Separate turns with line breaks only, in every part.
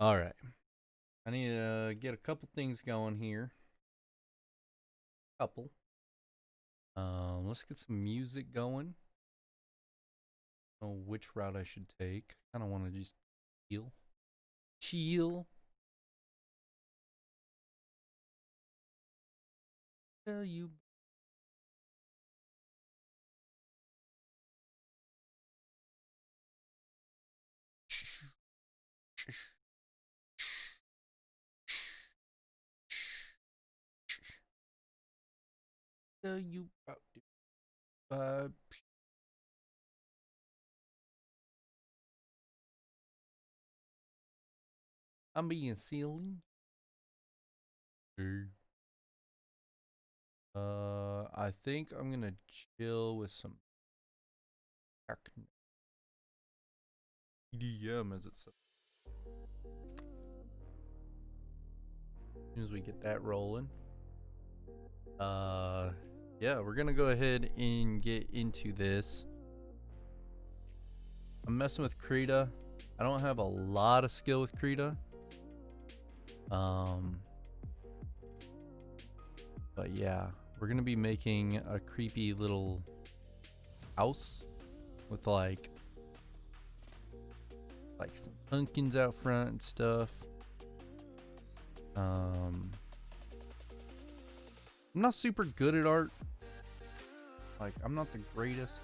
All right. I need to get a couple things going here. Couple. Let's get some music going. I don't know which route I should take. I don't want to just chill. Chill. Tell you. Tell you about it. I'm being silly. I think I'm gonna chill with some EDM, as it says. As soon as we get that rolling. Yeah, we're gonna go ahead and get into this. I'm messing with Krita. I don't have a lot of skill with Krita. But yeah, we're gonna be making a creepy little house with like some pumpkins out front and stuff. I'm not super good at art. Like, I'm not the greatest,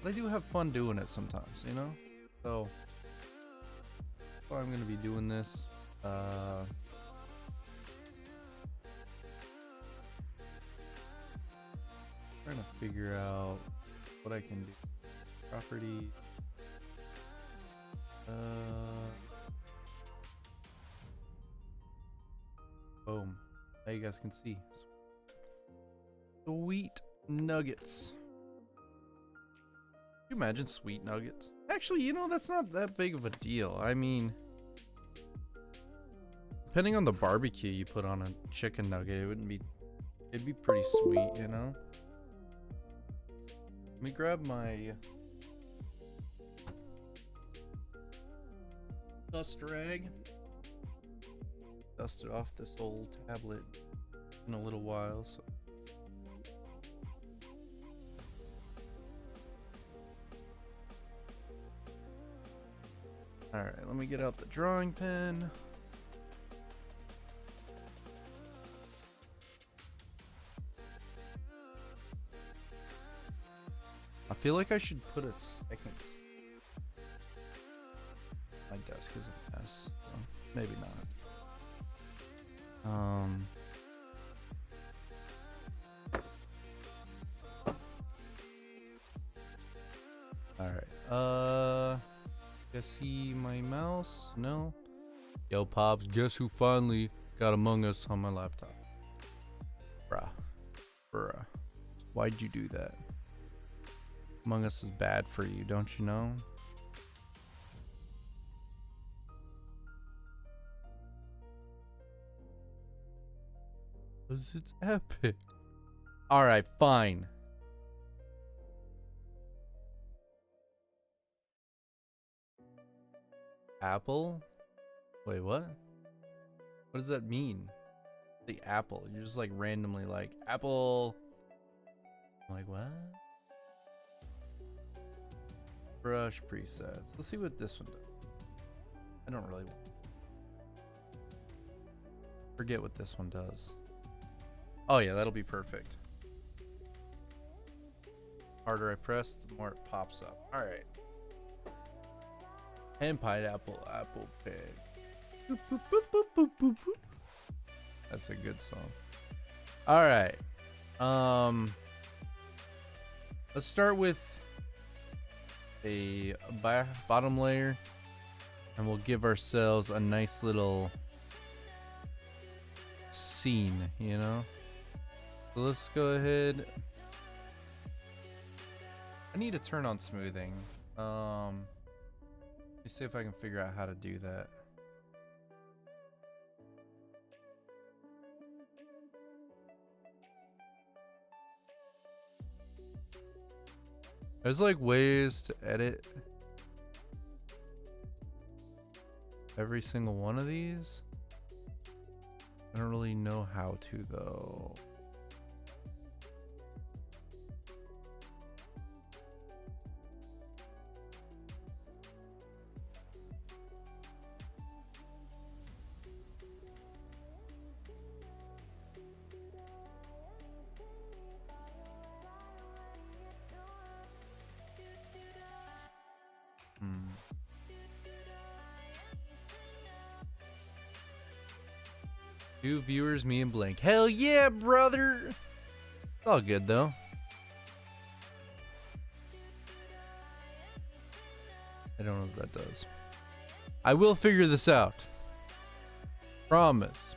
but I do have fun doing it sometimes, you know? So, that's why I'm gonna be doing this. Trying to figure out what I can do. Property. Boom. Now you guys can see. Sweet nuggets. Can you imagine sweet nuggets? Actually, you know, that's not that big of a deal. I mean, depending on the barbecue you put on a chicken nugget, it'd be pretty sweet, you know? Let me grab my dust rag. Dust it off this old tablet in a little while, so. Alright, let me get out the drawing pen. I feel like I should put a second. My desk is a mess, so maybe not. Alright, guess see my mouse? No? Yo, Pops, guess who finally got Among Us on my laptop? Bruh. Why'd you do that? Among Us is bad for you, don't you know? Cause it's epic. Alright, fine. Apple? Wait, what? What does that mean? The apple. You're just like randomly like, Apple. I'm like, what? Brush presets. Let's see what this one does. I don't really forget what this one does. Oh yeah, that'll be perfect. Harder I press, the more it pops up. Alright. And pineapple, apple pig. Boop, boop, boop, boop, boop, boop, boop. That's a good song. Alright. Let's start with a bottom layer. And we'll give ourselves a nice little scene, you know? So let's go ahead. I need to turn on smoothing. Let me see if I can figure out how to do that. There's like ways to edit. every single one of these? I don't really know how to though. Two viewers, me and Blank. Hell yeah, brother! It's all good though. I don't know what that does. I will figure this out. Promise.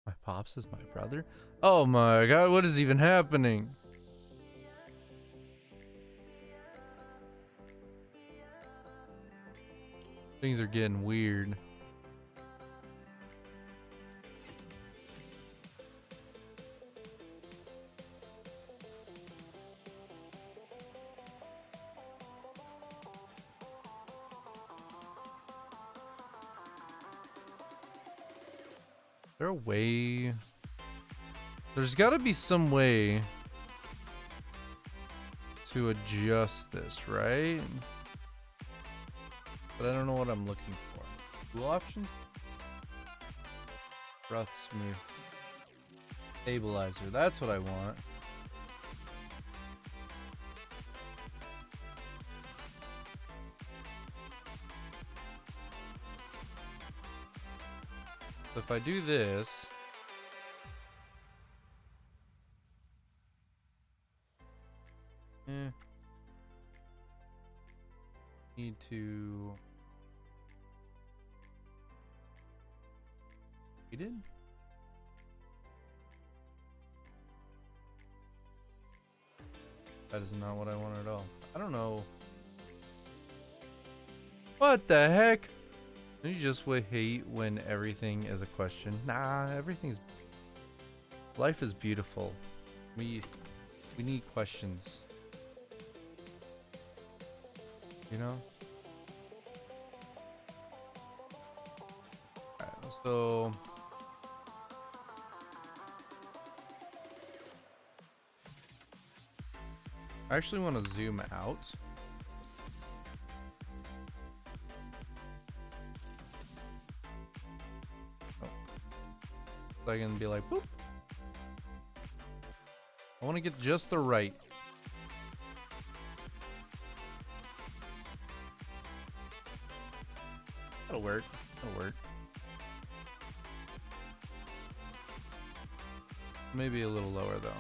My pops is my brother? Oh my god, what is even happening? Things are getting weird. Is there a way? There's got to be some way to adjust this, right? But I don't know what I'm looking for. Tool options? Rough smooth. Stabilizer. That's what I want. So if I do this, need to. We did? That is not what I want at all. I don't know. What the heck? You just would hate when everything is a question. Nah, everything's. Life is beautiful. We need questions. You know? Alright, so. I actually want to zoom out. Oh. So I can be like, boop. I want to get just the right. That'll work. That'll work. Maybe a little lower though.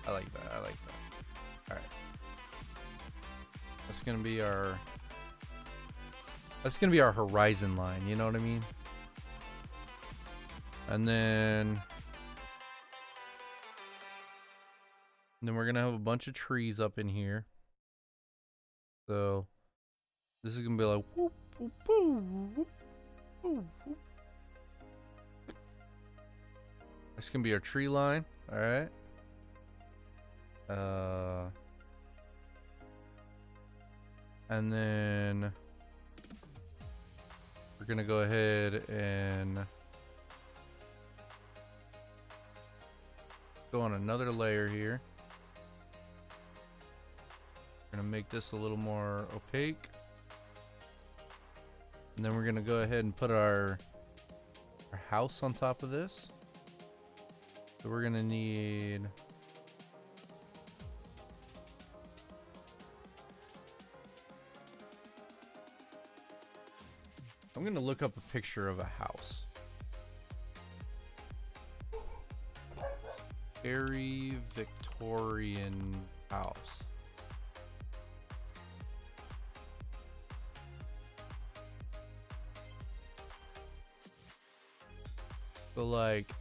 I like that. I like that. All right. That's gonna be our. That's gonna be our horizon line. You know what I mean? And then we're gonna have a bunch of trees up in here. So this is gonna be like whoop, whoop, whoop, whoop, whoop, whoop. That's gonna be our tree line. All right. And then we're gonna go ahead and go on another layer here. We're gonna make this a little more opaque. And then we're gonna go ahead and put our house on top of this. So we're gonna need I'm gonna look up a picture of a house. Very Victorian house. So like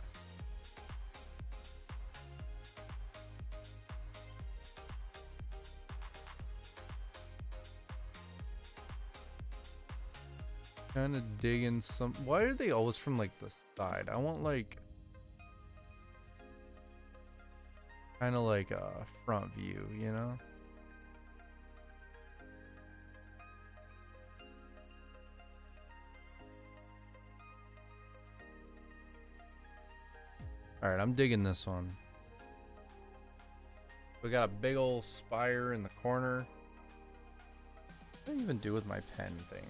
kind of digging some. Why are they always from like the side? I want like Kind of like a front view, you know? Alright, I'm digging this one. We got a big old spire in the corner. What do I even do with my pen thing?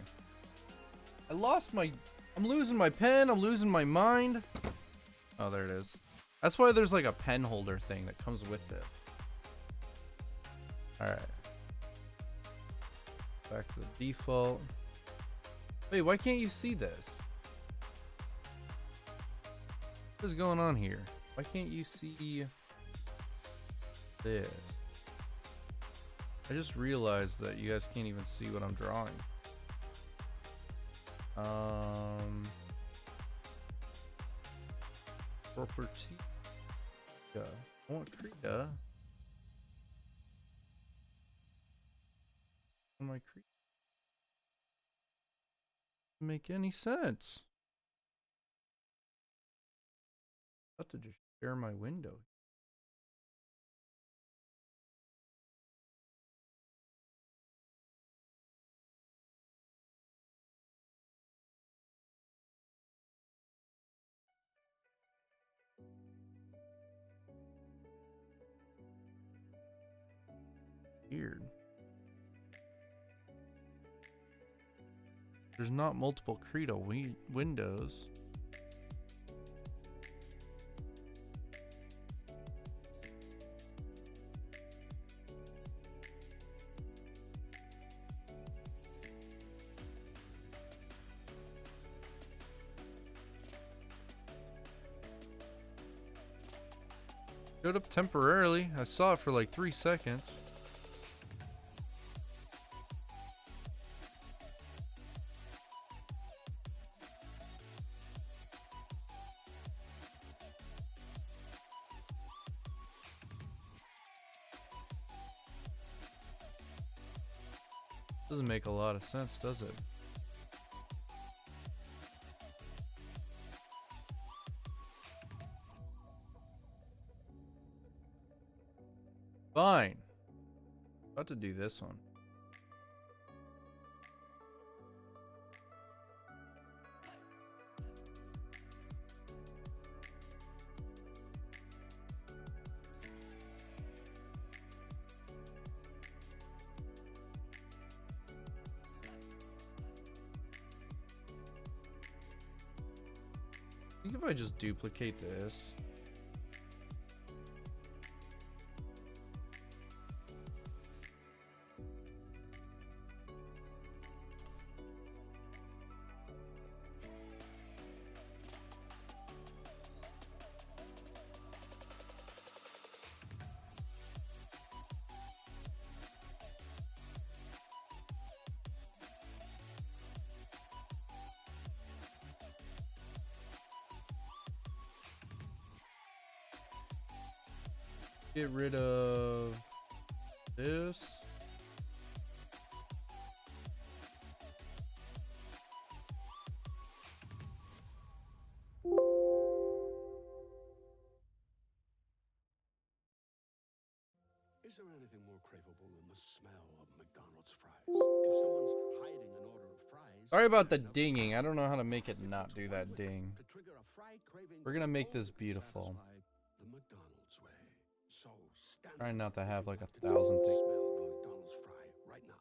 I lost my... I'm losing my pen. I'm losing my mind. Oh, there it is. That's why there's like a pen holder thing that comes with it. Alright. Back to the default. Wait, why can't you see this? What is going on here? Why can't you see this? I just realized that you guys can't even see what I'm drawing. Property. Yeah. I want Krita. On my Krita. Doesn't make any sense. I have to just share my window. Weird. There's not multiple Krita windows. Showed up temporarily. I saw it for like 3 seconds. Doesn't make a lot of sense, does it? Fine. About to do this one. I think if I just duplicate this. Get rid of this.
Is there anything more craveable than the smell of McDonald's fries? If someone's hiding an order of fries...
Sorry about the dinging. I don't know how to make it not do that ding. We're gonna make this beautiful.
The McDonald's way. So
Trying not to have like 1,000 things.
Smell the McDonald's fry right now.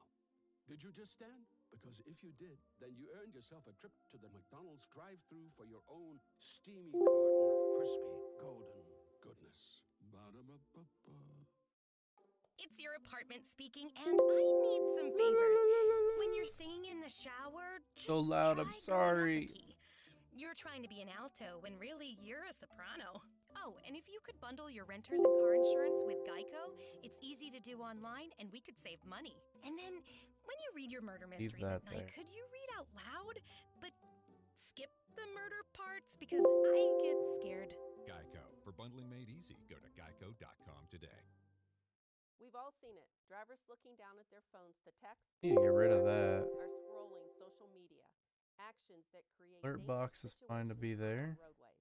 Did you just stand? Because if you did, then you earned yourself a trip to the McDonald's drive-thru for your own steamy carton of crispy, golden goodness. Ba-da-ba-ba-ba.
It's your apartment speaking, and I need some favors. When you're singing in the shower, just
So loud, I'm
try going up a
sorry.
key. You're trying to be an alto when really you're a soprano. Oh, and if you could bundle your renters and car insurance with Geico, it's easy to do online, and we could save money. And then, when you read your murder mysteries at night, could you read out loud, but skip the murder parts? Because I get scared.
Geico. For bundling made easy, go to geico.com today.
We've all seen it. Drivers looking down at their phones to text.
Need to get rid of that.
Or scrolling social media. Actions that create
Alert box is fine to be there.
roadways.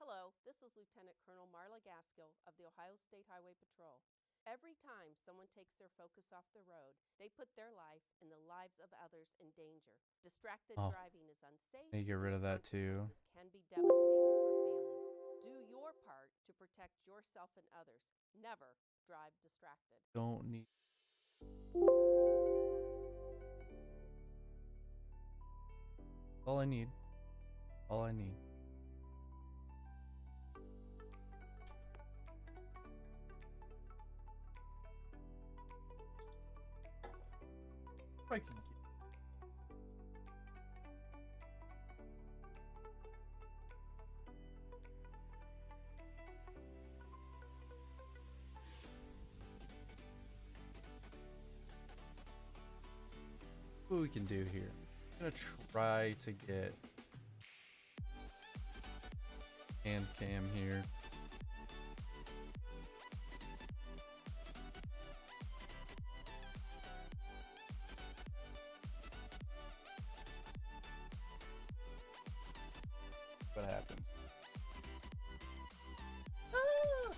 Hello, this is Lieutenant Colonel Marla Gaskill of the Ohio State Highway Patrol. Every time someone takes their focus off the road, they put their life and the lives of others in danger. Distracted
Oh,
driving is unsafe,
they get
and
rid
the
of that too.
consequences can be devastating for families. Do your part to protect yourself and others. Never drive distracted.
Don't need. All I need. All I need. If I could get. What we can do here. I'm gonna try to get hand cam here. What happens? Ah!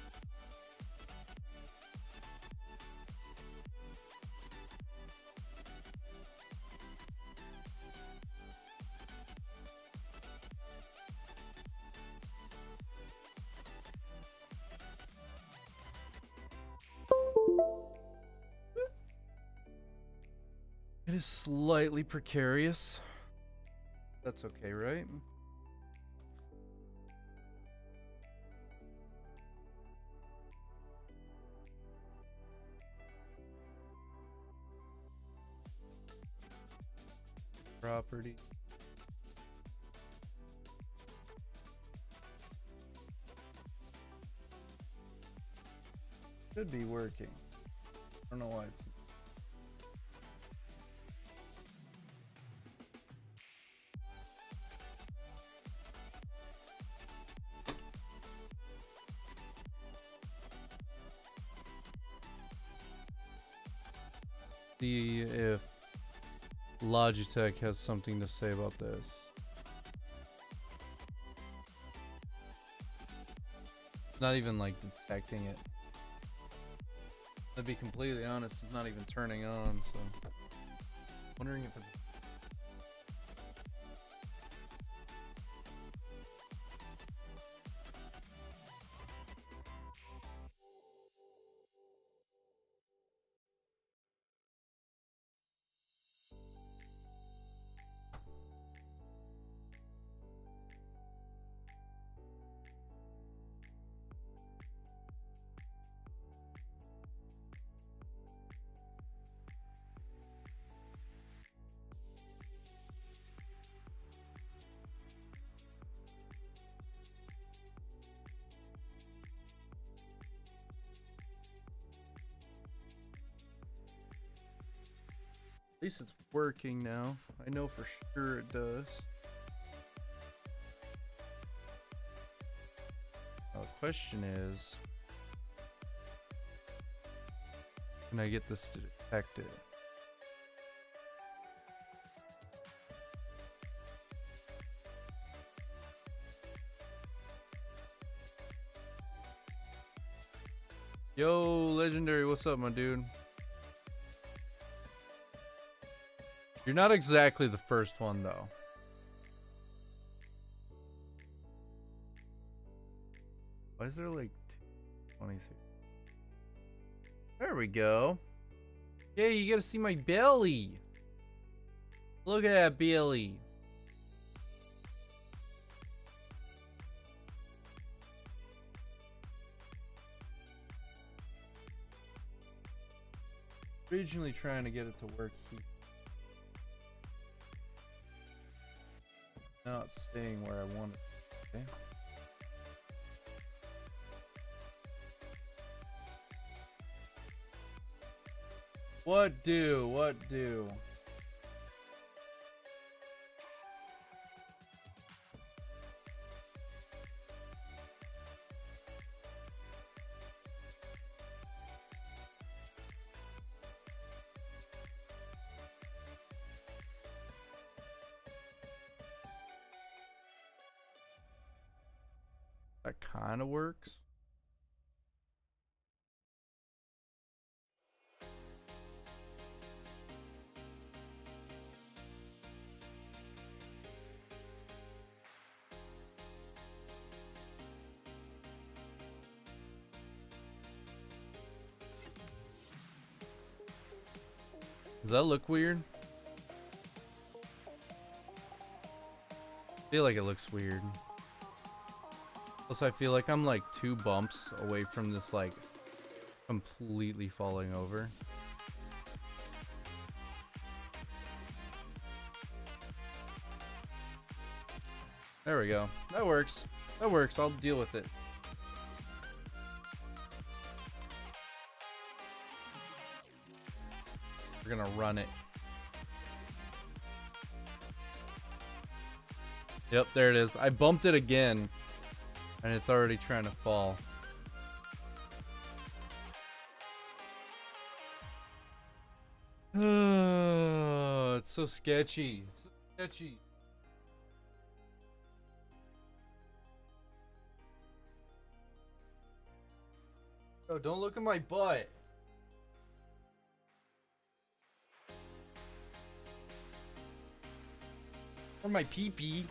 It is slightly precarious. That's okay, right? Property. Should be working. I don't know why it's. See if Logitech has something to say about this. Not even like detecting it. To be completely honest, it's not even turning on, so wondering if it. At least it's working now. I know for sure it does. Now the question is, can I get this to detect it? Yo, Legendary, what's up, my dude? You're not exactly the first one, though. Why is there like 26? There we go. Yeah, you gotta see my belly. Look at that belly. Originally trying to get it to work here. Now it's staying where I want it. Okay. What do? What do? That kind of works. Does that look weird? I feel like it looks weird. Plus, I feel like I'm like 2 bumps away from this, like, completely falling over. There we go. That works. That works. I'll deal with it. We're gonna run it. Yep, there it is. I bumped it again, and it's already trying to fall. Oh, it's so sketchy. It's so sketchy. Oh, don't look at my butt. Or my pee-pee.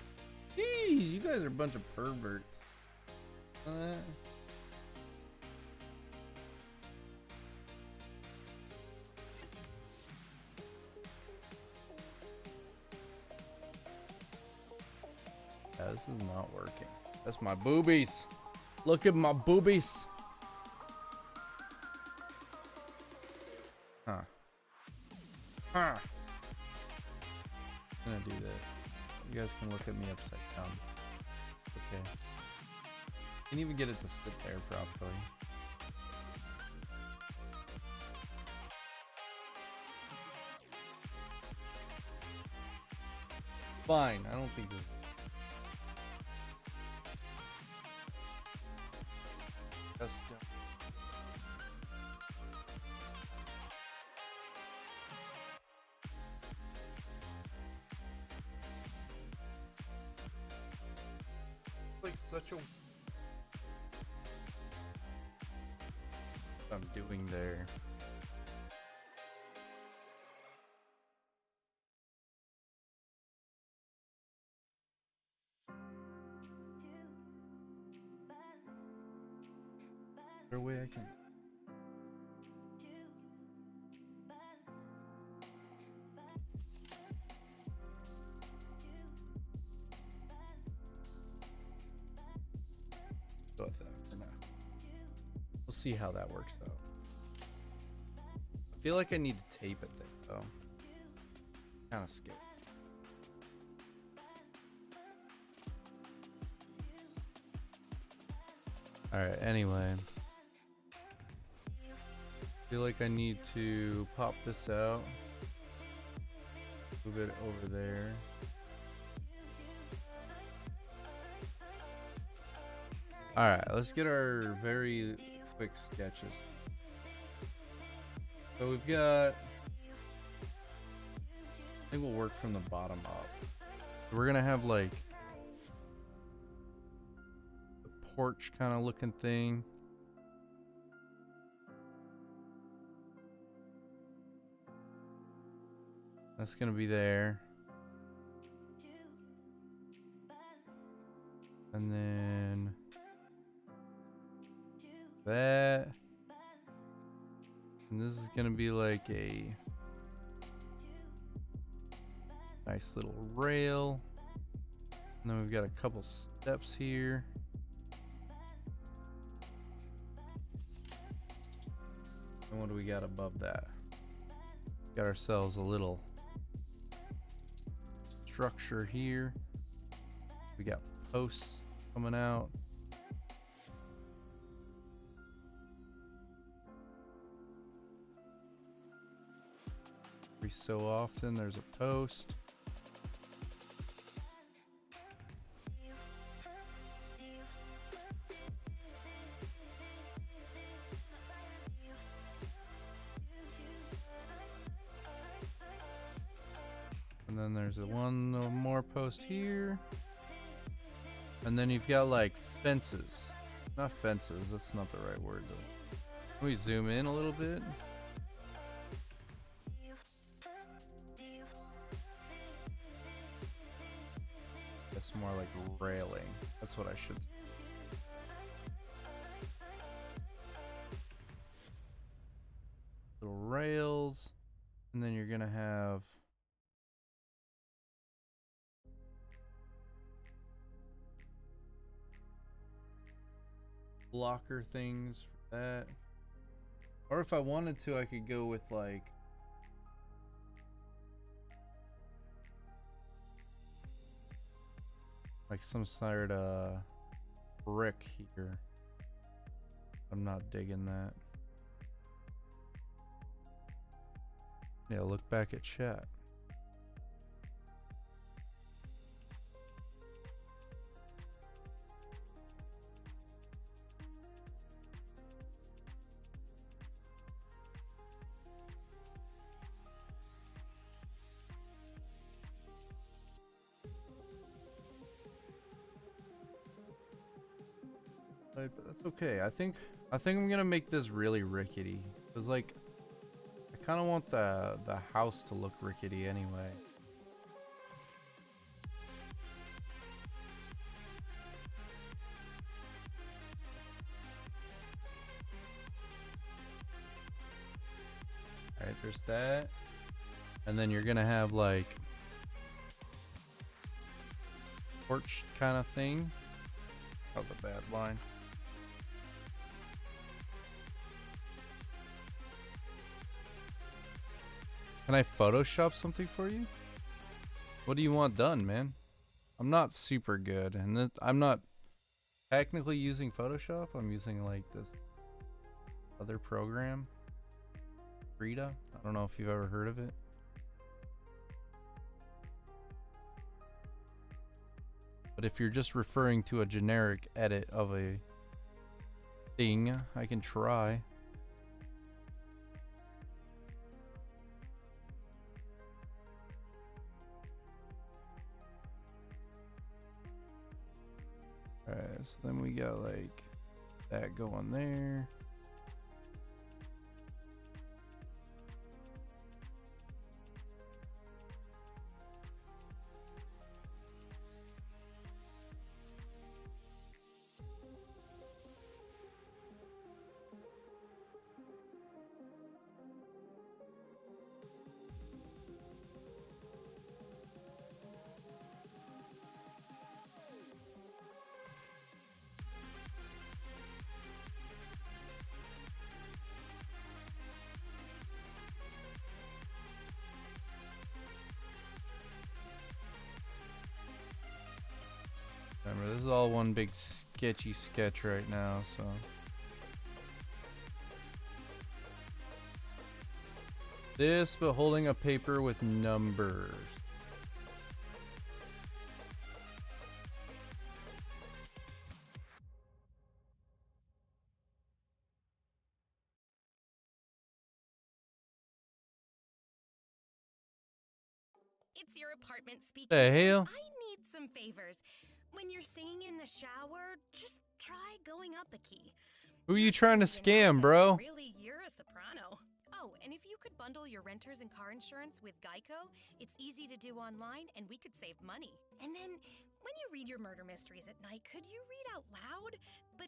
Jeez, you guys are a bunch of perverts. Yeah, this is not working. That's my boobies. Look at my boobies. Huh. Huh. I'm gonna do that. You guys can look at me upside down. Okay. Can't even get it to sit there properly. Fine. I don't think this. Just like such a. What I'm doing there. Is there a way I can? Go with that for now. We'll see how that works though. I feel like I need to tape it there though. Kind of skip. Alright, anyway. I feel like I need to pop this out. Move it over there. Alright, let's get our very quick sketches. So we've got, I think we'll work from the bottom up. We're gonna have like a porch kind of looking thing. That's gonna be there. And then that. And this is gonna be like a nice little rail. And then we've got a couple steps here. And what do we got above that? Got ourselves a little structure here. We got posts coming out. Every so often there's a post. And then there's one more post here. And then you've got like Fences. Not fences, that's not the right word though. Can we zoom in a little bit? That's more like railing. That's what I should. Little rails. And then you're gonna have blocker things for that. Or if I wanted to, I could go with like some sort of brick here. I'm not digging that. Yeah, look back at chat. But that's okay. I think I'm gonna make this really rickety. Cause like I kind of want the house to look rickety anyway. All right, there's that, and then you're gonna have like porch kind of thing. That was a bad line. Can I Photoshop something for you? What do you want done, man? I'm not super good, and I'm not technically using Photoshop. I'm using like this other program, Rita. I don't know if you've ever heard of it. But if you're just referring to a generic edit of a thing, I can try. Alright, so then we got like that going there. Remember, this is all one big sketchy sketch right now, so. This, but holding a paper with numbers.
It's your apartment speaking.
The
and
hell?
I need some favors. When you're singing in the shower, just try going up a key.
Who are you trying to scam, bro?
Really, you're a soprano. Oh, and if you could bundle your renters and car insurance with Geico, it's easy to do online and we could save money. And then, when you read your murder mysteries at night, could you read out loud? But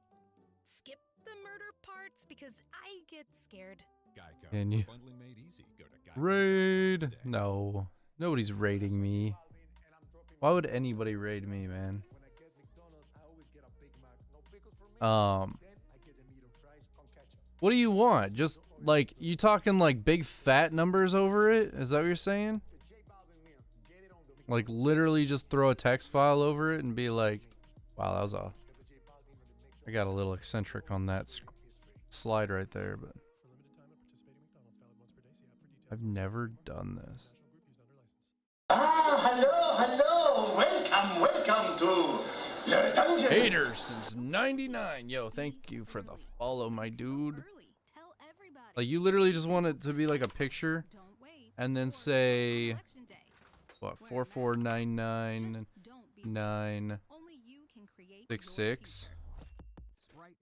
skip the murder parts because I get scared.
Geico.
Can you?
Bundling made easy. Go to Geico.
Raid. No. Nobody's raiding me. Why would anybody raid me, man? What do you want? Just like, you talking like big fat numbers over it? Is that what you're saying? Like literally just throw a text file over it and be like, wow, that was off. I got a little eccentric on that slide right there, but I've never done this.
Hello, welcome to the dungeon.
Haters since 99. Yo, thank you for the follow, my dude. Like, you literally just want it to be like a picture and then say, what, 4499966.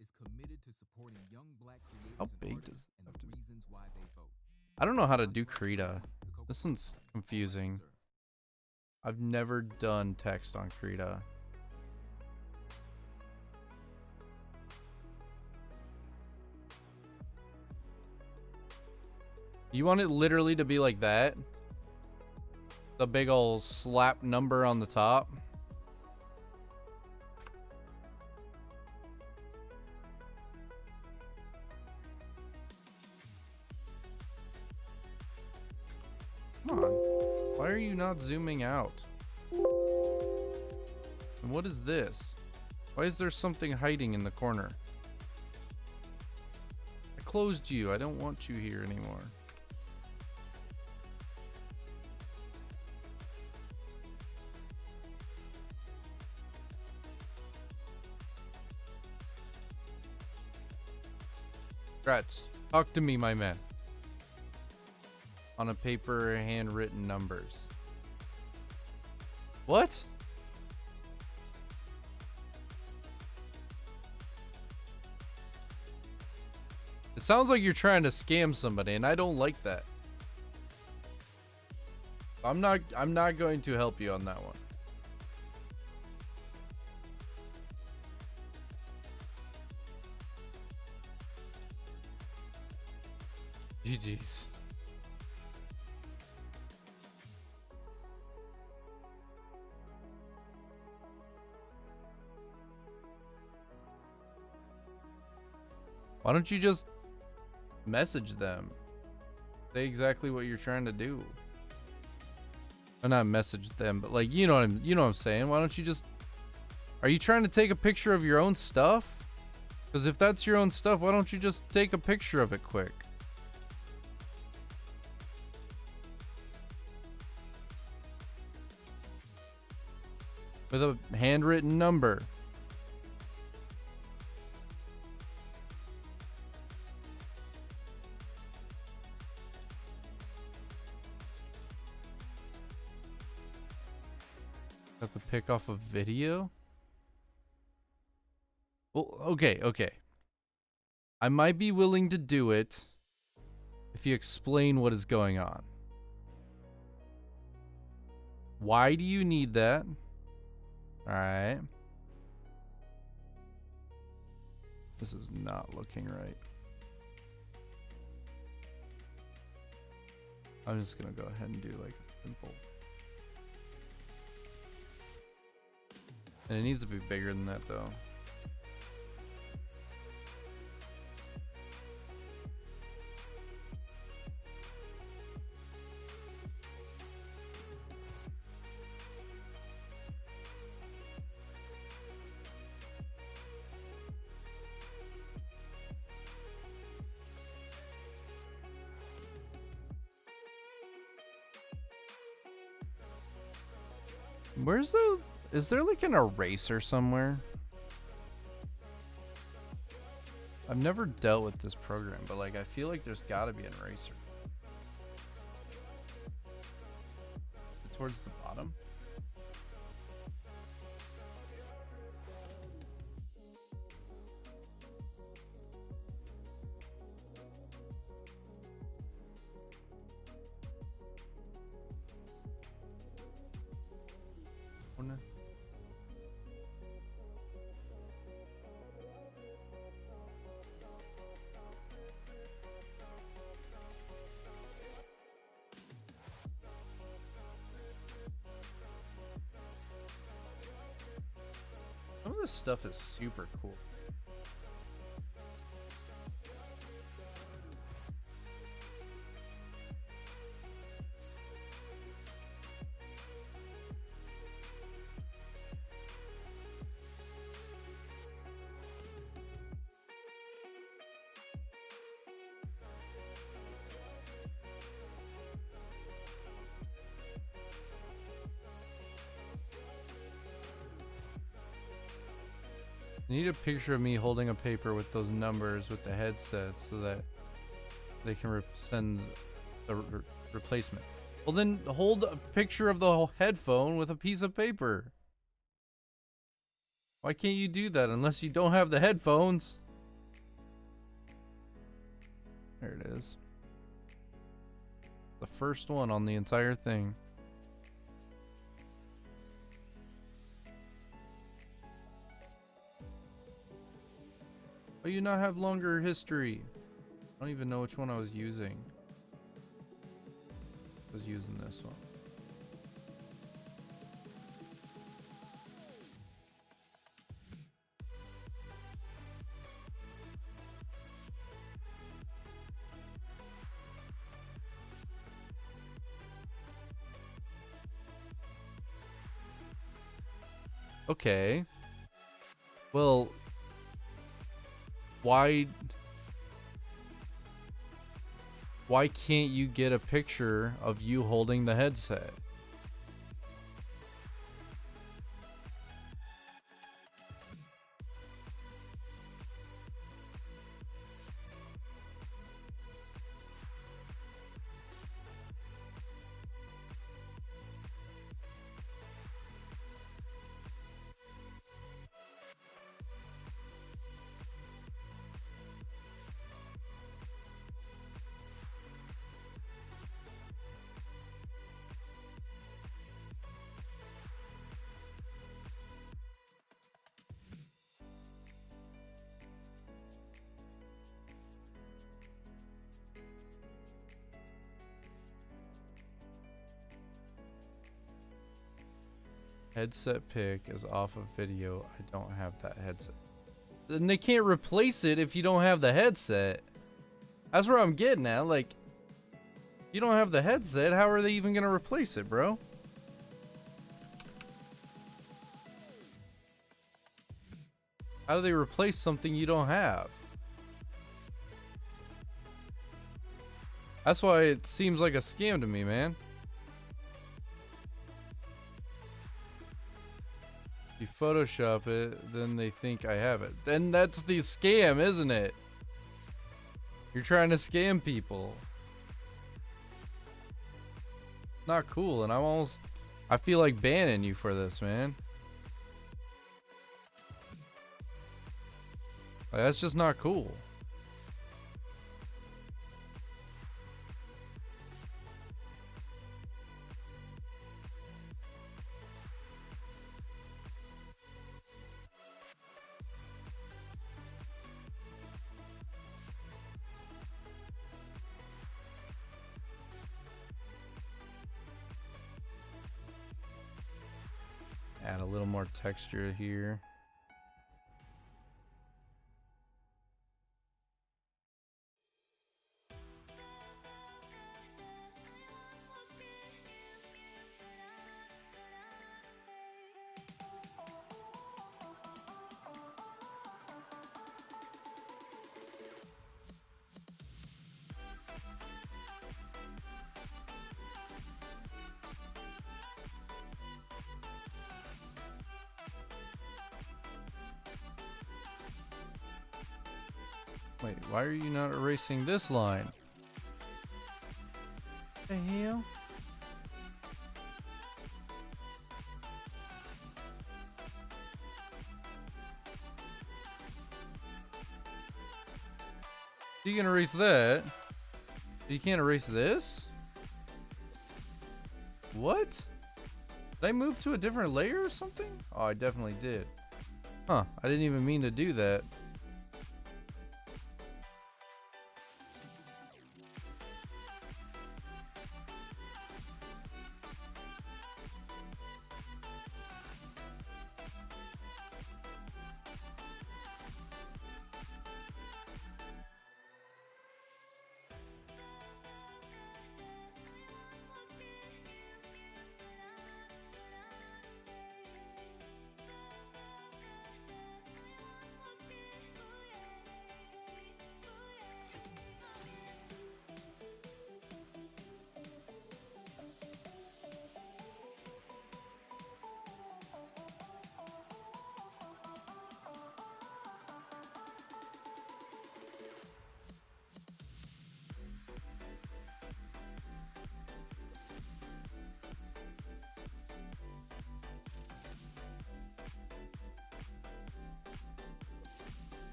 is committed to supporting young black creators
How
and
big
artists
does it
and
have
the
to be?
reasons why they vote.
I don't know how to do Krita. This one's confusing.
Sir.
I've never done text on Krita. You want it literally to be like that? The big ol' slap number on the top? Come on. Why are you not zooming out? And what is this? Why is there something hiding in the corner? I closed you. I don't want you here anymore. Grats. Talk to me, my man. On a paper, handwritten numbers. What? It sounds like you're trying to scam somebody, and I don't like that. I'm not going to help you on that one. GG's. Why don't you just message them? Say exactly what you're trying to do. Or not message them, but like you know what I'm saying. Why don't you just? Are you trying to take a picture of your own stuff? Because if that's your own stuff, why don't you just take a picture of it quick? With a handwritten number. Have to pick off a video? Well, okay. I might be willing to do it if you explain what is going on. Why do you need that? Alright. This is not looking right. I'm just gonna go ahead and do like a simple. And it needs to be bigger than that though. Where's the... Is there like an eraser somewhere? I've never dealt with this program, but like I feel like there's gotta be an eraser. Towards the bottom? Corner. Some of this stuff is super cool. I need a picture of me holding a paper with those numbers with the headsets so that they can send the replacement. Well, then hold a picture of the whole headphone with a piece of paper. Why can't you do that unless you don't have the headphones? There it is. The first one on the entire thing. Oh, you not have longer history. I don't even know which one I was using. I was using this one. Okay. Well, why can't you get a picture of you holding the headset? Headset pick is off of video. I don't have that headset. Then they can't replace it if you don't have the headset. That's where I'm getting at. Like, you don't have the headset. How are they even going to replace it, bro? How do they replace something you don't have? That's why it seems like a scam to me, man. You Photoshop it, then they think I have it. Then that's the scam, isn't it? You're trying to scam people. Not cool, and I feel like banning you for this, man. Like, that's just not cool. Add a little more texture here. Wait, why are you not erasing this line? The hell? You can erase that. You can't erase this? What? Did I move to a different layer or something? Oh, I definitely did. Huh, I didn't even mean to do that.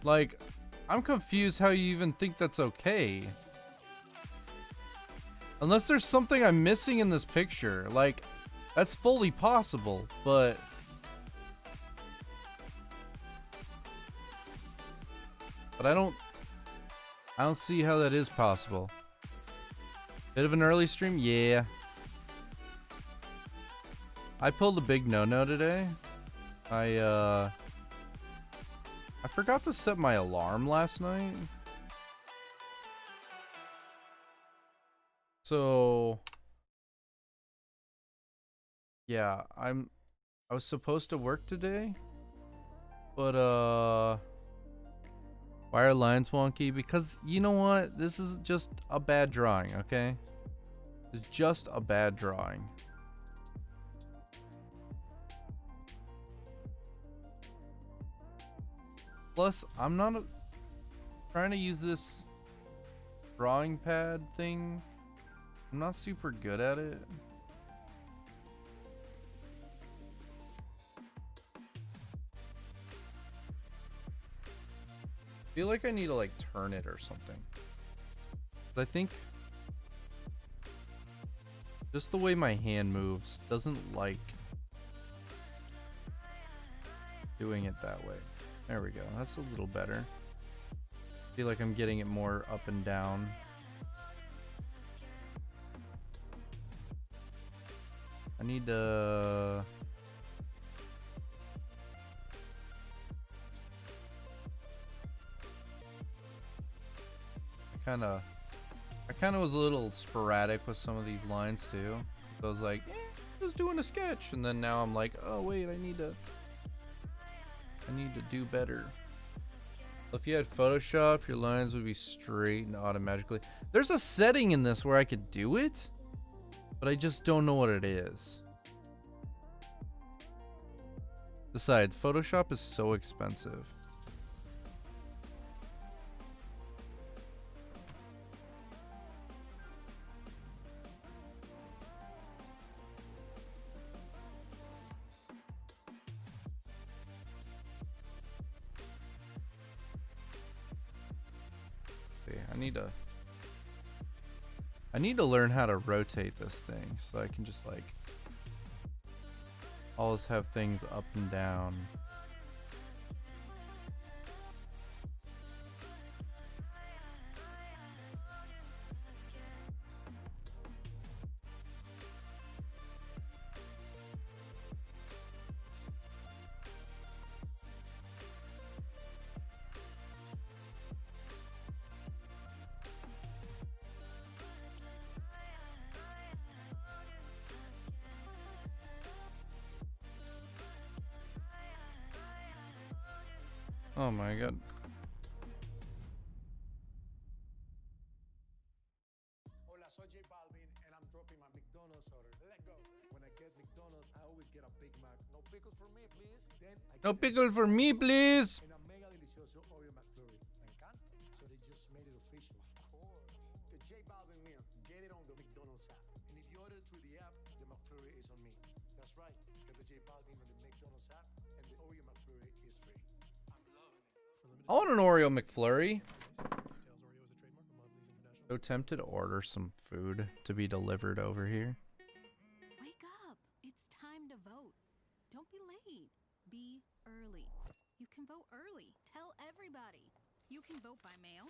Like, I'm confused how you even think that's okay. Unless there's something I'm missing in this picture. Like, that's fully possible, but... But I don't see how that is possible. Bit of an early stream? Yeah. I pulled a big no-no today. I forgot to set my alarm last night. So yeah, I was supposed to work today, but why are lines wonky? Because you know what? This is just a bad drawing, okay? It's just a bad drawing. Plus, I'm not trying to use this drawing pad thing. I'm not super good at it. I feel like I need to like turn it or something. But I think just the way my hand moves doesn't like doing it that way. There we go. That's a little better. I feel like I'm getting it more up and down. I need to... I kind of was a little sporadic with some of these lines too. So I was like, just doing a sketch, and then now I'm like, oh wait, I need to do better. If you had Photoshop, your lines would be straightened automatically. There's a setting in this where I could do it, but I just don't know what it is. Besides, Photoshop is so expensive. I need to learn how to rotate this thing so I can just like always have things up and down. Oh my god.
Hola, soy J Balvin, and I'm dropping my McDonald's order. Let go. When I get McDonald's, I always get a Big Mac. No pickles for me, please. Then I
No
get
pickle for me, please.
and a mega delicioso Oreo McFlurry. Me encanta. So they just made it official. Of course. The J Balvin meal. Get it on the McDonald's app. And if you order through the app, the McFlurry is on me. That's right. Get the J Balvin on the McDonald's app, and the Oreo McFlurry is free. I'm loving it.
I want an Oreo McFlurry. So tempted to order some food to be delivered over here.
Wake up! It's time to vote. Don't be late. Be early. You can vote early. Tell everybody. You can vote by mail.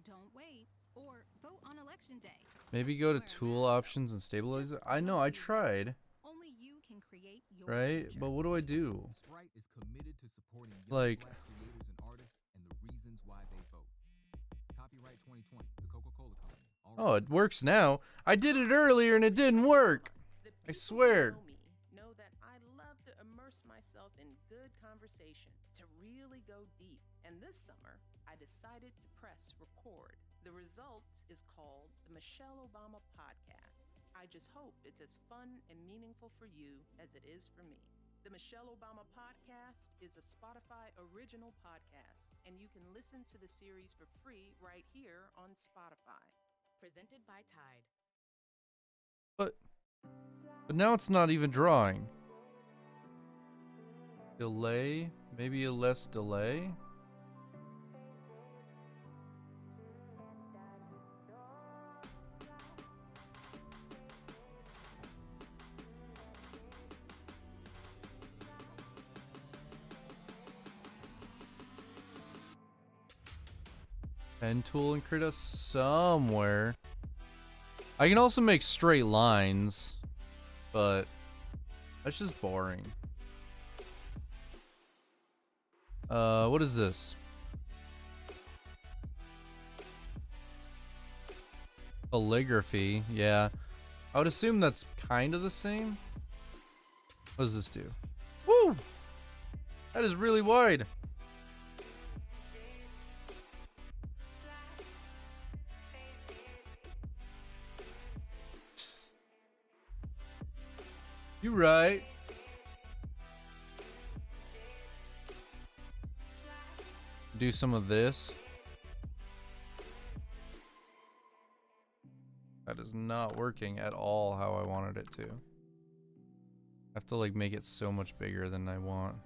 Don't wait. Or vote on election day.
Maybe go to tool options and stabilizer. I know, I tried.
Only you can create your
Right?
future.
But what do I do?
Sprite is committed to supporting young
Like-
black creators and artists and the reasons why they vote. Copyright 2020, the Coca-Cola Company. All
Oh, it
rights
works now. I did it earlier and it didn't work.
The
I
people
swear.
who know me know that I love to immerse myself in good conversation, to really go deep. And this summer, I decided to press record. The result is called the Michelle Obama Podcast. I just hope it's as fun and meaningful for you as it is for me. The Michelle Obama Podcast is a Spotify original podcast, and you can listen to the series for free right here on Spotify.
Presented by Tide.
But now it's not even drawing. Delay? Maybe a less delay? pen tool and create a somewhere. I can also make straight lines, but that's just boring. What is this? Calligraphy, yeah. I would assume that's kind of the same. What does this do? Woo! That is really wide. You right. Do some of this. That is not working at all how I wanted it to. I have to like make it so much bigger than I want.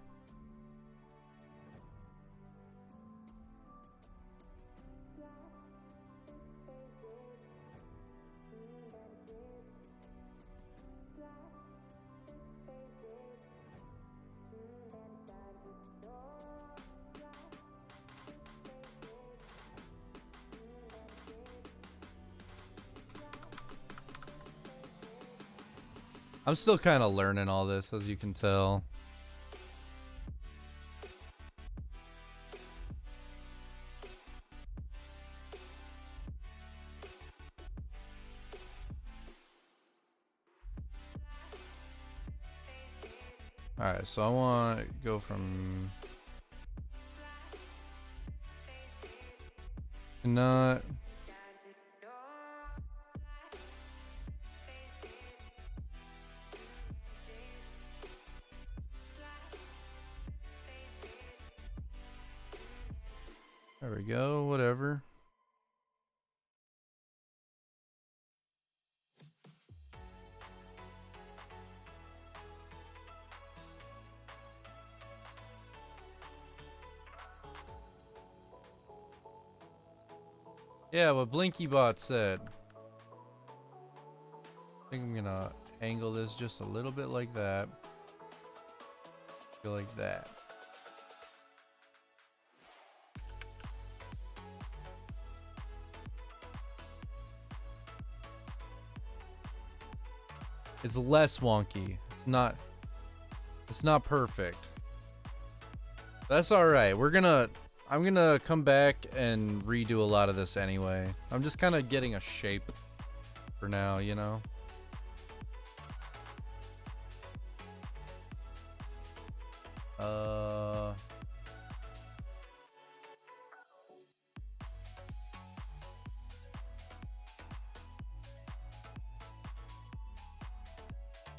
I'm still kind of learning all this, as you can tell. Alright, so I want to go from... Not... There we go, whatever. Yeah, what BlinkyBot said. I think I'm gonna angle this just a little bit like that. Go like that. It's less wonky. It's not perfect. That's all right. I'm gonna come back and redo a lot of this anyway. I'm just kind of getting a shape for now, you know. How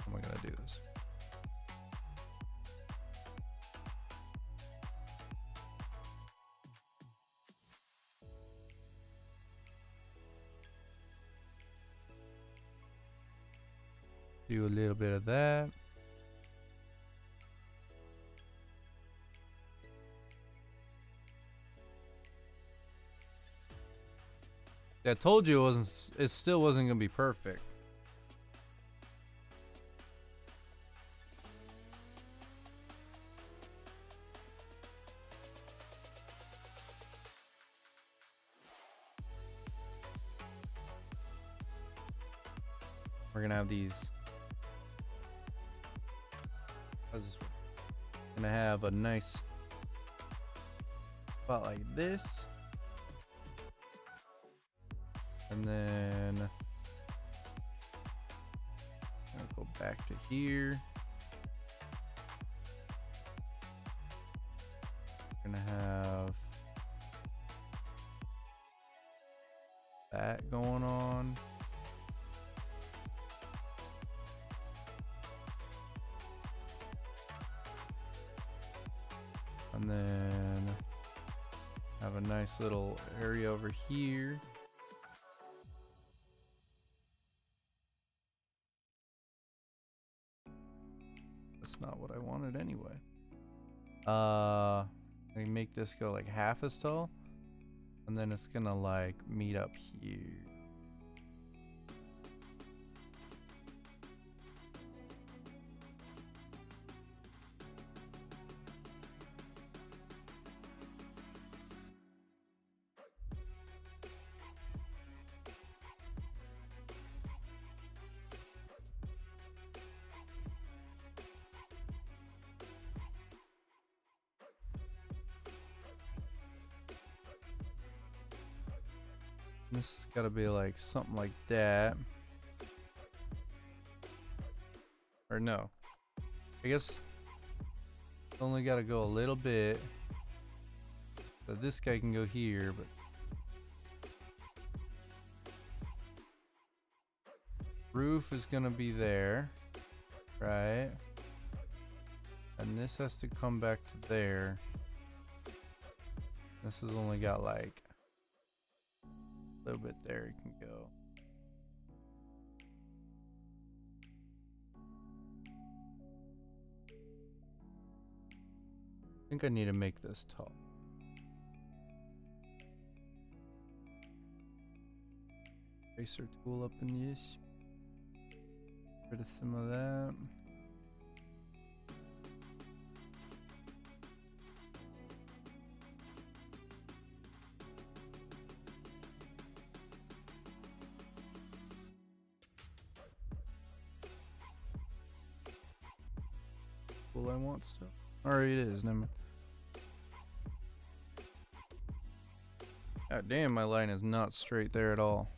am I gonna do this? Do a little bit of that. I told you it still wasn't gonna be perfect. We're gonna have these. We're gonna have a nice spot like this. And then I'll go back to here. We're gonna have that going on. And then have a nice little area over here. That's not what I wanted anyway. I can make this go like half as tall, and then it's gonna like meet up here. This has got to be like something like that. Or no. I guess it's only got to go a little bit. So this guy can go here, but roof is going to be there, right? And this has to come back to there. This has only got like a little bit there it can go. I think I need to make this tall. Tracer tool up in this. Rid of some of that. Cool, I want stuff. Alright, it is. Never mind. God damn, my line is not straight there at all.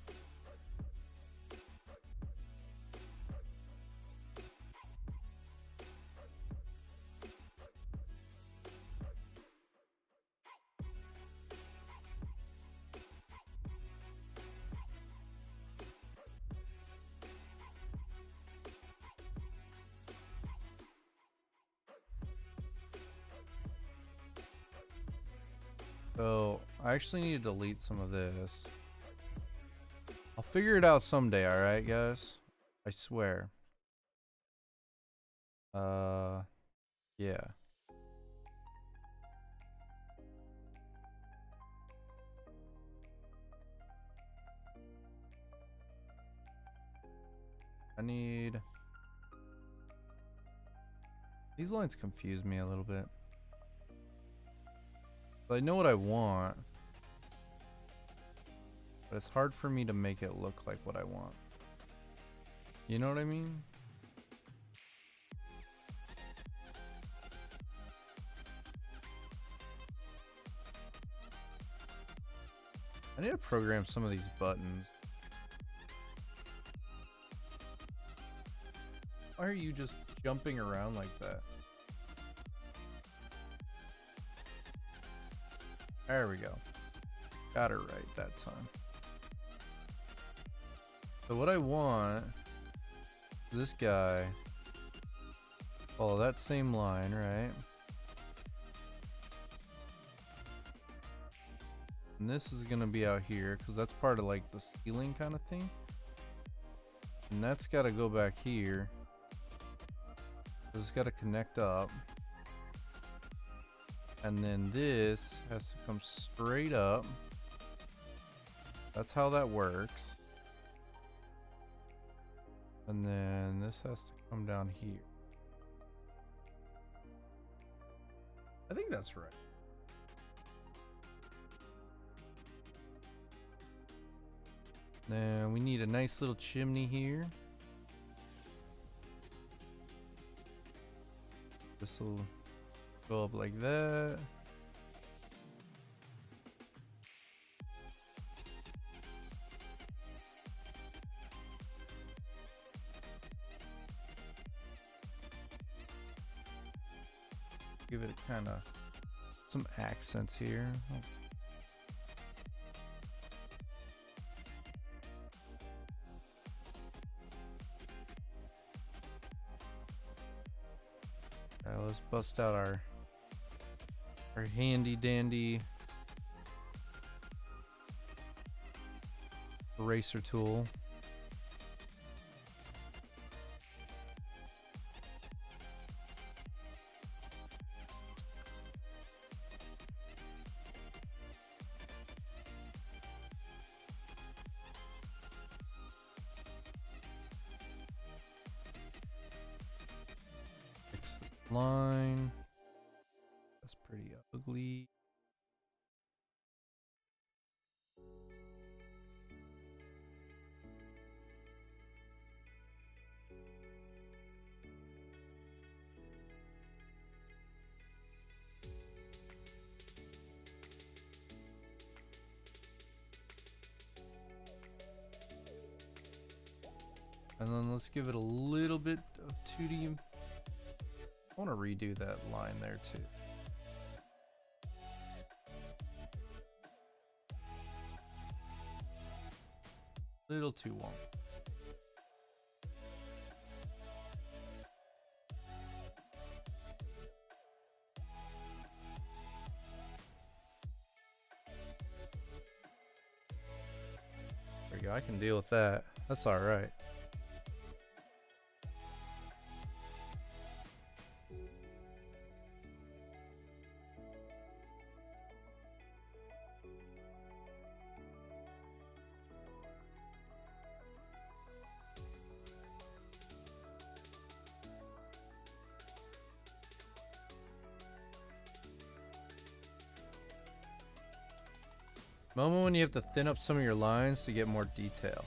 So, I actually need to delete some of this. I'll figure it out someday, alright, guys? I swear. Yeah. I need... These lines confuse me a little bit. But I know what I want. But it's hard for me to make it look like what I want. You know what I mean? I need to program some of these buttons. Why are you just jumping around like that? There we go. Got it right that time. So what I want is this guy follow that same line, right? And this is gonna be out here because that's part of like the ceiling kind of thing. And that's got to go back here. It's got to connect up. And then this has to come straight up. That's how that works. And then this has to come down here. I think that's right. Now we need a nice little chimney here. This will go up like that. Give it a kind of some accents here. Alright, let's bust out our handy dandy eraser tool. Fix this line. That's pretty ugly. And then let's give it a little bit of 2D. I want to redo that line there too. Little too long. There we go. I can deal with that. That's all right. Moment when you have to thin up some of your lines to get more detail.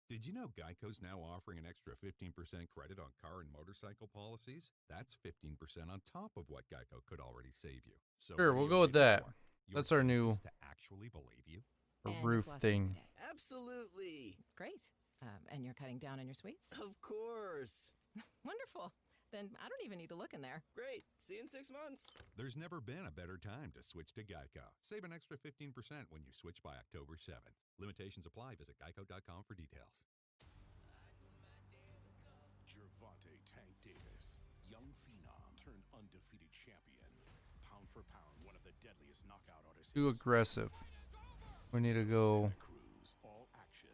Did you know Geico's now offering an extra 15% credit on car and motorcycle policies? That's 15% on top of what Geico could already save you. So
Sure,
what are
we'll
you
go with
waiting
that.
for?
That's our new
To actually believe you?
roof thing.
Absolutely.
Great. And you're cutting down on your sweets?
Of course.
Wonderful. Then I don't even need to look in there.
Great. See you in 6 months.
There's never been a better time to switch to Geico. Save an extra 15% when you switch by October 7th. Limitations apply. Visit geico.com for details.
Gervonta Tank Davis, young phenom turned undefeated champion. Pound for pound, one of the deadliest knockout artists.
Too aggressive. We need to go.
Santa Cruz, all action,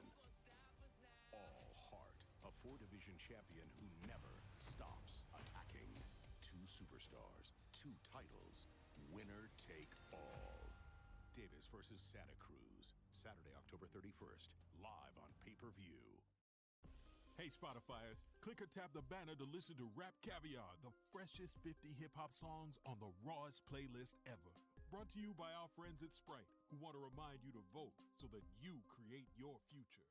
all heart. A 4-division champion who never stops attacking. 2 superstars, 2 titles, winner take all. Davis versus Santa Cruz, Saturday, October 31st, live on pay-per-view.
Hey Spotifyers, click or tap the banner to listen to Rap Caviar, the freshest 50 hip-hop songs on the rawest playlist ever. Brought to you by our friends at Sprite, who want to remind you to vote so that you create your future.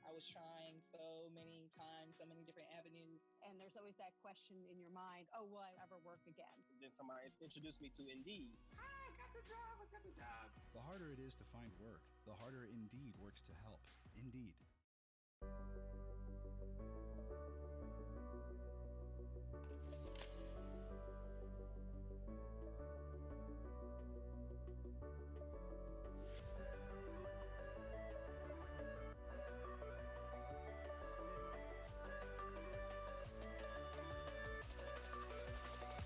I was trying so many times, so many different avenues.
And there's always that question in your mind, oh, will I ever work again?
Then somebody introduced me to Indeed.
I got the job.
The harder it is to find work, the harder Indeed works to help. Indeed.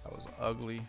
That was ugly.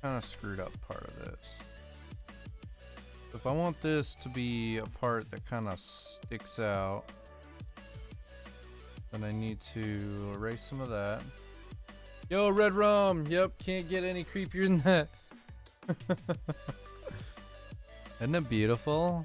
Kind of screwed up part of this. If I want this to be a part that kind of sticks out, then I need to erase some of that. Yo, red rum. Yep, can't get any creepier than that. Isn't it beautiful?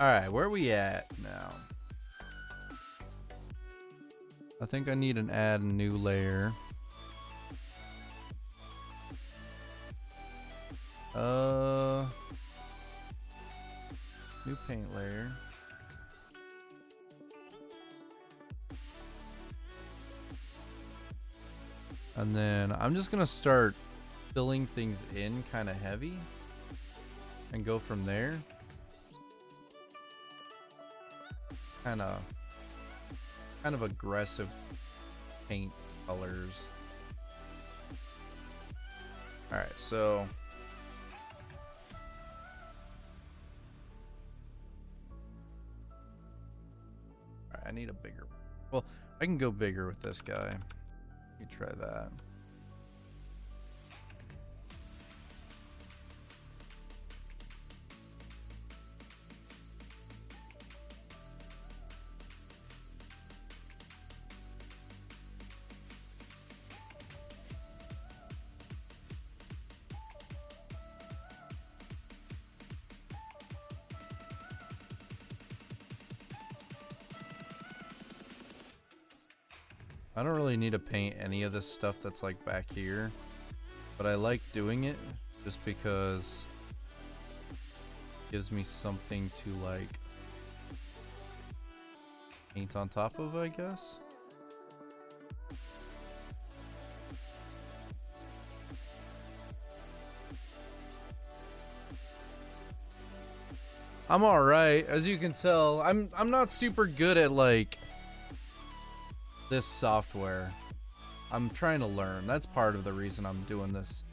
Alright, where are we at now? I think I need to add a new layer. New paint layer. And then I'm just gonna start filling things in kind of heavy and go from there. Kind of aggressive paint colors. All right, so all right, I need a bigger. Well, I can go bigger with this guy. You try that. I don't really need to paint any of this stuff that's like back here, but I like doing it just because it gives me something to like paint on top of, I guess. I'm all right, as you can tell. I'm not super good at like this software. I'm trying to learn. That's part of the reason I'm doing this.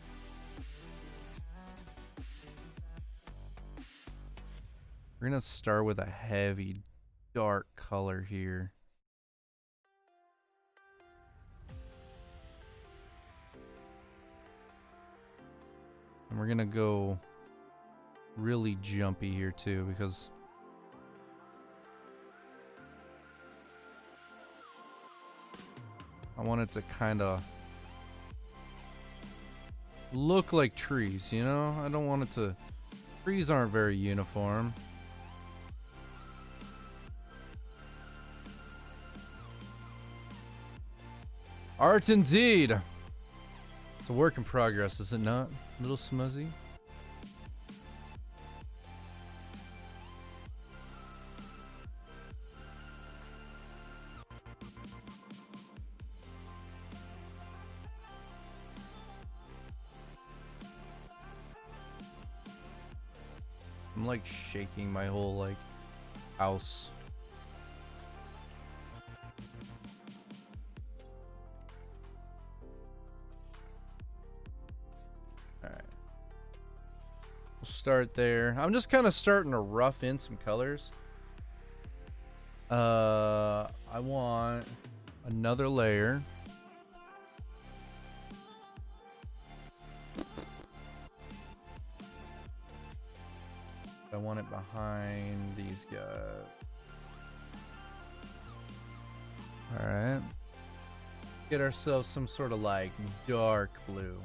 We're gonna start with a heavy dark color here. And we're gonna go really jumpy here too, because I want it to kind of look like trees, you know? I don't want it to... Trees aren't very uniform. Art indeed! It's a work in progress, is it not? A little smuzzy? I'm like shaking my whole like house. All right. We'll start there. I'm just kind of starting to rough in some colors. I want another layer. I want it behind these guys. Alright. Get ourselves some sort of like dark blue.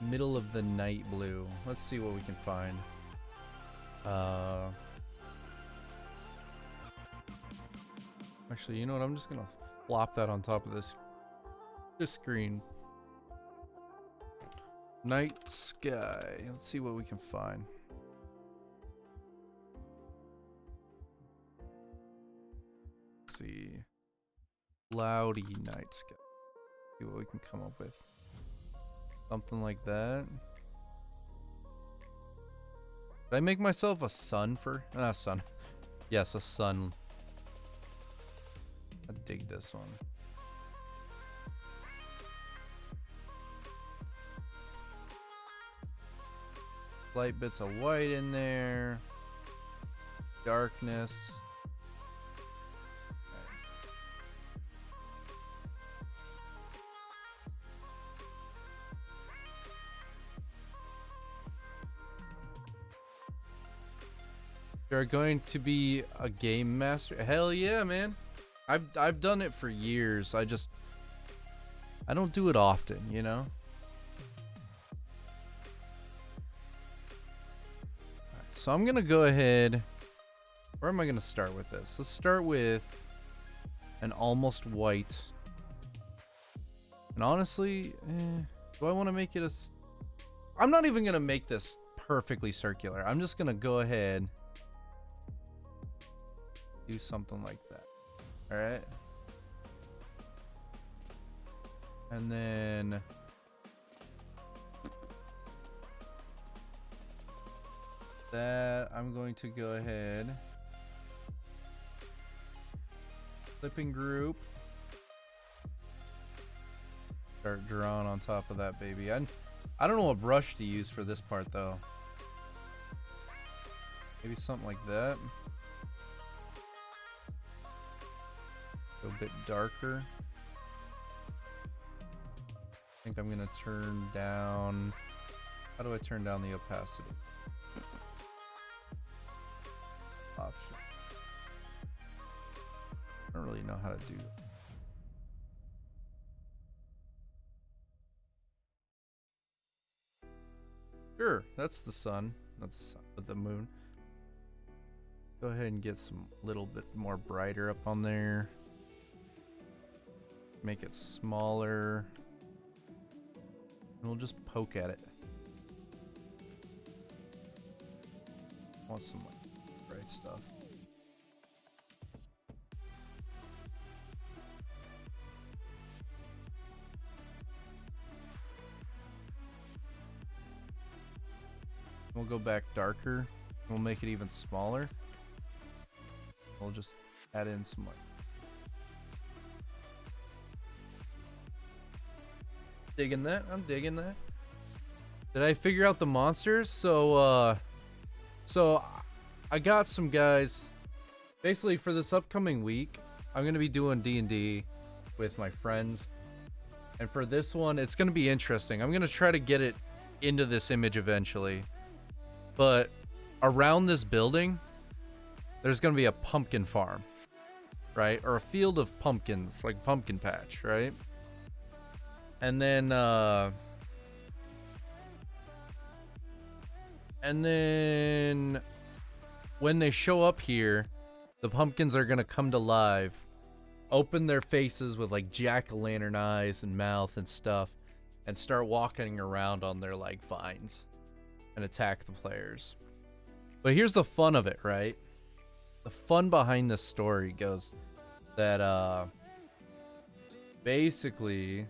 Middle of the night blue. Let's see what we can find. Actually, you know what? I'm just gonna flop that on top of this screen. Night sky. Let's see what we can find. Let's see. Cloudy night sky. See what we can come up with. Something like that. Did I make myself a sun for? Not a sun. Yes, a sun. I dig this one. Slight bits of white in there. Darkness. You're going to be a game master? Hell yeah, man. I've done it for years. I don't do it often, you know? Alright, so I'm gonna go ahead. Where am I gonna start with this? Let's start with an almost white. And honestly, do I want to make it a... I'm not even gonna make this perfectly circular. I'm just gonna go ahead, do something like that. All right. And then that I'm going to go ahead. Flipping group. Start drawing on top of that baby. I don't know what brush to use for this part though. Maybe something like that. Go a bit darker. I think I'm gonna turn down. How do I turn down the opacity? Option. I don't really know how to do that. Sure, that's the sun. Not the sun, but the moon. Go ahead and get some little bit more brighter up on there. Make it smaller. And we'll just poke at it. Want some like bright stuff. We'll go back darker. We'll make it even smaller. We'll just add in some light. Digging that. I'm digging that. Did I figure out the monsters? So I got some guys. Basically, for this upcoming week, I'm gonna be doing D&D with my friends, and for this one, it's gonna be interesting. I'm gonna try to get it into this image eventually, but around this building, there's gonna be a pumpkin farm, right? Or a field of pumpkins, like pumpkin patch, right? And then when they show up here, the pumpkins are gonna come to life, open their faces with like jack-o'-lantern eyes and mouth and stuff, and start walking around on their like vines and attack the players. But here's the fun of it, right? The fun behind this story goes that basically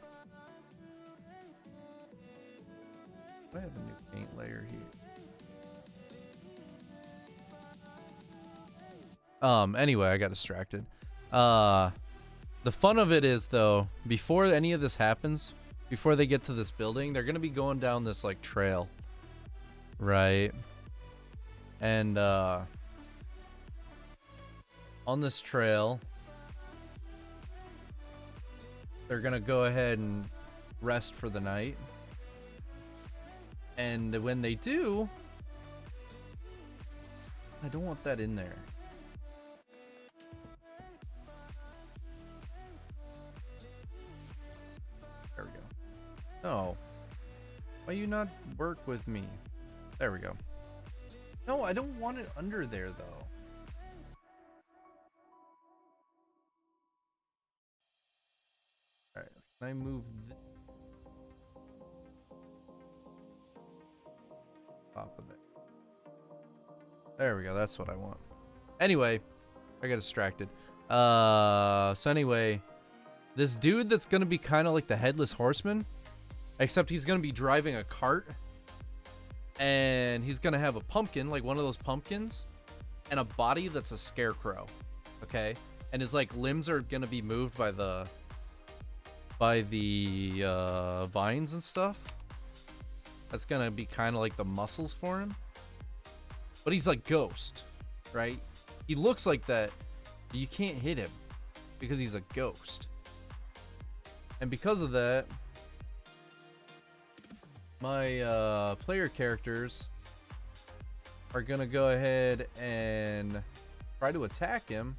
I have a new paint layer here. Anyway, I got distracted. The fun of it is though, before any of this happens, before they get to this building, they're gonna be going down this like trail, right? And on this trail, they're gonna go ahead and rest for the night. And when they do, I don't want that in there. There we go. No. Why you not work with me? There we go. No, I don't want it under there though. Alright, can I move top of it? There we go, that's what I want. Anyway, I got distracted. So anyway, this dude that's gonna be kind of like the Headless Horseman, except he's gonna be driving a cart, and he's gonna have a pumpkin, like one of those pumpkins, and a body that's a scarecrow. Okay, and his like limbs are gonna be moved by the vines and stuff. That's gonna be kind of like the muscles for him. But he's like Ghost, right? He looks like that, but you can't hit him because he's a ghost. And because of that, my player characters are gonna go ahead and try to attack him,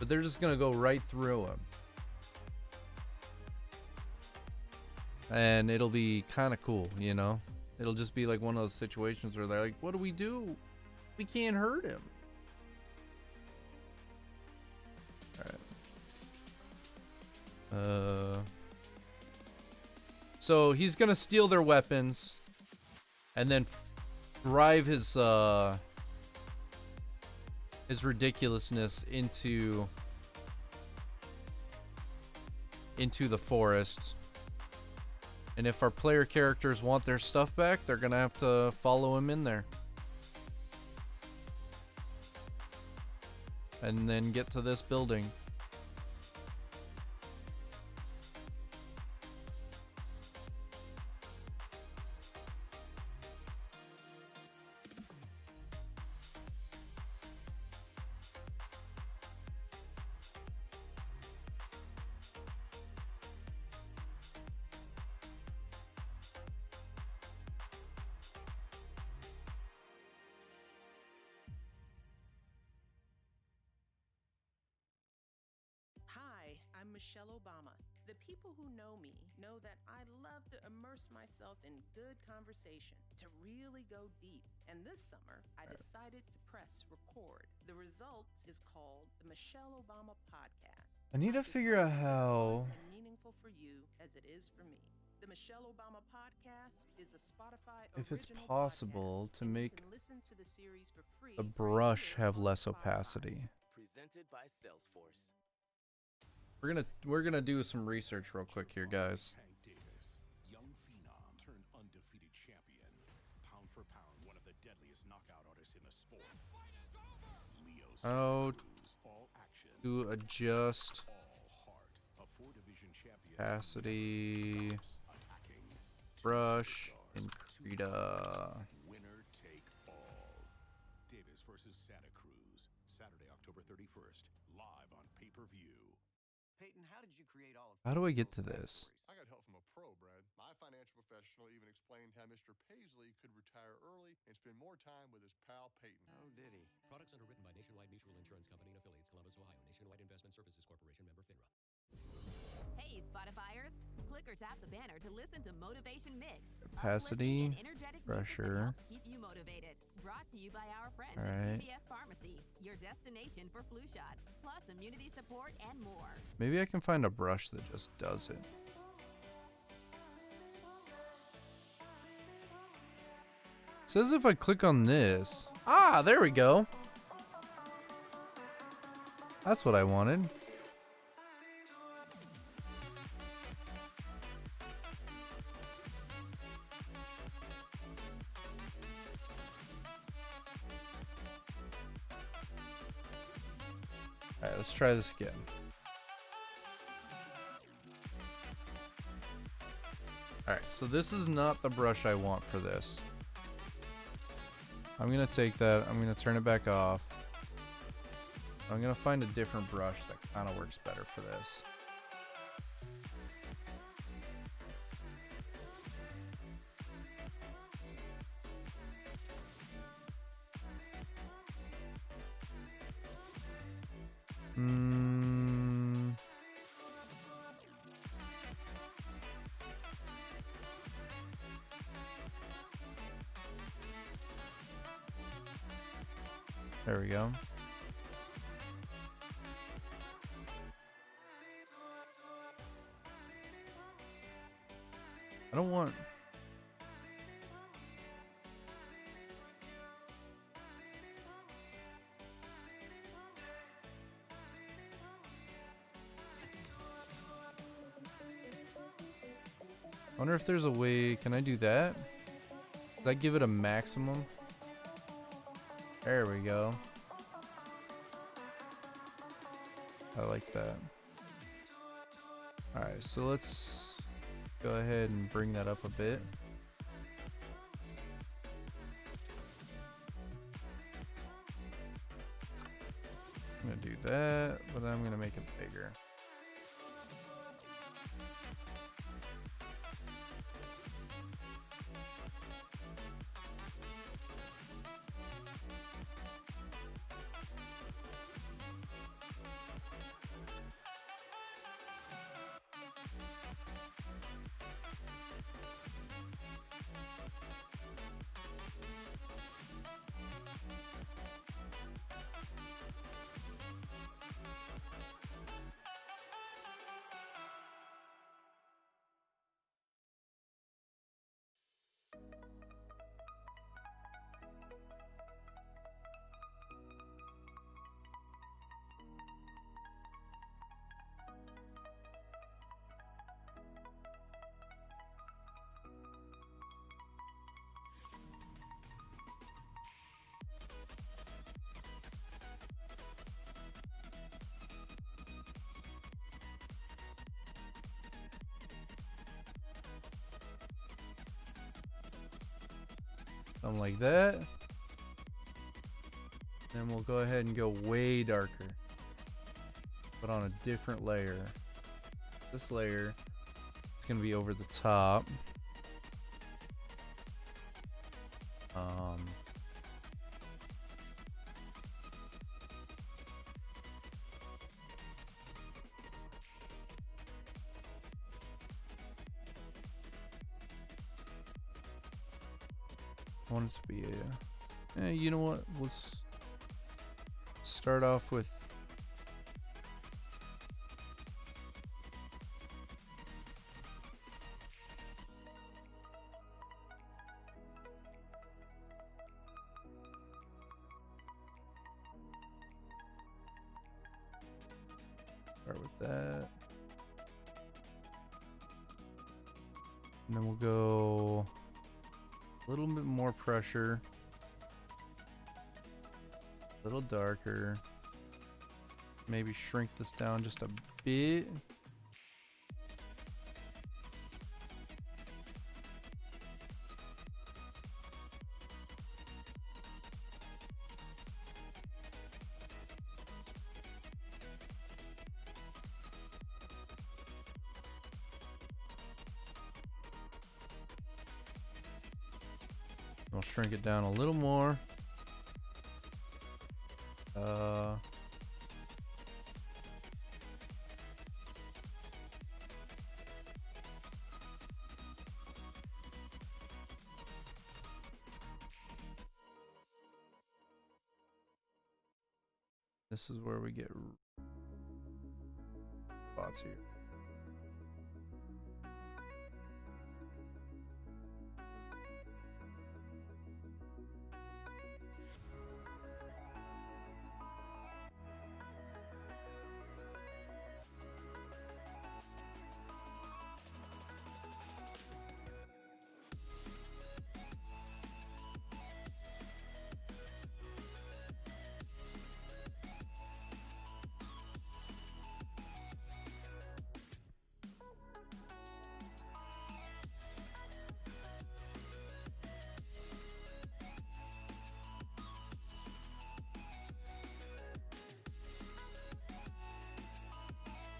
but they're just gonna go right through him. And it'll be kind of cool, you know? It'll just be like one of those situations where they're like, what do? We can't hurt him. Alright. So he's gonna steal their weapons and then drive his ridiculousness into the forest. And if our player characters want their stuff back, they're gonna have to follow him in there. And then get to this building.
Hi, I'm Michelle Obama. The people who know me know that I love to immerse myself in good conversation, to really go deep. And this summer, I decided to press record. The result is called the Michelle Obama Podcast.
I need to figure out how,
And meaningful for you as it is for me. The Michelle Obama Podcast is a Spotify
if it's
original
possible,
podcast,
to
and you
make
can listen to the series for free
the
right
brush
here
have
on
less
Spotify.
opacity.
Presented by Salesforce.
We're gonna do some research real quick here, guys.
Tank Davis, young phenom turned undefeated champion, pound for pound one of the deadliest knockout artists in the sport. Leo
How
Cruz, all action,
to adjust
all heart, a 4-division champion.
opacity,
Attacking.
brush, and Krita.
Winner take all. Davis versus Santa Cruz, Saturday, October 31st, live on pay-per-view.
Peyton, how did you create all of
How do I get to this?
I got help from a pro, Brad. My financial professional even explained how Mr. Paisley could retire early and spend more time with his pal Peyton.
Oh, did he?
Products underwritten by Nationwide Mutual Insurance Company and affiliates, Columbus, Ohio. Nationwide Investment Services Corporation, member FINRA.
Hey, Spotifyers! Click or tap the banner to listen to Motivation Mix.
Opacity,
Uplifting and energetic music that
pressure.
helps keep you motivated. Brought to you by our friends
All
at
right.
CVS Pharmacy, your destination for flu shots, plus immunity support and more.
Maybe I can find a brush that just does it. Says if I click on this. Ah, there we go. That's what I wanted. Alright, let's try this again. Alright, so this is not the brush I want for this. I'm gonna take that, I'm gonna turn it back off. I'm gonna find a different brush that kind of works better for this. There we go. I don't want... I wonder if there's a way, can I do that? Did I give it a maximum? There we go. I like that. Alright, so let's go ahead and bring that up a bit. I'm gonna do that, but I'm gonna make it bigger. Something like that. Then we'll go ahead and go way darker. Put on a different layer. This layer is going to be over the top. I want it to be a... you know what? Let's start off with... Start with that. And then we'll go a little bit more pressure. A little darker. Maybe shrink this down just a bit. I'll shrink it down a little more. This is where we get spots here.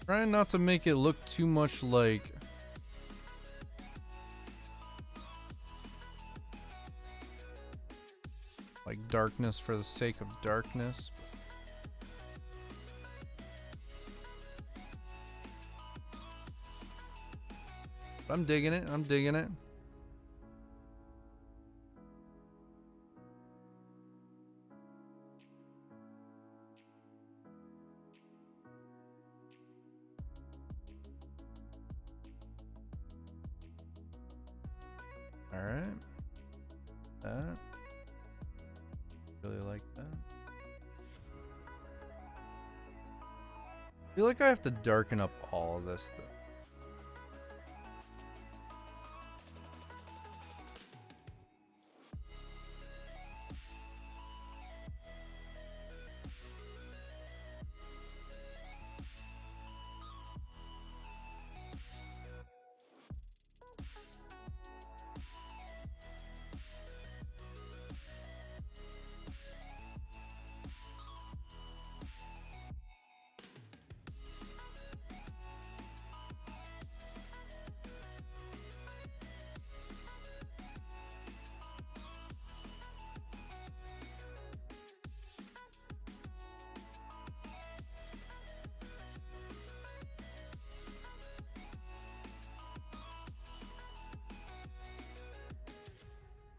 Trying not to make it look too much like darkness for the sake of darkness. I'm digging it. I'm digging it. Alright. That. Really like that. I feel like I have to darken up all of this stuff.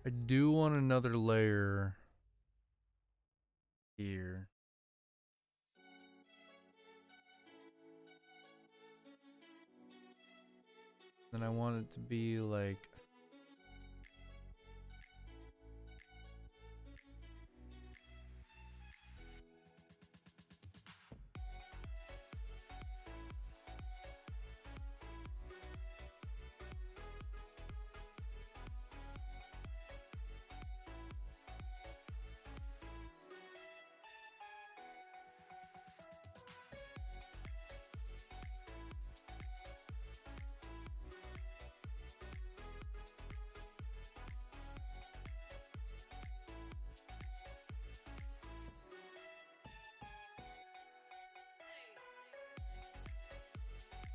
I do want another layer here. Then I want it to be like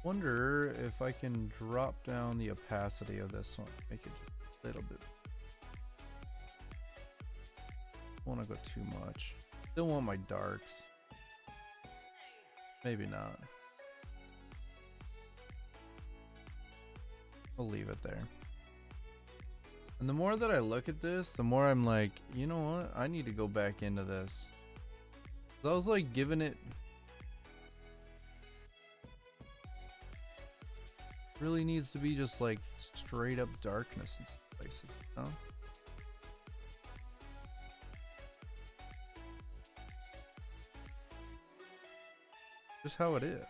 wonder if I can drop down the opacity of this one, make it just a little bit. Don't want to go too much. Still want my darks. Maybe not. I'll leave it there. And the more that I look at this, the more I'm like, you know what? I need to go back into this. So I was like giving it really needs to be just like straight up darkness in some places, you know? Just how it is.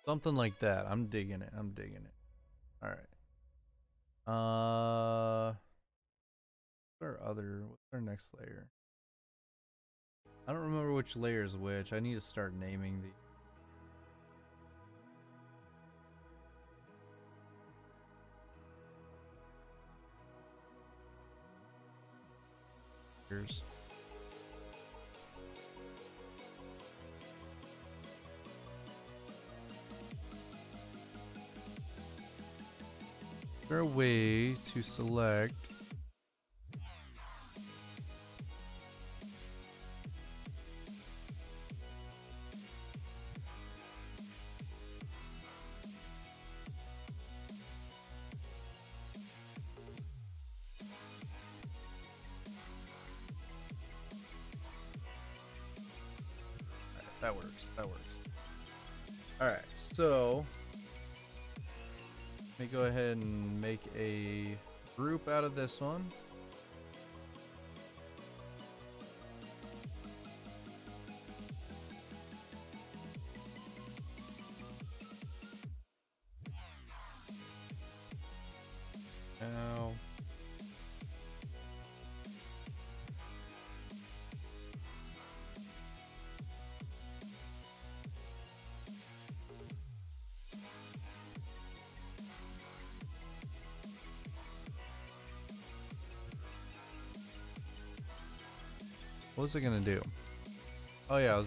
Something like that. I'm digging it. I'm digging it. All right. What's our next layer? I don't remember which layer is which. I need to start naming the. Layers. Is there a way to select that works. That works. All right, so let me go ahead and make a group out of this one. Now, what was I gonna do? Oh yeah,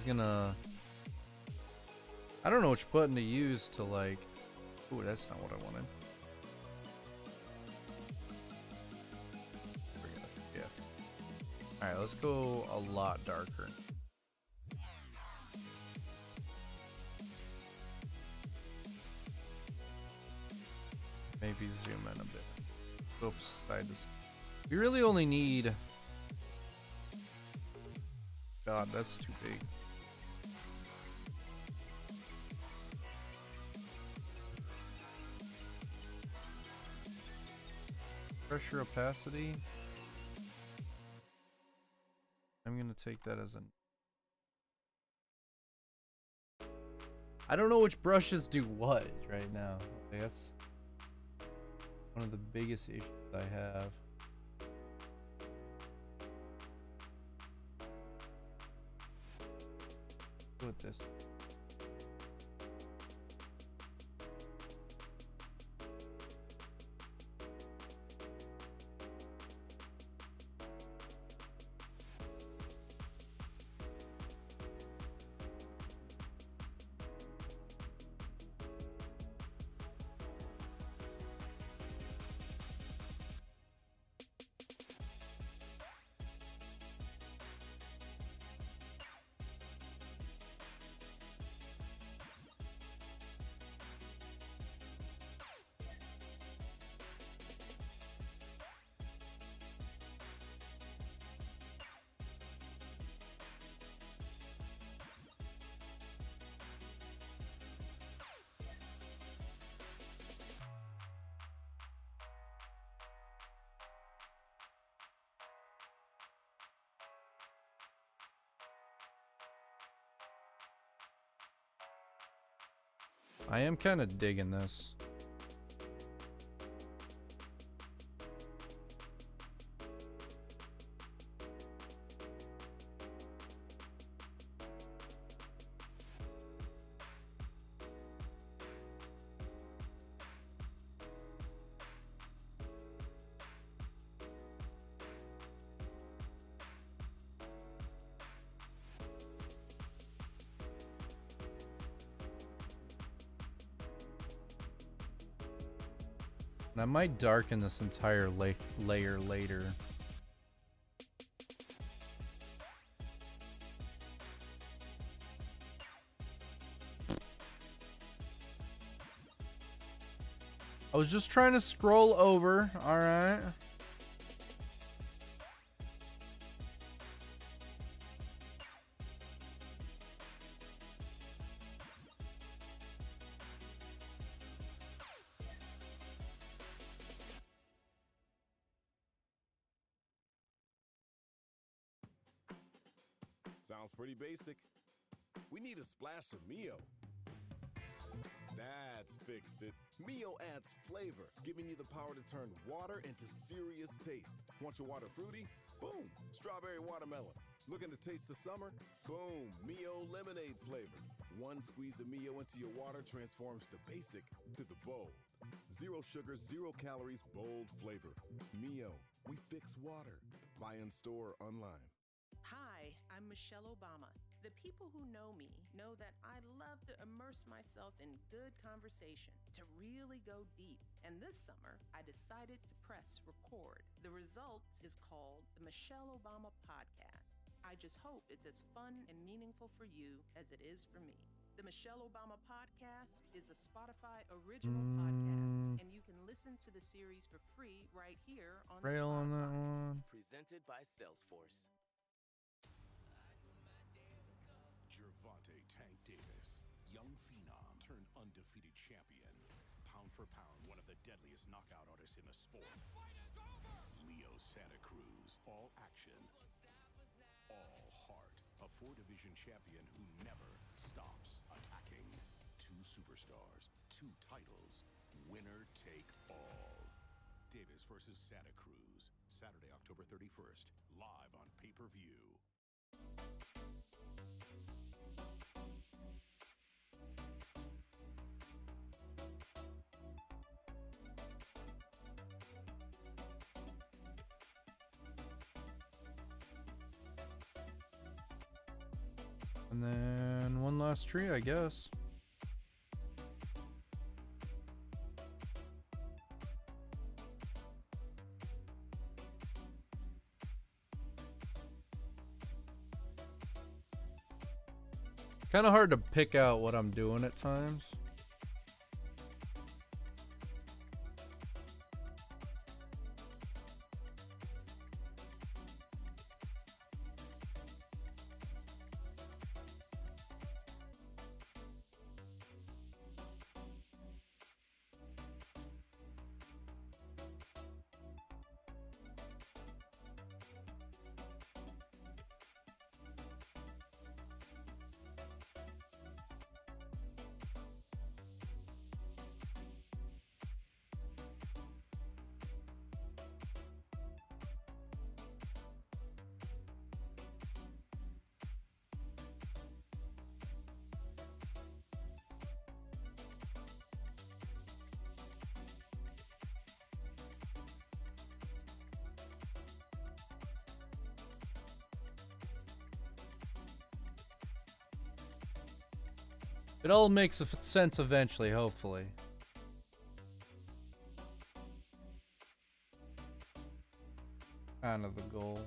I don't know which button to use to like. Ooh, that's not what I wanted. Alright, let's go a lot darker. Maybe zoom in a bit. Oops, side to side. We really only need... God, that's too big. Pressure opacity. I'm gonna take that as an... I don't know which brushes do what right now. Okay, that's one of the biggest issues I have. Go with this. I am kind of digging this. And I might darken this entire layer later. I was just trying to scroll over, alright?
Sounds pretty basic. We need a splash of Mio. That's fixed it. Mio adds flavor, giving you the power to turn water into serious taste. Want your water fruity? Boom, strawberry watermelon. Looking to taste the summer? Boom, Mio lemonade flavor. One squeeze of Mio into your water transforms the basic to the bold. Zero sugar, 0 calories, bold flavor. Mio, we fix water. Buy in store, online.
Hi, I'm Michelle Obama. The people who know me know that I love to immerse myself in good conversation, to really go deep. And this summer, I decided to press record. The result is called the Michelle Obama Podcast. I just hope it's as fun and meaningful for you as it is for me. The Michelle Obama Podcast is a Spotify original podcast, and you can listen to the series for free right here on
Rail
Spotify.
on that one.
Presented by Salesforce.
Gervonta Tank Davis, young phenom turned undefeated champion. Pound for pound, one of the deadliest knockout artists in the sport. Leo Santa Cruz, all action, all heart. A 4-division champion who never stops attacking. 2 superstars, 2 titles, winner take all. Davis versus Santa Cruz, Saturday, October 31st, live on pay-per-view.
And then one last tree, I guess. Kind of hard to pick out what I'm doing at times. It all makes sense eventually, hopefully. Kind of the goal.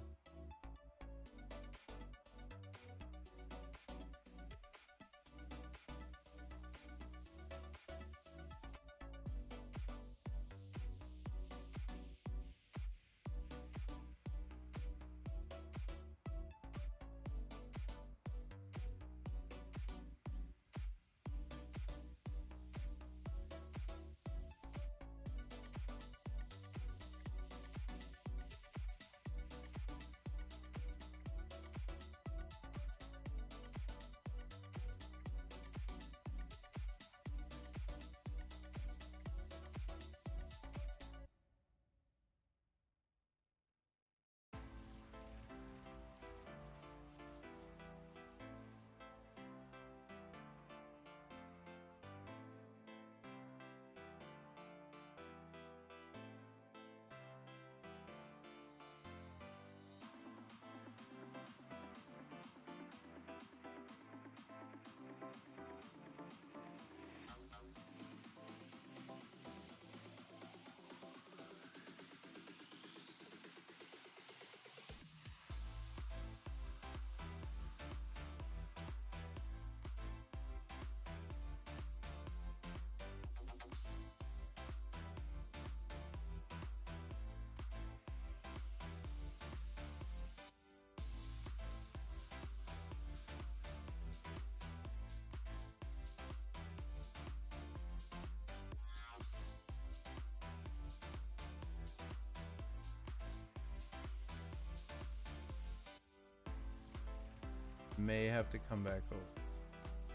May have to come back over.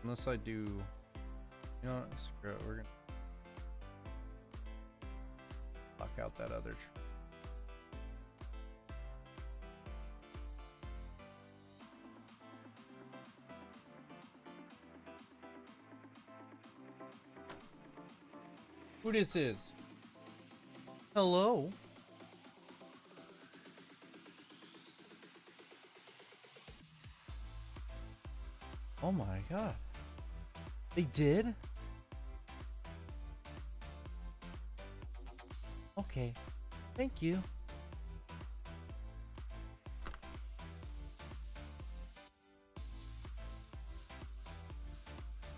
Unless I do... You know what? Screw it. We're gonna... lock out that other tree. Who this is? Hello? Oh my god. They did? Okay. Thank you.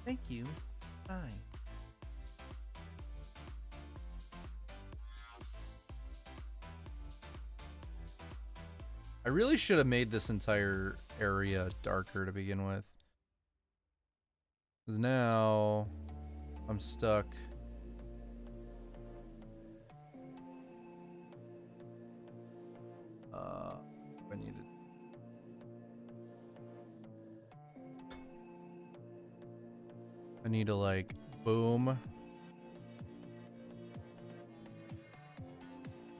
Thank you. Fine. I really should have made this entire area darker to begin with. Because now I'm stuck. I need it. I need to like boom.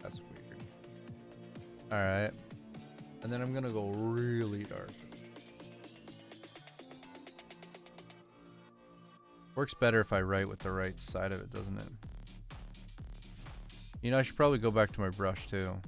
That's weird. All right. And then I'm gonna go really dark. Works better if I write with the right side of it, doesn't it? You know, I should probably go back to my brush too.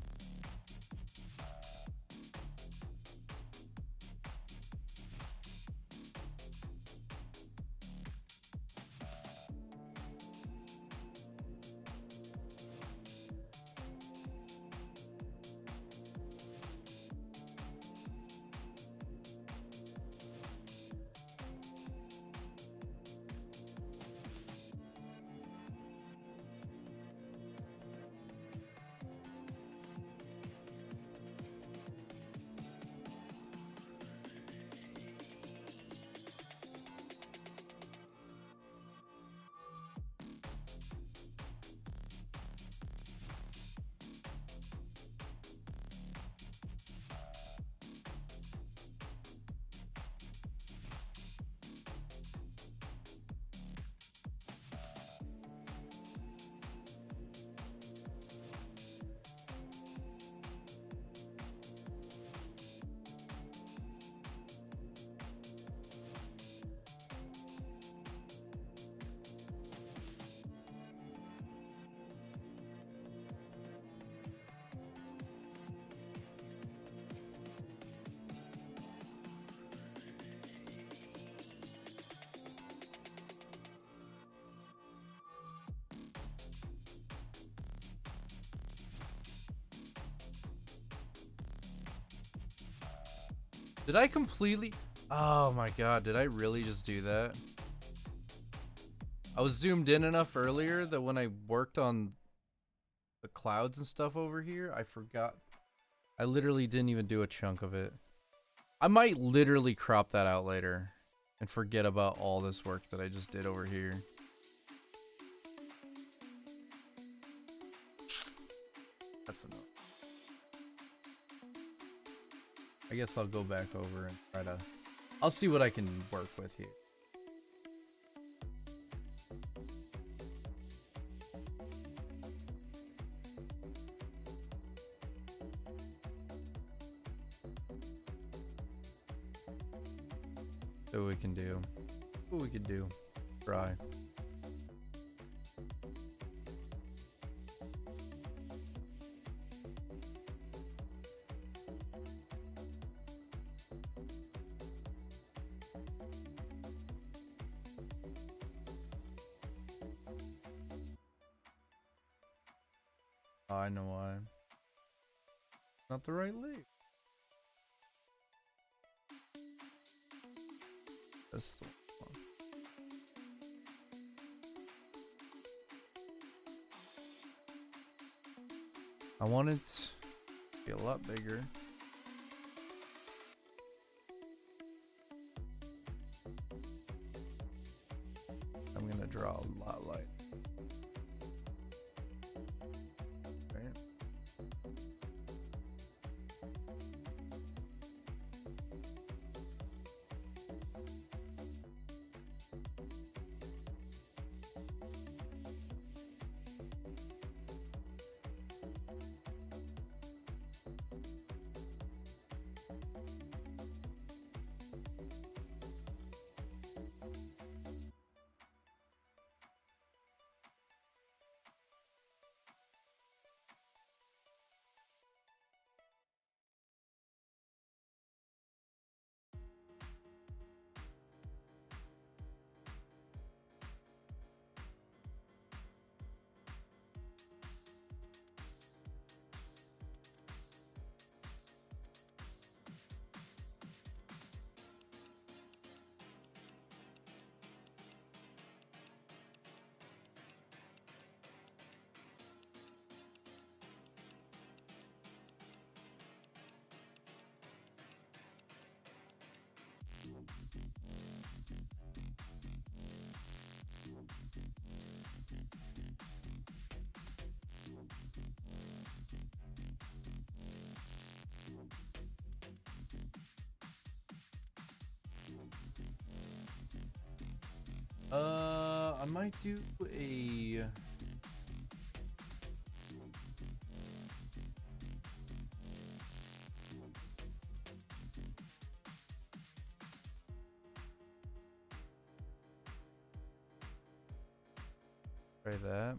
Did I completely... Oh my god, did I really just do that? I was zoomed in enough earlier that when I worked on the clouds and stuff over here, I forgot. I literally didn't even do a chunk of it. I might literally crop that out later and forget about all this work that I just did over here. That's enough. I guess I'll go back over and try to... I'll see what I can work with here. See what we can do. What we could do. Try. Oh, I know why. Not the right leaf. That's the one. I want it to be a lot bigger. I'm gonna draw a lot light. Right. I might do a... Try that.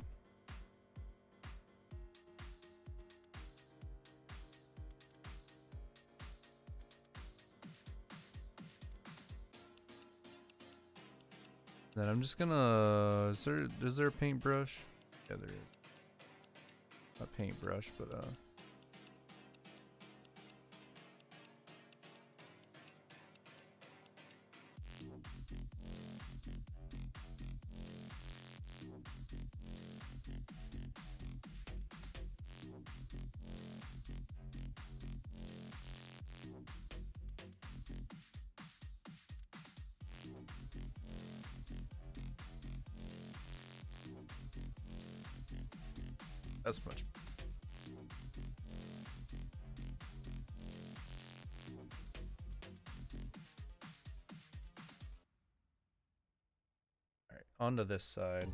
Then I'm just gonna... Is there a paintbrush? Yeah, there is. Not paintbrush, but that's much. Alright, onto this side.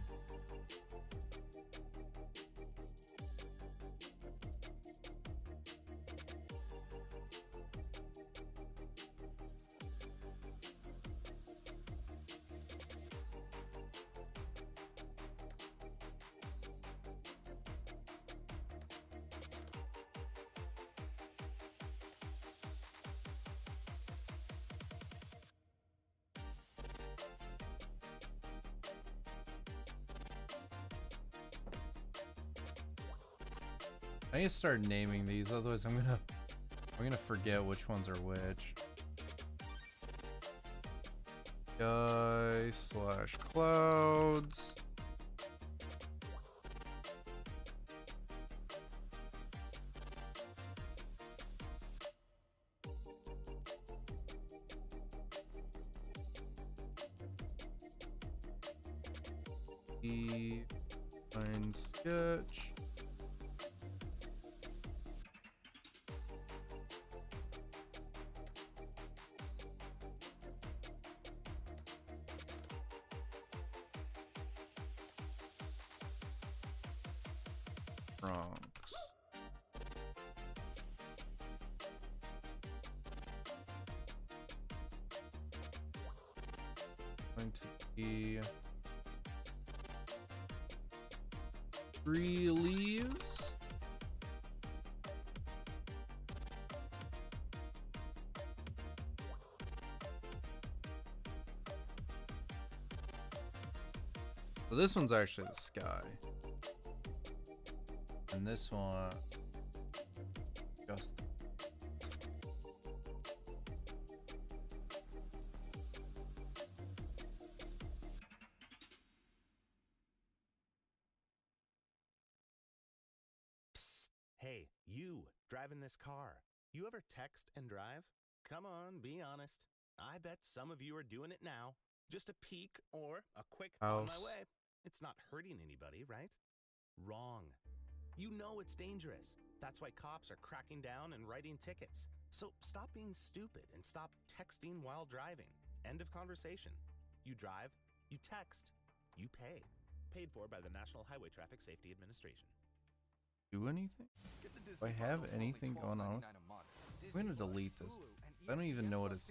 I need to start naming these, otherwise I'm gonna forget which ones are which. Sky/clouds. Line sketch. Bronx. Going to be 3 leaves. So this one's actually the sky. And this one just
Hey, you driving this car. You ever text and drive? Come on, be honest. I bet some of you are doing it now. Just a peek or a quick on my
House.
way. It's not hurting anybody, right? Wrong. You know it's dangerous. That's why cops are cracking down and writing tickets. So stop being stupid and stop texting while driving. End of conversation. You drive, you text, you pay. Paid for by the National Highway Traffic Safety Administration.
do anything? Do I have anything going on? I'm gonna delete this. I don't even know what it's.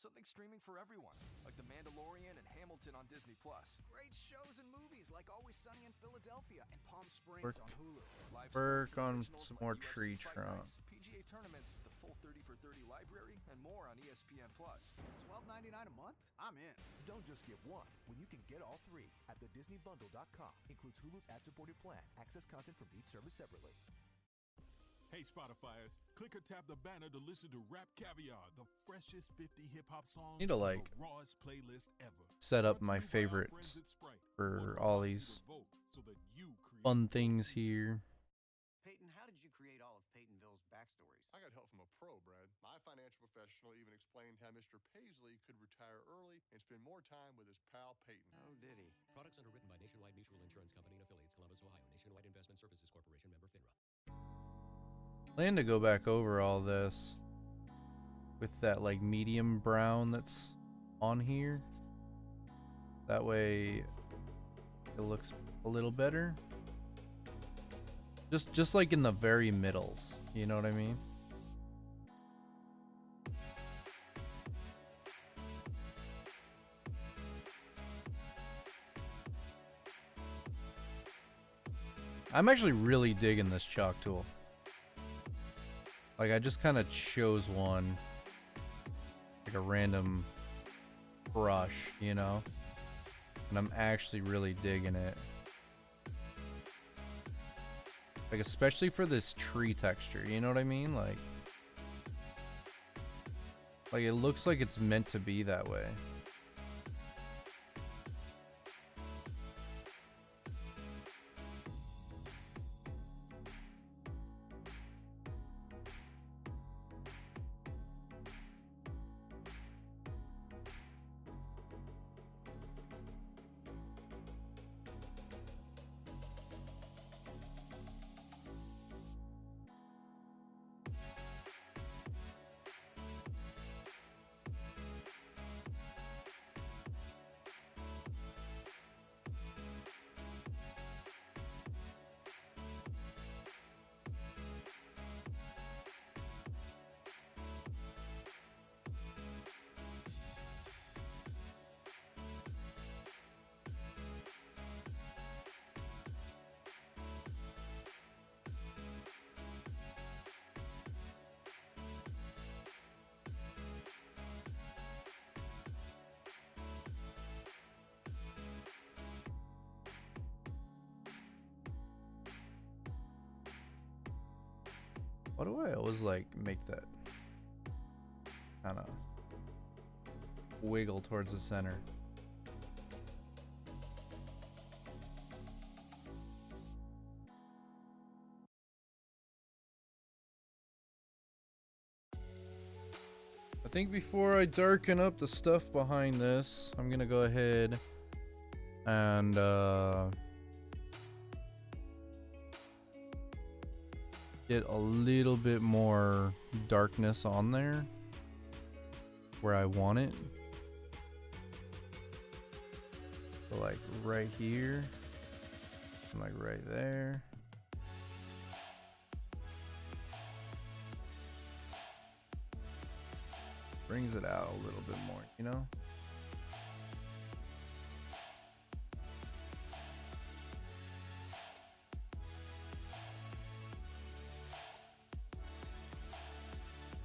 Something streaming for everyone, like The Mandalorian and Hamilton on Disney Plus. Great shows and movies like Always Sunny in Philadelphia and Palm Springs on Hulu. Live
Work
sports
on
originals
some
like
more
UFC
tree
fight
trunk.
nights, PGA tournaments, the full 30 for 30 library, and more on ESPN Plus. $12.99 a month? I'm in. Don't just get one when you can get all three at thedisneybundle.com. Includes Hulu's ad-supported plan. Access content from each service separately.
Hey, Spotifyers, click or tap the banner to listen to Rap Caviar, the freshest 50 hip-hop songs
Need to,
on
like,
the rawest playlist ever.
set up
Brought to
my
you by our
favorites
friends at Sprite.
for all these
Vote so that you create
fun things here.
Peyton, how did you create all of Peytonville's backstories?
I got help from a pro, Brad. My financial professional even explained how Mr. Paisley could retire early and spend more time with his pal Peyton.
Oh, did he?
Products underwritten by Nationwide Mutual Insurance Company and affiliates, Columbus, Ohio. Nationwide Investment Services Corporation, member FINRA.
Plan to go back over all this with that like medium brown that's on here. That way it looks a little better. Just like in the very middles, you know what I mean? I'm actually really digging this chalk tool. Like, I just kind of chose one, like a random brush, you know? And I'm actually really digging it. Like, especially for this tree texture, you know what I mean? Like it looks like it's meant to be that way. Why do I always like make that kind of wiggle towards the center. I think before I darken up the stuff behind this, I'm gonna go ahead and get a little bit more darkness on there where I want it. So like right here, and like right there. Brings it out a little bit more, you know?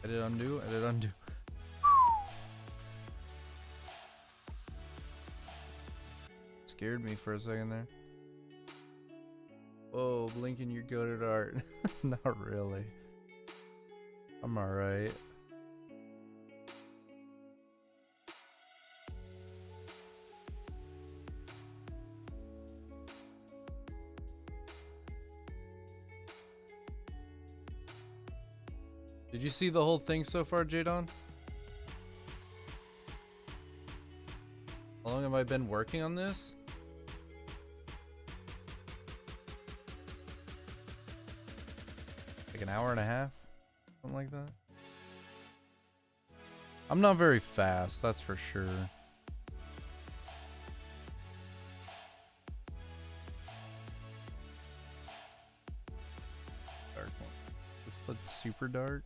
Edit undo, edit undo. Scared me for a second there. Whoa, blinking, you're good at art. Not really. I'm alright. Did you see the whole thing so far, Jadon? How long have I been working on this? Like an hour and a half? Something like that? I'm not very fast, that's for sure. Dark one. Let's super dark.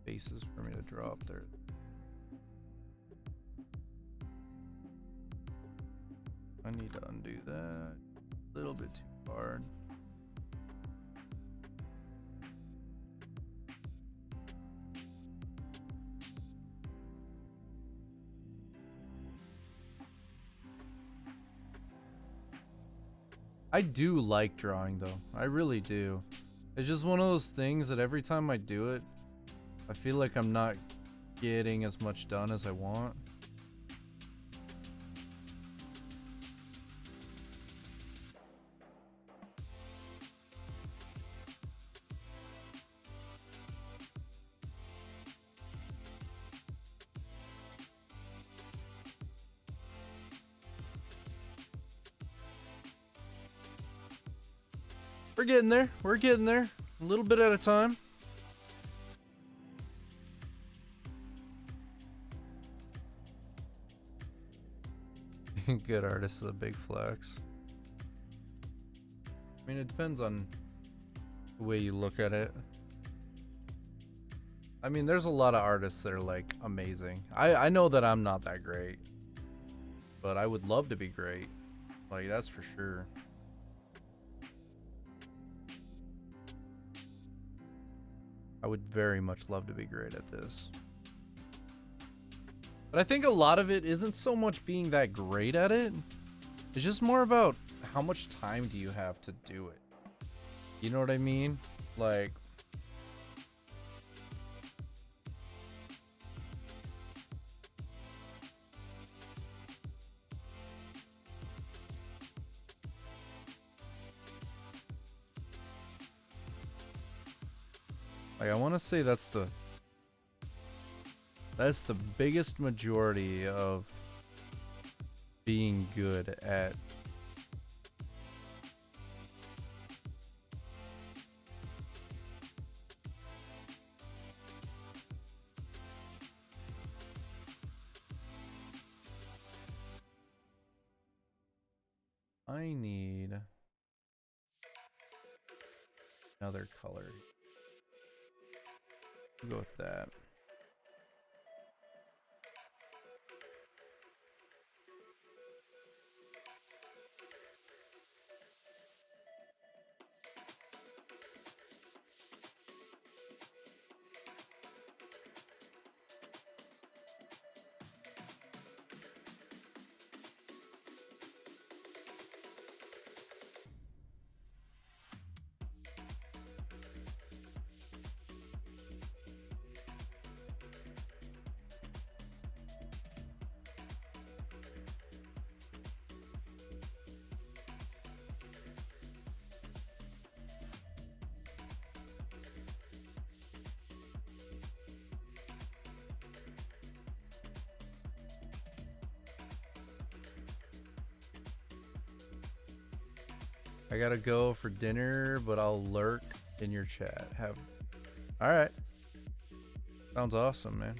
Bases for me to drop there. I need to undo that. A little bit too hard. I do like drawing though. I really do. It's just one of those things that every time I do it, I feel like I'm not getting as much done as I want. We're getting there. We're getting there. A little bit at a time. Good artist is a big flex. I mean, it depends on the way you look at it. I mean, there's a lot of artists that are like amazing. I know that I'm not that great, but I would love to be great. Like, that's for sure. I would very much love to be great at this. But I think a lot of it isn't so much being that great at it. It's just more about how much time do you have to do it. You know what I mean? Like, I want to say that's the biggest majority of being good at I need another color. We'll go with that. I gotta go for dinner, but I'll lurk in your chat. All right. Sounds awesome, man.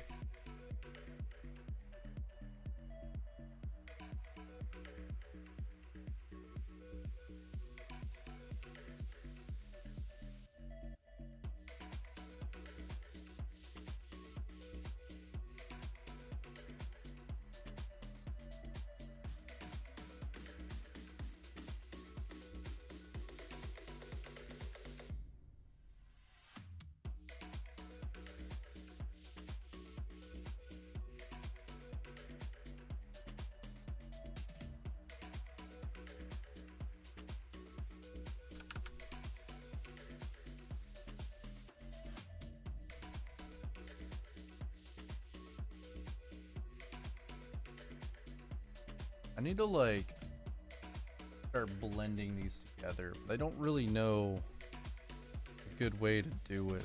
I need to like start blending these together, but I don't really know a good way to do it.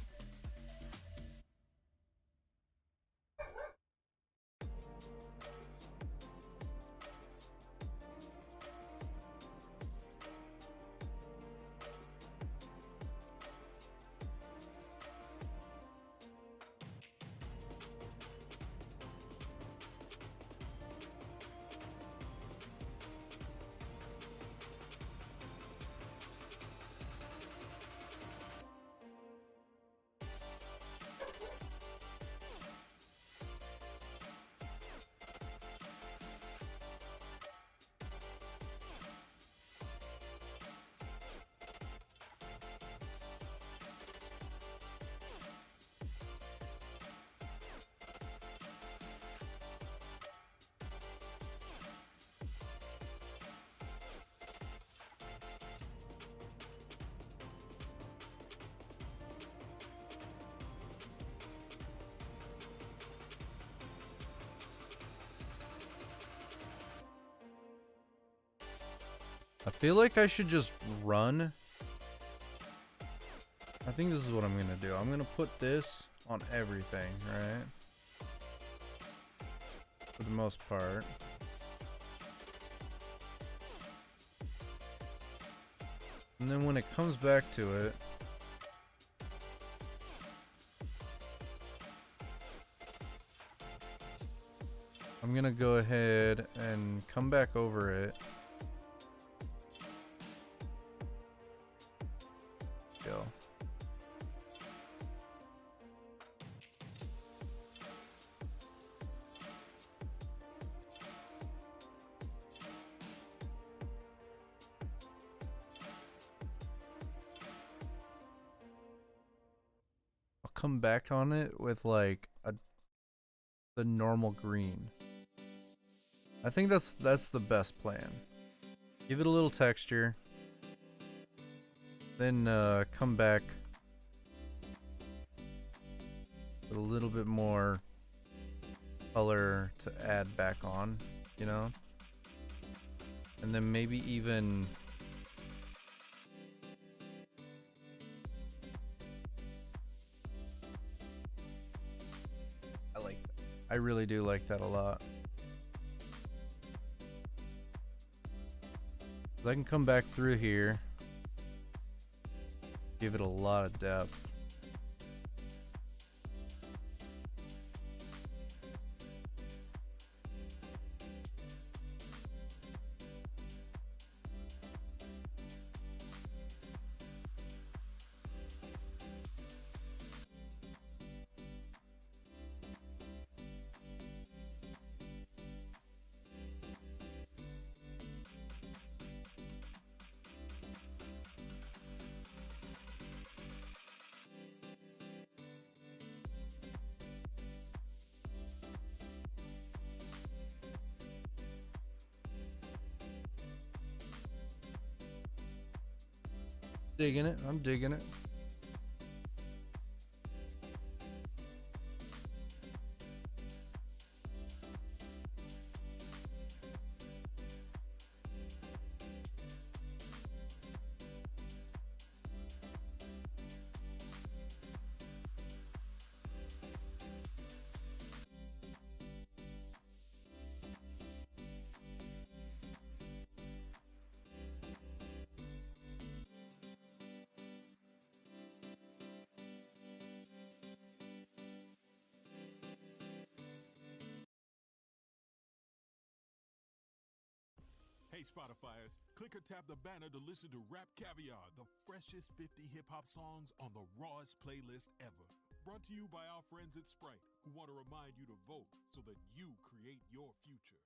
I feel like I should just run. I think this is what I'm gonna do. I'm gonna put this on everything, right? For the most part. And then when it comes back to it, I'm gonna go ahead and come back over it. Go. I'll come back on it with like the normal green. I think that's the best plan. Give it a little texture. Then come back with a little bit more color to add back on, you know? And then maybe even I like that. I really do like that a lot. I can come back through here. Give it a lot of depth. Digging it. I'm digging it.
Hey, Spotifyers, click or tap the banner to listen to Rap Caviar, the freshest 50 hip hop songs on the rawest playlist ever. Brought to you by our friends at Sprite, who want to remind you to vote so that you create your future.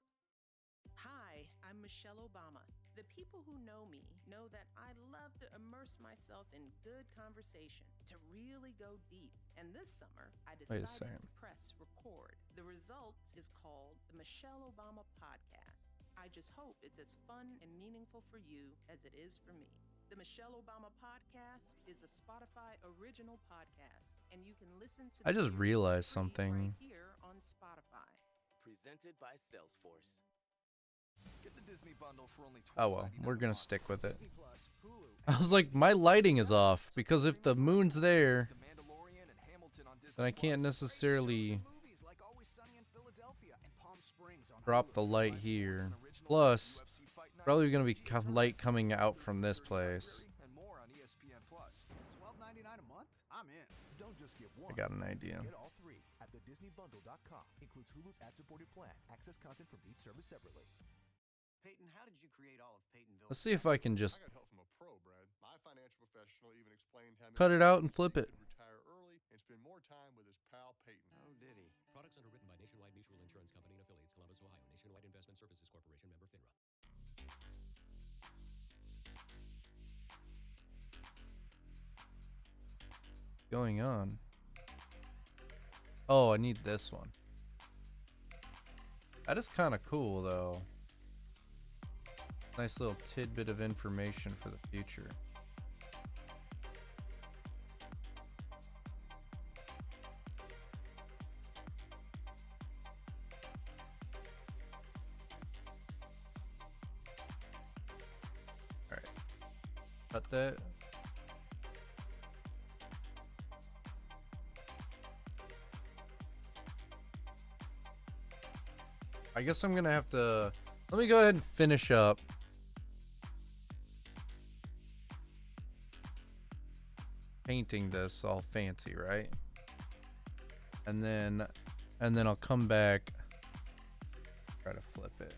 Hi, I'm Michelle Obama. The people who know me know that I love to immerse myself in good conversation, to really go deep. And this summer, I
Wait a
decided
second.
to press record. The result is called the Michelle Obama Podcast. I just hope it's as fun and meaningful for you as it is for me. The Michelle Obama Podcast is a Spotify original podcast, and you can listen to
I
the
just
series
realized
free
something.
right here on Spotify.
Presented by Salesforce.
Get the Disney bundle for only
Oh well, we're gonna stick with it.
Disney Plus, Hulu,
I was like, my lighting is off because if the moon's there,
The Mandalorian and Hamilton on Disney
then I can't
Plus.
necessarily
Movies like Always Sunny in Philadelphia and Palm Springs on
drop the light here. Plus, probably gonna be light coming out from this place.
and more on ESPN Plus. $12.99 a month? I'm in. Don't just get one.
I got an
You
idea.
can get all three at thedisneybundle.com. Includes Hulu's ad-supported plan. Access content from each service separately.
Peyton, how did you create all of Peytonville?
Let's see if I can just
I got help from a pro, Brad. My financial professional even explained how
cut it out and flip it.
could retire early and spend more time with his pal Peyton.
Oh, did he?
Products underwritten by Nationwide Mutual Insurance Company and affiliates, Columbus, Ohio. Nationwide Investment Services Corporation, member FINRA.
Going on. Oh, I need this one. That is kind of cool, though. Nice little tidbit of information for the future. All right. Cut that. I guess I'm gonna have to, let me go ahead and finish up. Painting this all fancy, right? And then I'll come back, try to flip it.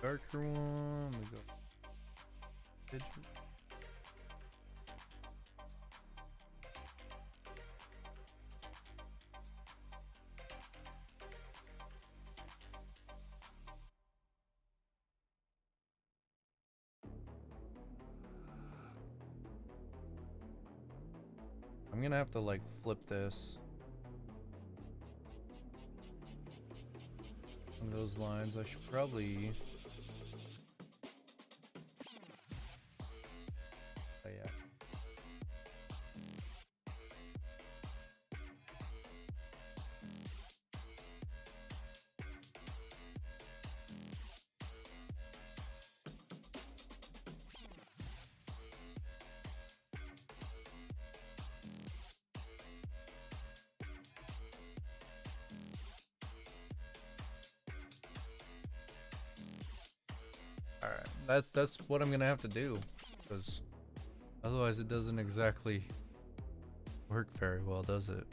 Darker one, let me go. Digit. I'm gonna have to like flip this. On those lines, I should probably. Oh, yeah. All right, that's what I'm gonna have to do, because otherwise it doesn't exactly work very well, does it?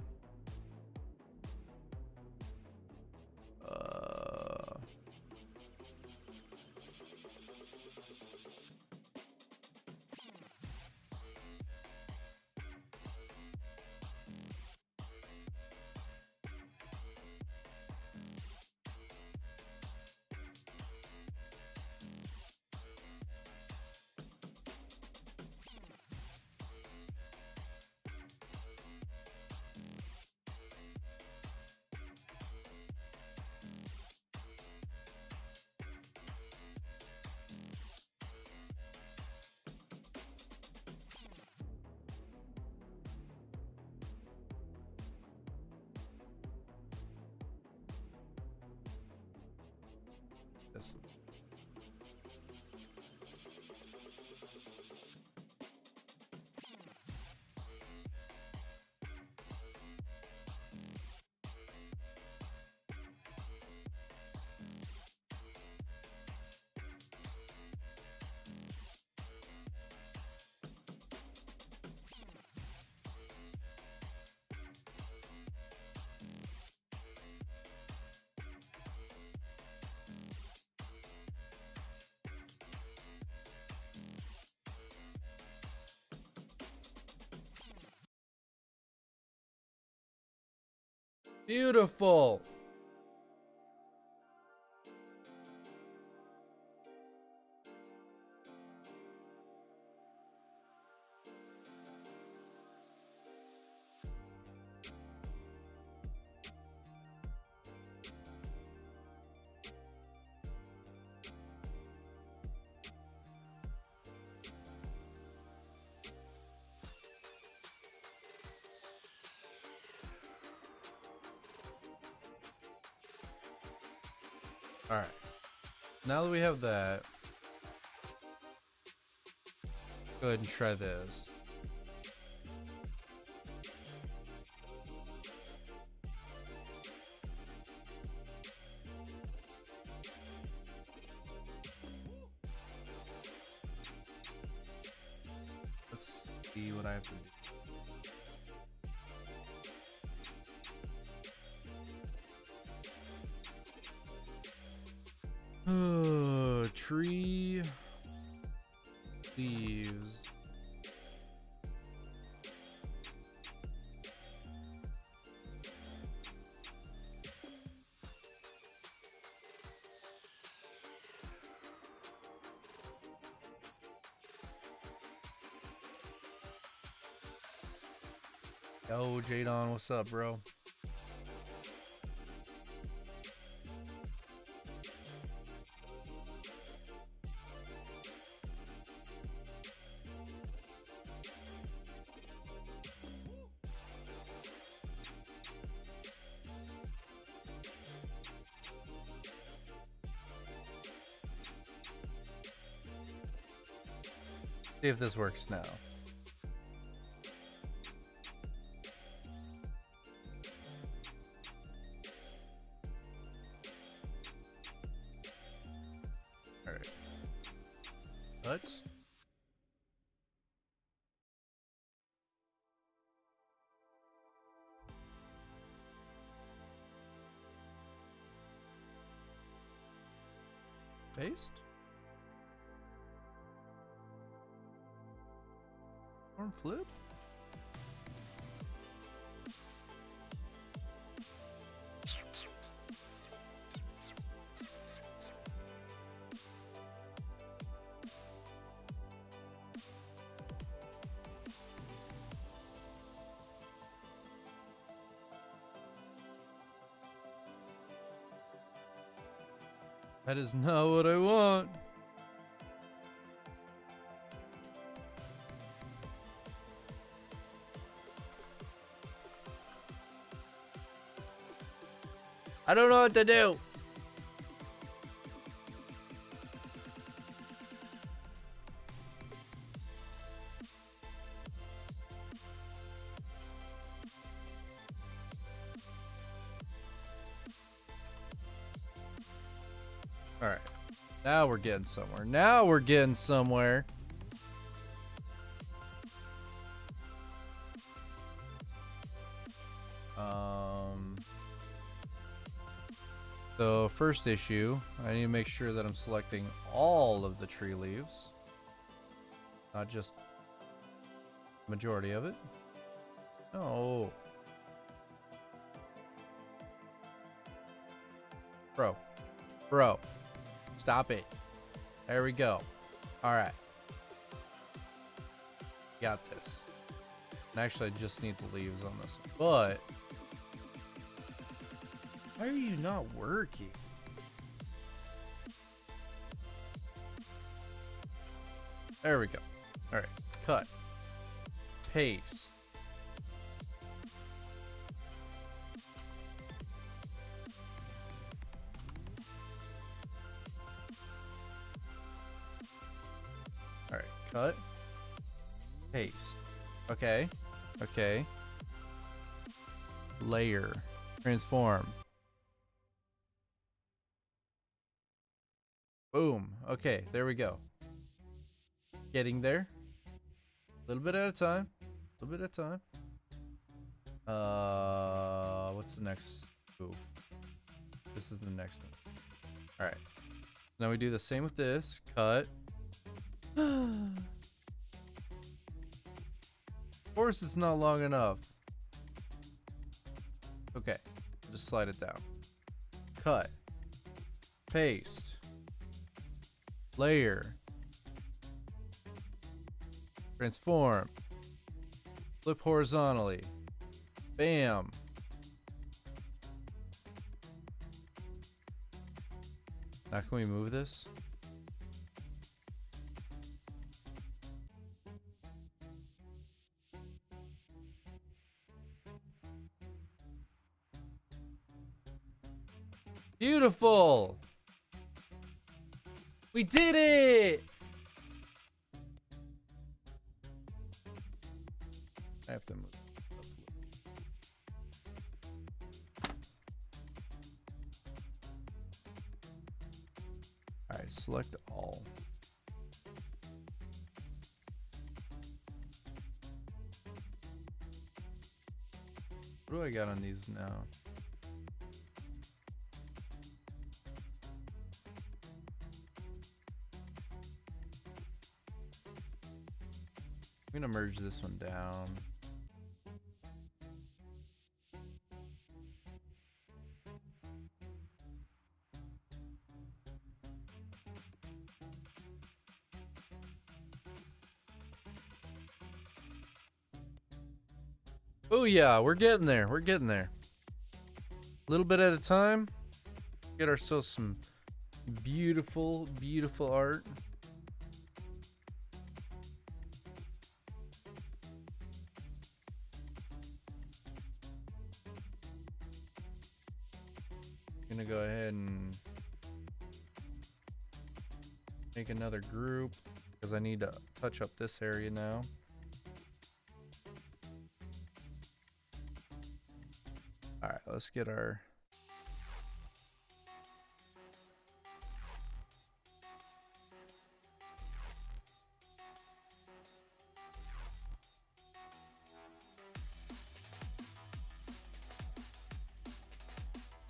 This. Beautiful. All right. Now that we have that, go ahead and try this. Let's see what I have to do. Tree leaves. Yo, Jadon, what's up, bro? See if this works now. All right. Let's. Paste. Form flip. That is not what I want. I don't know what to do. All right. Now we're getting somewhere. Now we're getting somewhere. So first issue, I need to make sure that I'm selecting all of the tree leaves, not just the majority of it. Oh. Bro. Stop it. There we go. All right. Got this. And actually, I just need the leaves on this one. But why are you not working? There we go. All right. Cut. Paste. cut, paste. Okay, okay. Layer, transform. Boom. Okay, there we go. Getting there. A little bit at a time. A little bit at a time. What's the next move? This is the next one. All right. Now we do the same with this. Cut. Of course it's not long enough. Okay. Just slide it down. Cut. Paste. Layer. Transform. Flip horizontally. Bam. Now can we move this? Beautiful! We did it! I have to move. Alright, select all. What do I got on these now? I'm gonna merge this one down. Oh yeah, we're getting there. We're getting there. A little bit at a time. Get ourselves some beautiful, beautiful art. Gonna go ahead and make another group because I need to touch up this area now. All right, let's get our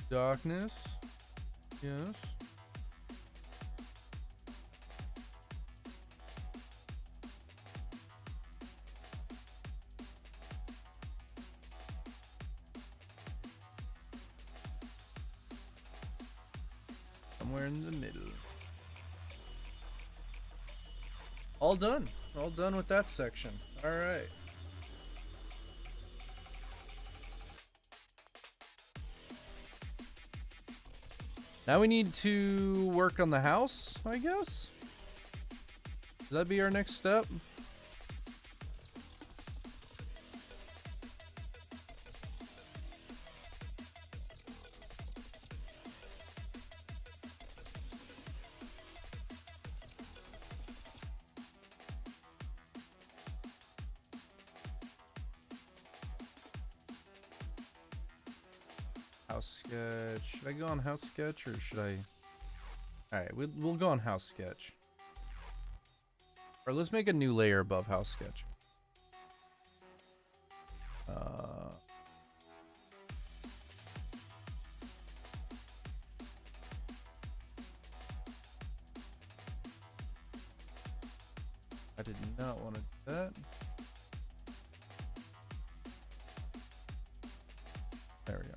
darkness. Yes. Somewhere in the middle. All done. All done with that section. All right. Now we need to work on the house, I guess. Does that be our next step? House sketch. Should I go on house sketch or should I? Alright, we'll go on house sketch. Or let's make a new layer above house sketch. I did not want to do that. There we go.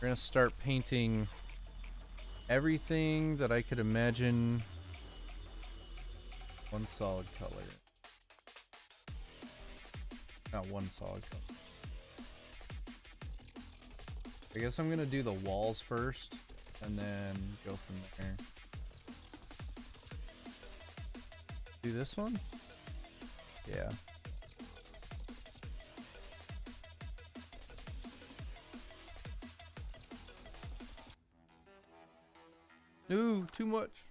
We're gonna start painting everything that I could imagine one solid color. Not one solid color. I guess I'm gonna do the walls first and then go from there. Do this one? Yeah. No, too much.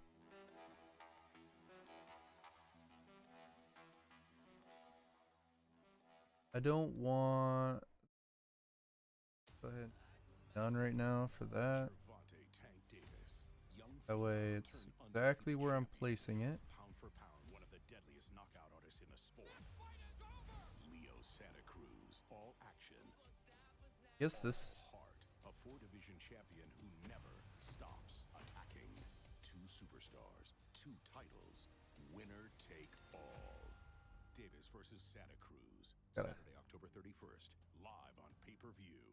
I don't want. Go ahead. None right now for that. That way it's exactly where I'm placing it.
Pound for pound, one of the deadliest knockout artists in the sport. Leo Santa Cruz, all action.
Guess this.
Heart, a 4-division champion who never stops attacking. 2 superstars, 2 titles, winner take all. Davis versus Santa Cruz, Saturday, October 31st, live on pay-per-view.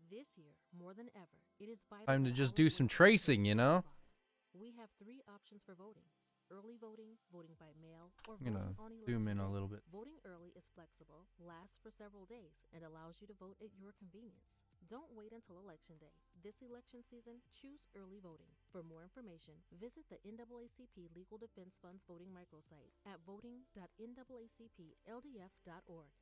This year, more than ever, it is vital.
Time to just do some tracing, you know?
We have 3 options for voting. Early voting, voting by mail, or
I'm gonna
voting on
zoom in
election
a
day.
little bit.
Voting early is flexible, lasts for several days, and allows you to vote at your convenience. Don't wait until Election Day. This election season, choose early voting. For more information, visit the NAACP Legal Defense Fund's voting microsite at voting.naacpldf.org.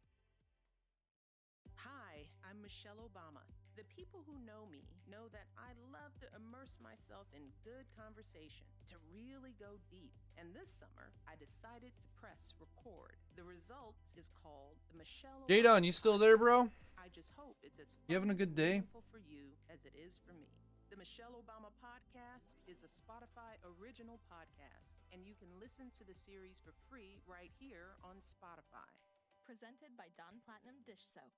Hi, I'm Michelle Obama. The people who know me know that I love to immerse myself in good conversation, to really go deep. And this summer, I decided to press record. The result is called the Michelle Obama.
Jadon, you still there, bro?
I just hope it's as
You having a good day?
meaningful for you as it is for me. The Michelle Obama podcast is a Spotify original podcast, and you can listen to the series for free right here on Spotify.
Presented by Dawn Platinum Dish Soap.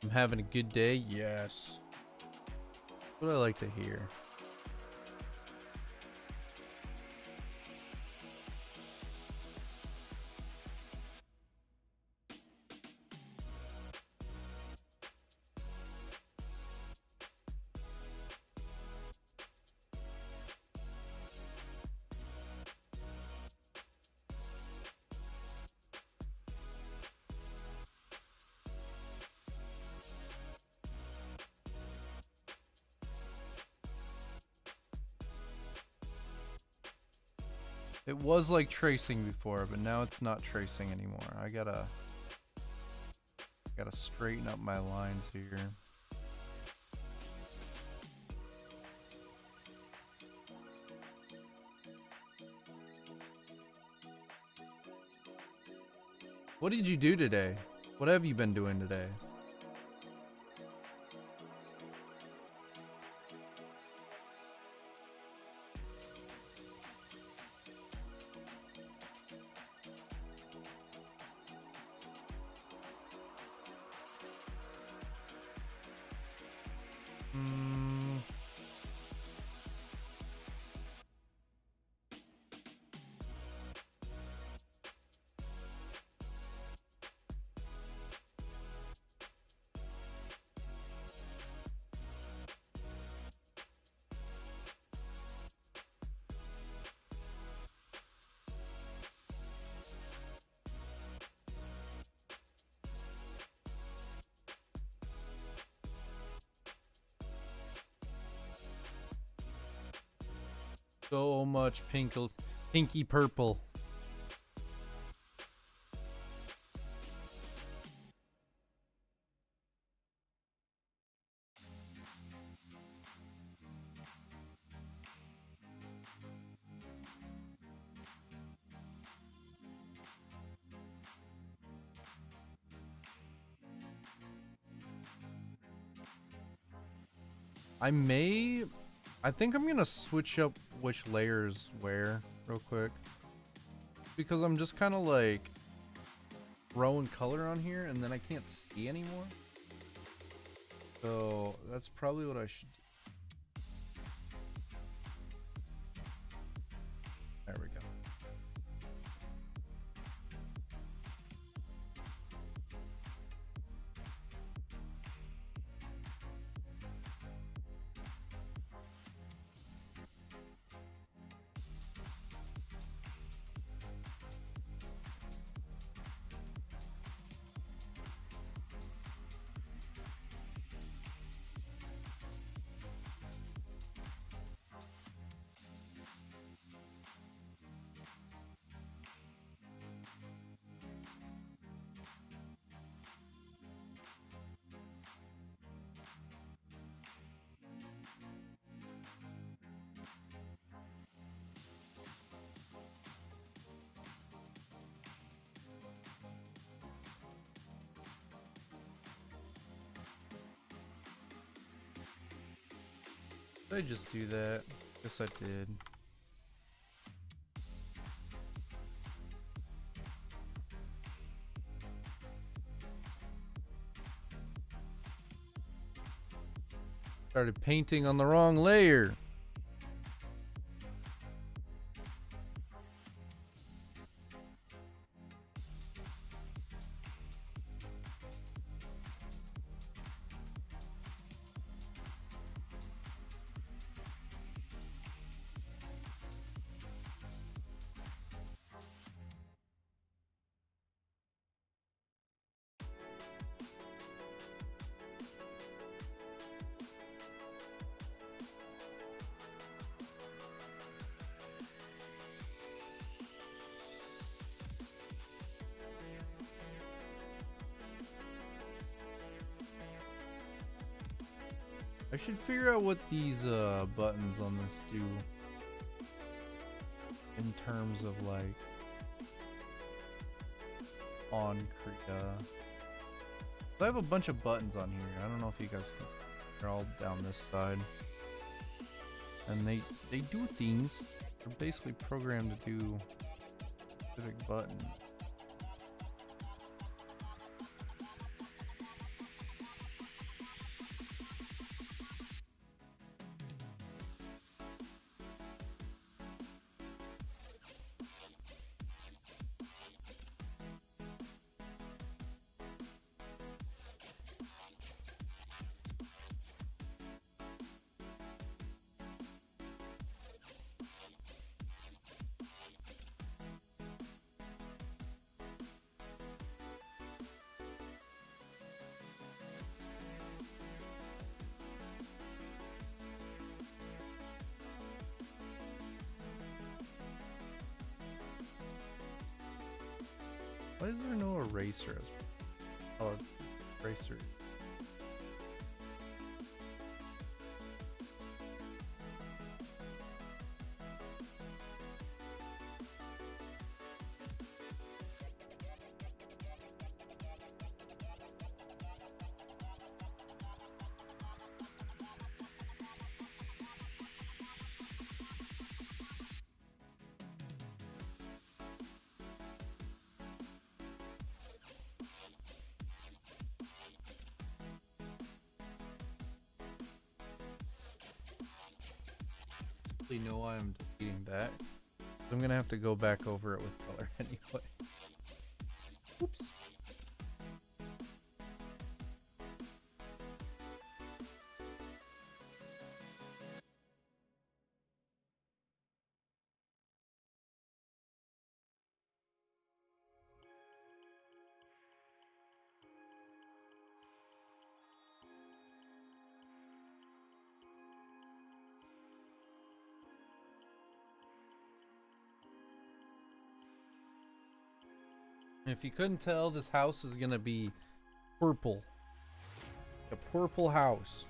I'm having a good day. Yes. What I like to hear. It was like tracing before, but now it's not tracing anymore. I gotta straighten up my lines here. What did you do today? What have you been doing today? So much pinky purple. I think I'm gonna switch up which layers where real quick, because I'm just kind of like throwing color on here and then I can't see anymore. So that's probably what I should do. There we go. Did I just do that? Yes, I did. Started painting on the wrong layer. I should figure out what these buttons on this do in terms of like on I have a bunch of buttons on here. I don't know if you guys can see. They're all down this side. And they do things. They're basically programmed to do a specific button. Why is there no eraser? Oh, eraser. Know why I'm deleting that. I'm gonna have to go back over it with color anyway. Oops. If you couldn't tell, this house is gonna be purple. A purple house.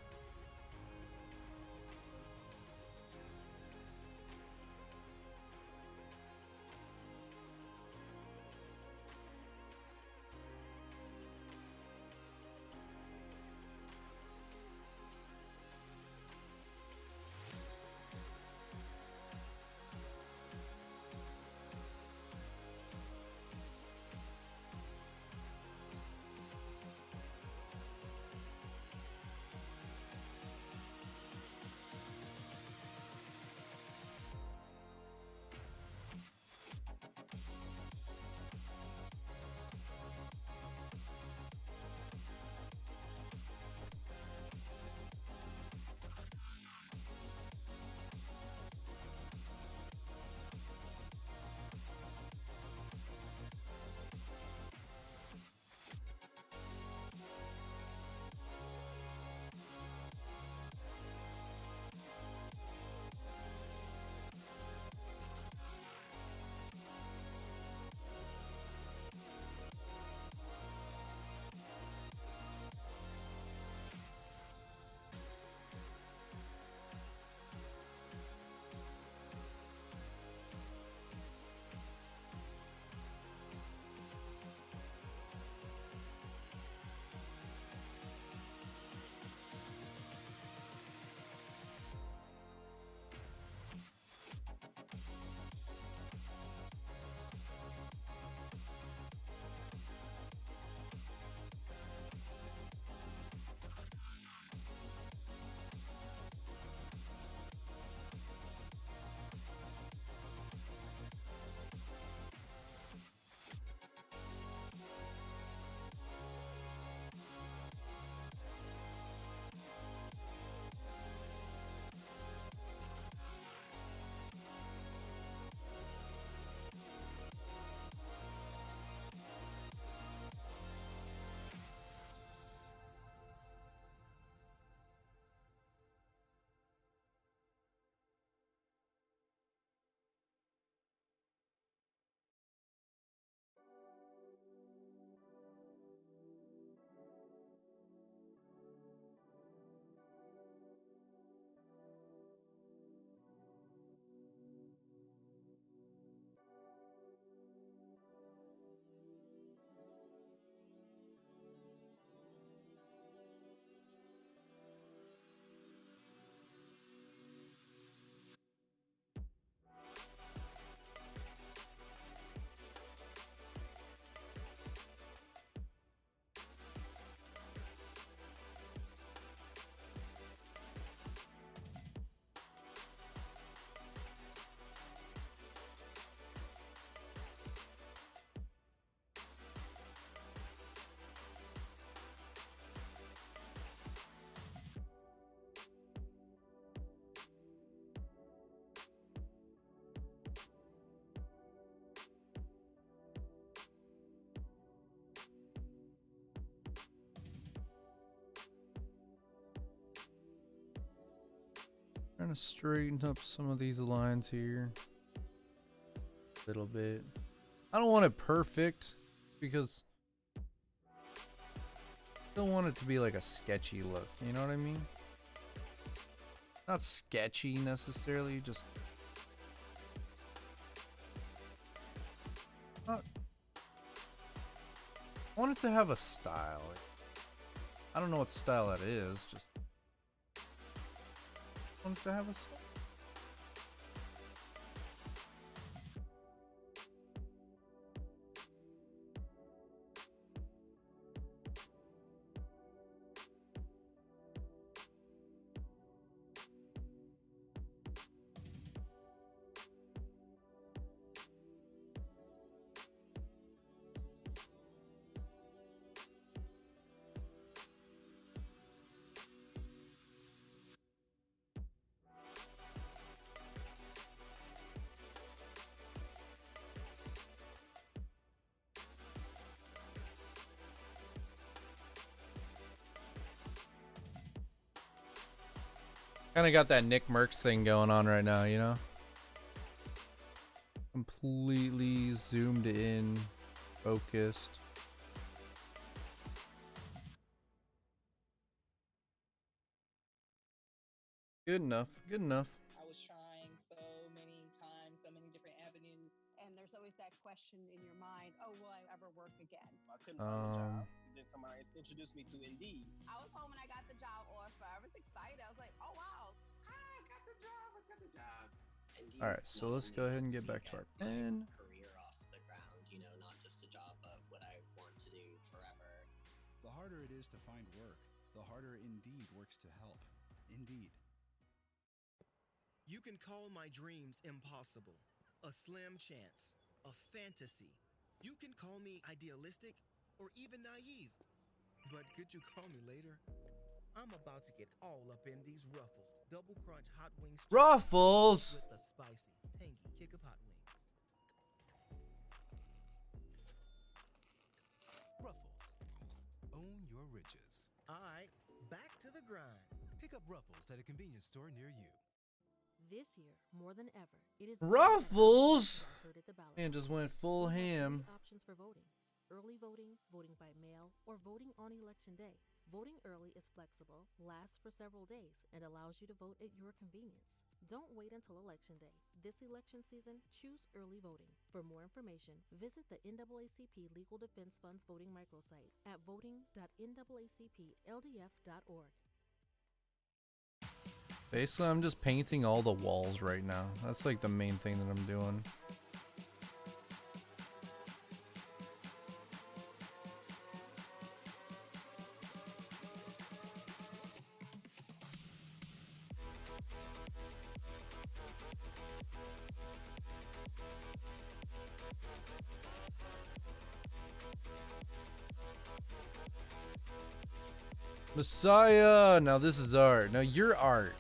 Trying to straighten up some of these lines here a little bit. I don't want it perfect because I don't want it to be like a sketchy look, you know what I mean? Not sketchy necessarily, just not. I want it to have a style. I don't know what style that is, just want it to have a style. Kind of got that Nick Merckx thing going on right now, you know? Completely zoomed in, focused. Good enough, good enough.
I was trying so many times, so many different avenues.
And there's always that question in your mind, oh, will I ever work again?
I couldn't find a job. Then somebody introduced me to Indeed.
I was home when I got the job offer. I was excited. I was like, oh, wow. I got the job.
All right, so let's go ahead and get back to our pen.
Career off the ground, you know, not just a job, but what I want to do forever.
The harder it is to find work, the harder Indeed works to help. Indeed.
You can call my dreams impossible, a slim chance, a fantasy. You can call me idealistic or even naive. But could you call me later? I'm about to get all up in these Ruffles double crunch hot wings.
Ruffles!
With a spicy, tangy kick of hot wings.
Ruffles. Own your riches.
All right, back to the grind.
Pick up Ruffles at a convenience store near you.
This year, more than ever, it is
Ruffles!
heard at the ballot.
Man, just went full ham.
Options for voting: early voting, voting by mail, or voting on election day. Voting early is flexible, lasts for several days, and allows you to vote at your convenience. Don't wait until election day. This election season, choose early voting. For more information, visit the NAACP Legal Defense Fund's voting microsite at voting.naacpldf.org.
Basically, I'm just painting all the walls right now. That's like the main thing that I'm doing. Messiah! Now this is art. Now you're art.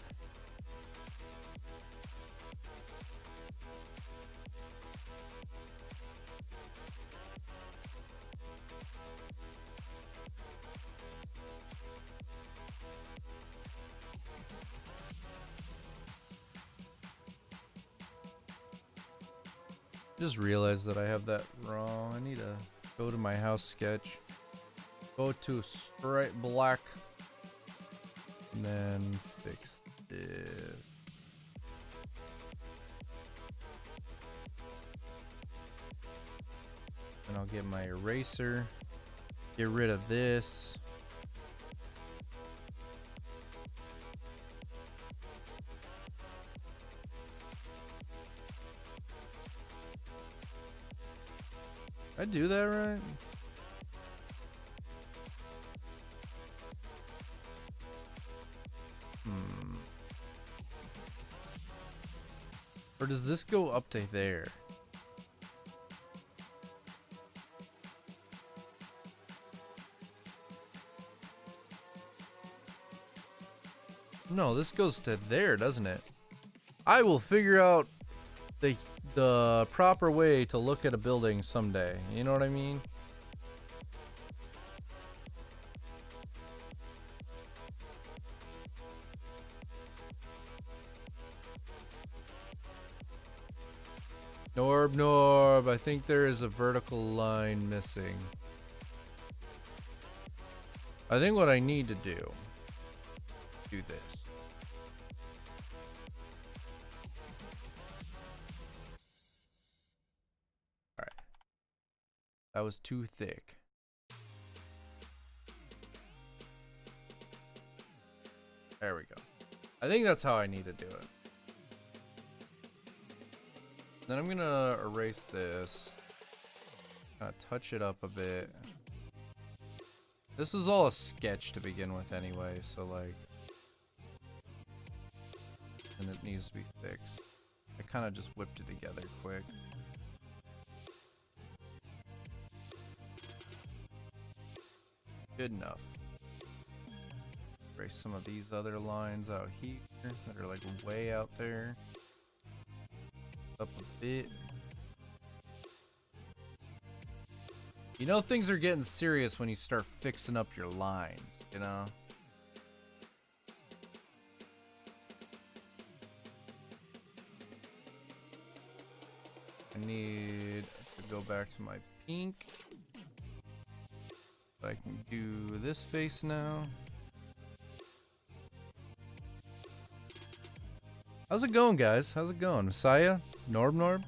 Just realized that I have that wrong. I need to go to my house sketch. Go to straight black. And then fix this. And I'll get my eraser. Get rid of this. Did I do that right? Or does this go up to there? No, this goes to there, doesn't it? I will figure out the proper way to look at a building someday. You know what I mean? Norb, I think there is a vertical line missing. I think what I need to do this. Alright. That was too thick. There we go. I think that's how I need to do it. Then I'm gonna erase this. Touch it up a bit. This is all a sketch to begin with anyway, so like... And it needs to be fixed. I kind of just whipped it together quick. Good enough. Erase some of these other lines out here that are like way out there. Up a bit. You know things are getting serious when you start fixing up your lines, you know? I need to go back to my pink. I can do this face now. How's it going, guys? How's it going? Messiah? Norb?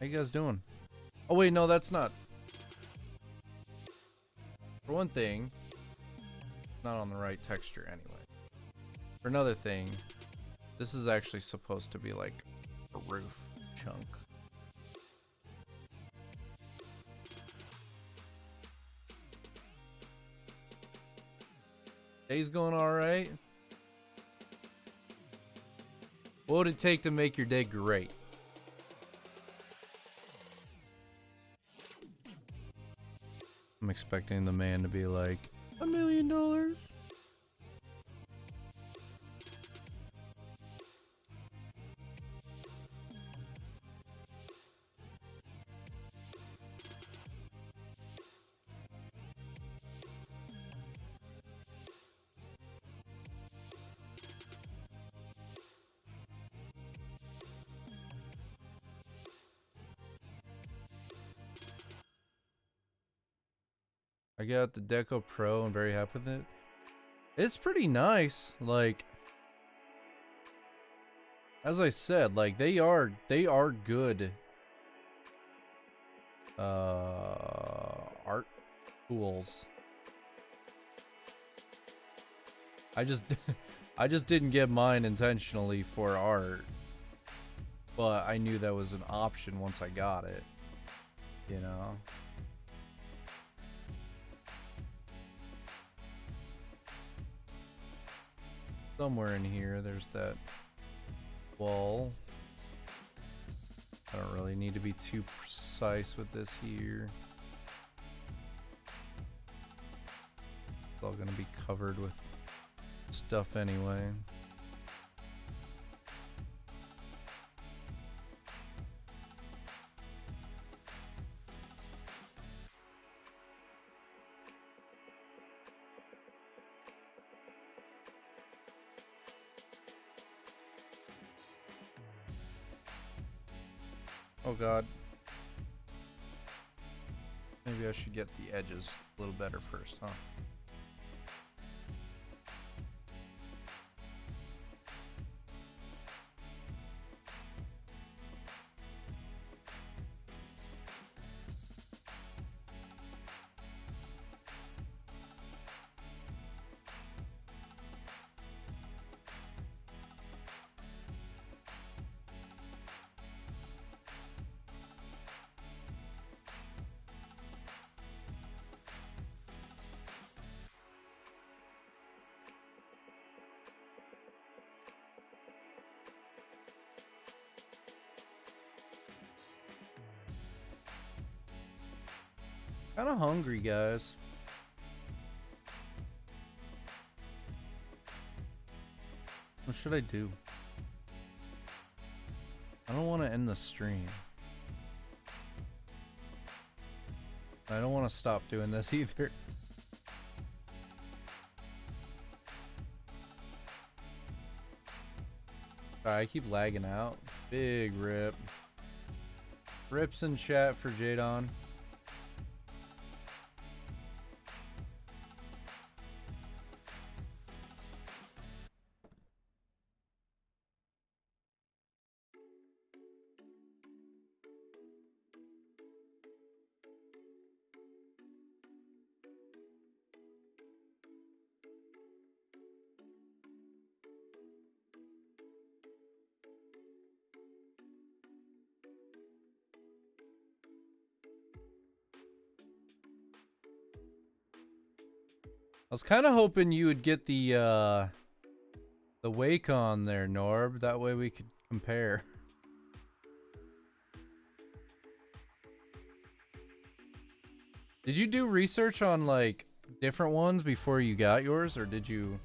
How you guys doing? Oh wait, no, that's not. For one thing, not on the right texture anyway. For another thing, this is actually supposed to be like a roof chunk. Day's going alright. What would it take to make your day great? I'm expecting the man to be like, $1 million. I got the Deco Pro. I'm very happy with it. It's pretty nice. Like, as I said, like they are good art tools. I just didn't get mine intentionally for art, but I knew that was an option once I got it, you know. Somewhere in here there's that wall. I don't really need to be too precise with this here. It's all gonna be covered with stuff anyway. Oh god. Maybe I should get the edges a little better first, huh? Kinda hungry, guys. What should I do? I don't want to end the stream. I don't want to stop doing this either. I keep lagging out. Big rip. Rips in chat for Jadon. I was kind of hoping you would get the wake on there, Norb. That way we could compare. Did you do research on like different ones before you got yours, or did you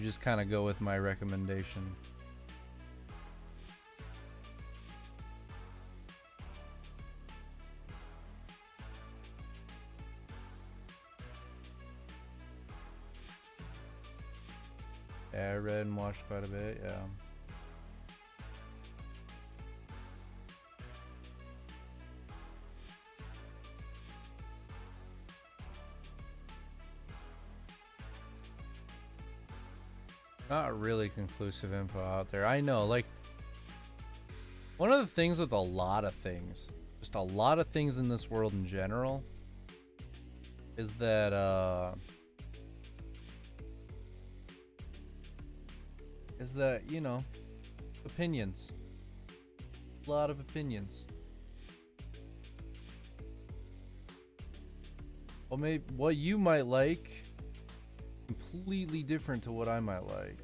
just kind of go with my recommendation? Yeah, I read and watched quite a bit, yeah. Not really conclusive info out there. I know, like, one of the things with a lot of things, just a lot of things in this world in general, is that, you know, opinions. A lot of opinions. Well, maybe what you might like, completely different to what I might like.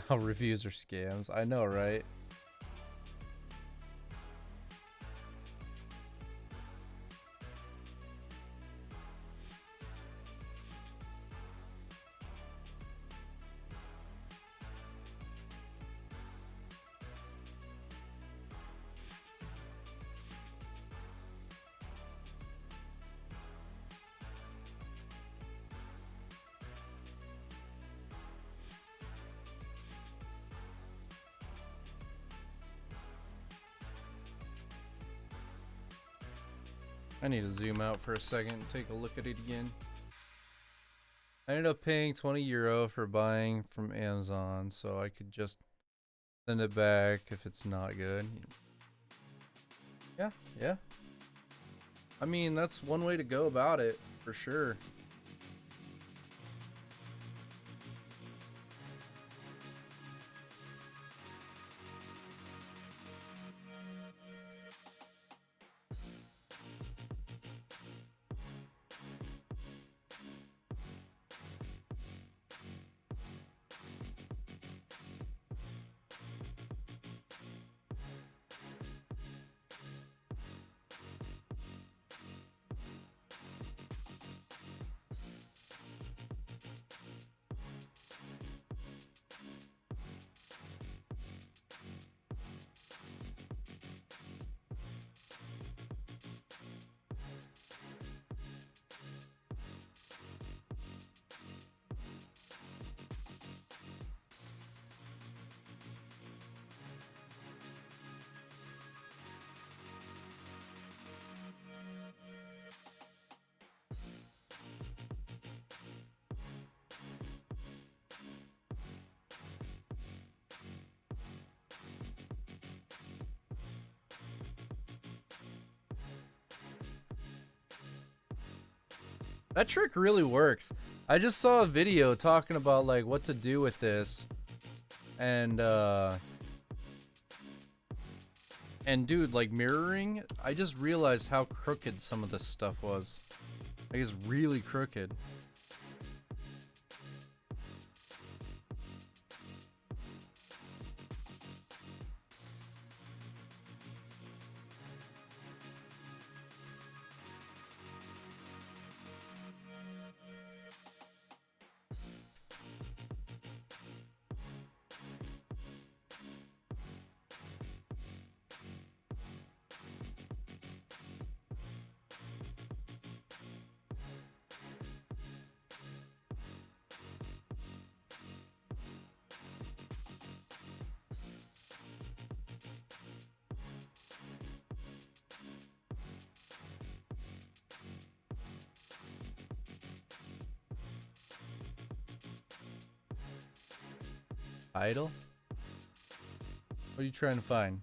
How reviews are scams. I know, right? I need to zoom out for a second and take a look at it again. I ended up paying 20 euro for buying from Amazon, so I could just send it back if it's not good. Yeah, yeah. I mean, that's one way to go about it, for sure. That trick really works. I just saw a video talking about like what to do with this, and dude, like mirroring, I just realized how crooked some of this stuff was. Like, it's really crooked. Idle? What are you trying to find?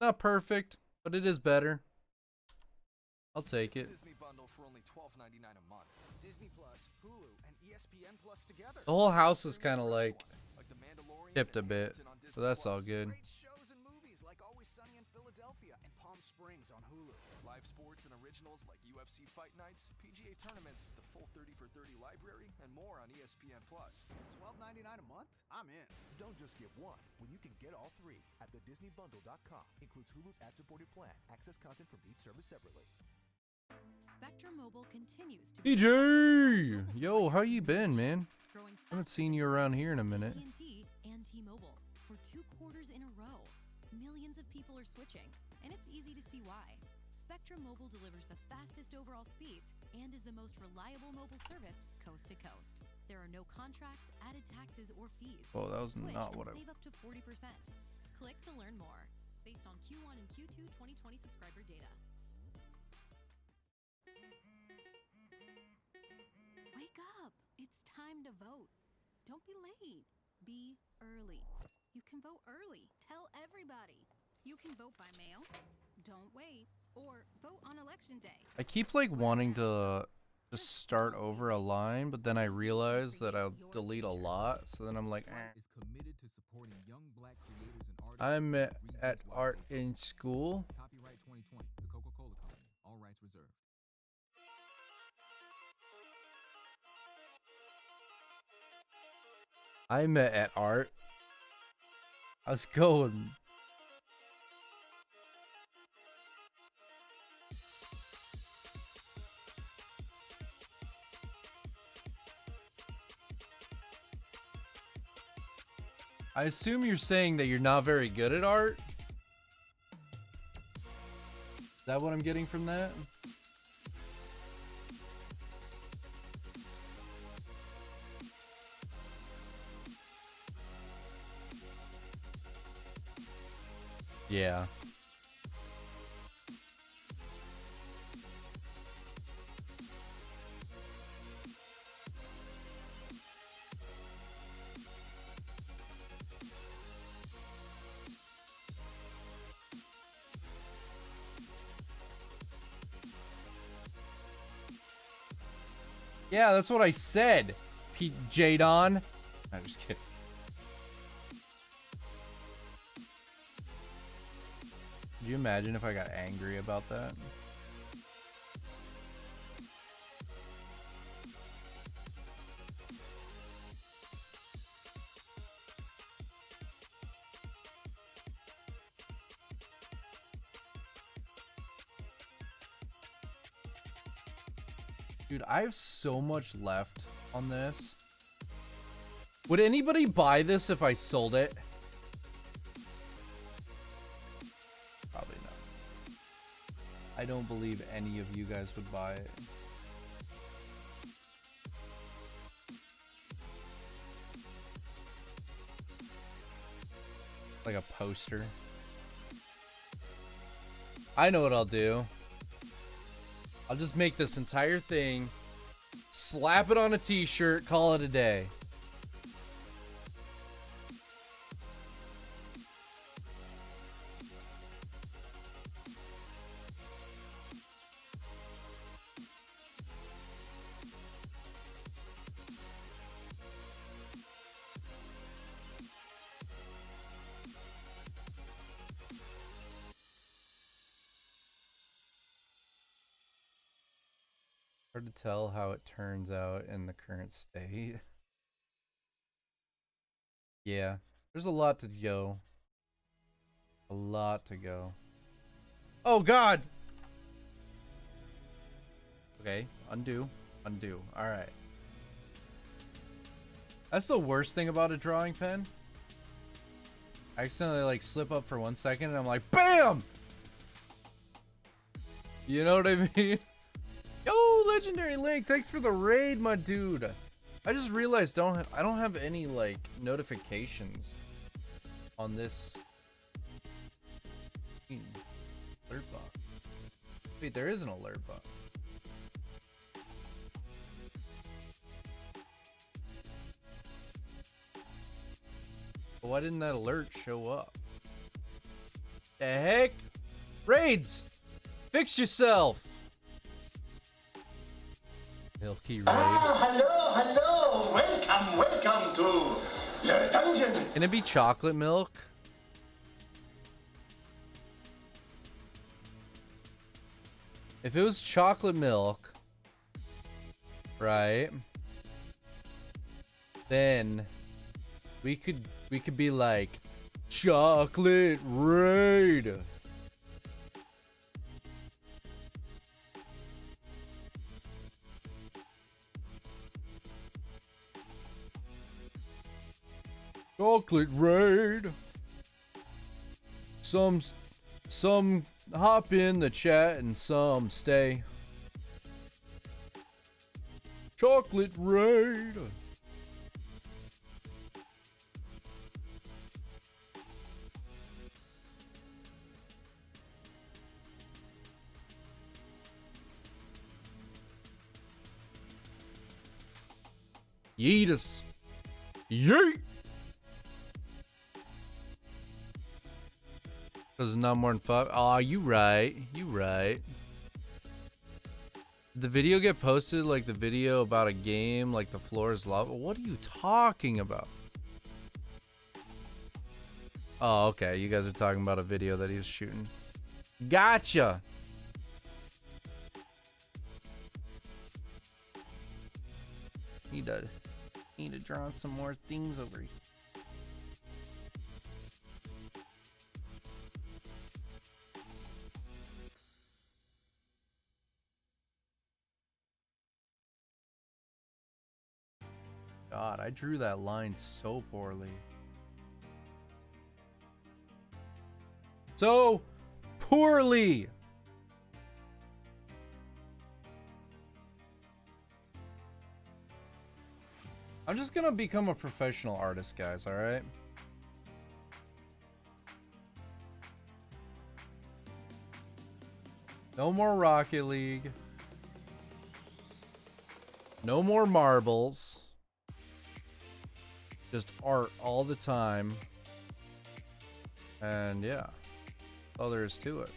Not perfect, but it is better. I'll take it.
Disney bundle for only $12.99 a month. Disney Plus, Hulu, and ESPN Plus together.
The whole house is kind of like tipped a bit, so that's all good.
Great shows and movies like Always Sunny in Philadelphia and Palm Springs on Hulu. Live sports and originals like UFC Fight Nights, PGA tournaments, the full 30 for 30 library, and more on ESPN Plus. $12.99 a month? I'm in.
Don't just get one when you can get all three at thedisneybundle.com. Includes Hulu's ad-supported plan. Access content from each service separately.
Spectrum Mobile continues to be
DJ! Yo, how you been, man? Haven't seen you around here in a minute.
AT&T and T-Mobile for 2 quarters in a row. Millions of people are switching, and it's easy to see why. Spectrum Mobile delivers the fastest overall speeds and is the most reliable mobile service coast to coast. There are no contracts, added taxes, or fees.
Oh, that was
Switch
not
and
what I...
save up to 40%. Click to learn more. Based on Q1 and Q2 2020 subscriber data. Wake up! It's time to vote. Don't be late. Be early. You can vote early. Tell everybody. You can vote by mail. Don't wait. Or vote on election day.
I keep like wanting to just start over a line, but then I realize that I'll delete a lot, so then I'm like,
Is committed to supporting young black creators and artists.
I'm at art in school.
Copyright 2020, The Coca-Cola Company. All rights reserved.
I'm at art. How's it going? I assume you're saying that you're not very good at art? Is that what I'm getting from that? Yeah. Yeah, that's what I said, Pete Jadon. I'm just kidding. Could you imagine if I got angry about that? Dude, I have so much left on this. Would anybody buy this if I sold it? Probably not. I don't believe any of you guys would buy it. Like a poster. I know what I'll do. I'll just make this entire thing, slap it on a t-shirt, call it a day. Hard to tell how it turns out in the current state. Yeah, there's a lot to go. A lot to go. Oh God! Okay, undo, undo. All right. That's the worst thing about a drawing pen. I accidentally like slip up for 1 second and I'm like, BAM! You know what I mean? Yo, Legendary Link, thanks for the raid, my dude. I just realized I don't have any like notifications on this alert box. Wait, there is an alert box. Why didn't that alert show up? The heck? Raids! Fix yourself! Milky Raid.
Hello, welcome to the dungeon.
Can it be chocolate milk? If it was chocolate milk, right? Then we could be like chocolate raid. Chocolate raid. Some hop in the chat and some stay. Chocolate raid. Yeetus. Yeet. Cause it's not more than 5. Aw, you right. You right. Did the video get posted like the video about a game like the floor is lava? What are you talking about? Oh, okay. You guys are talking about a video that he was shooting. Gotcha. Need to draw some more things over here. God, I drew that line so poorly. So poorly. I'm just gonna become a professional artist, guys, alright? No more Rocket League. No more marbles. Just art all the time. And yeah, that's all there is to it.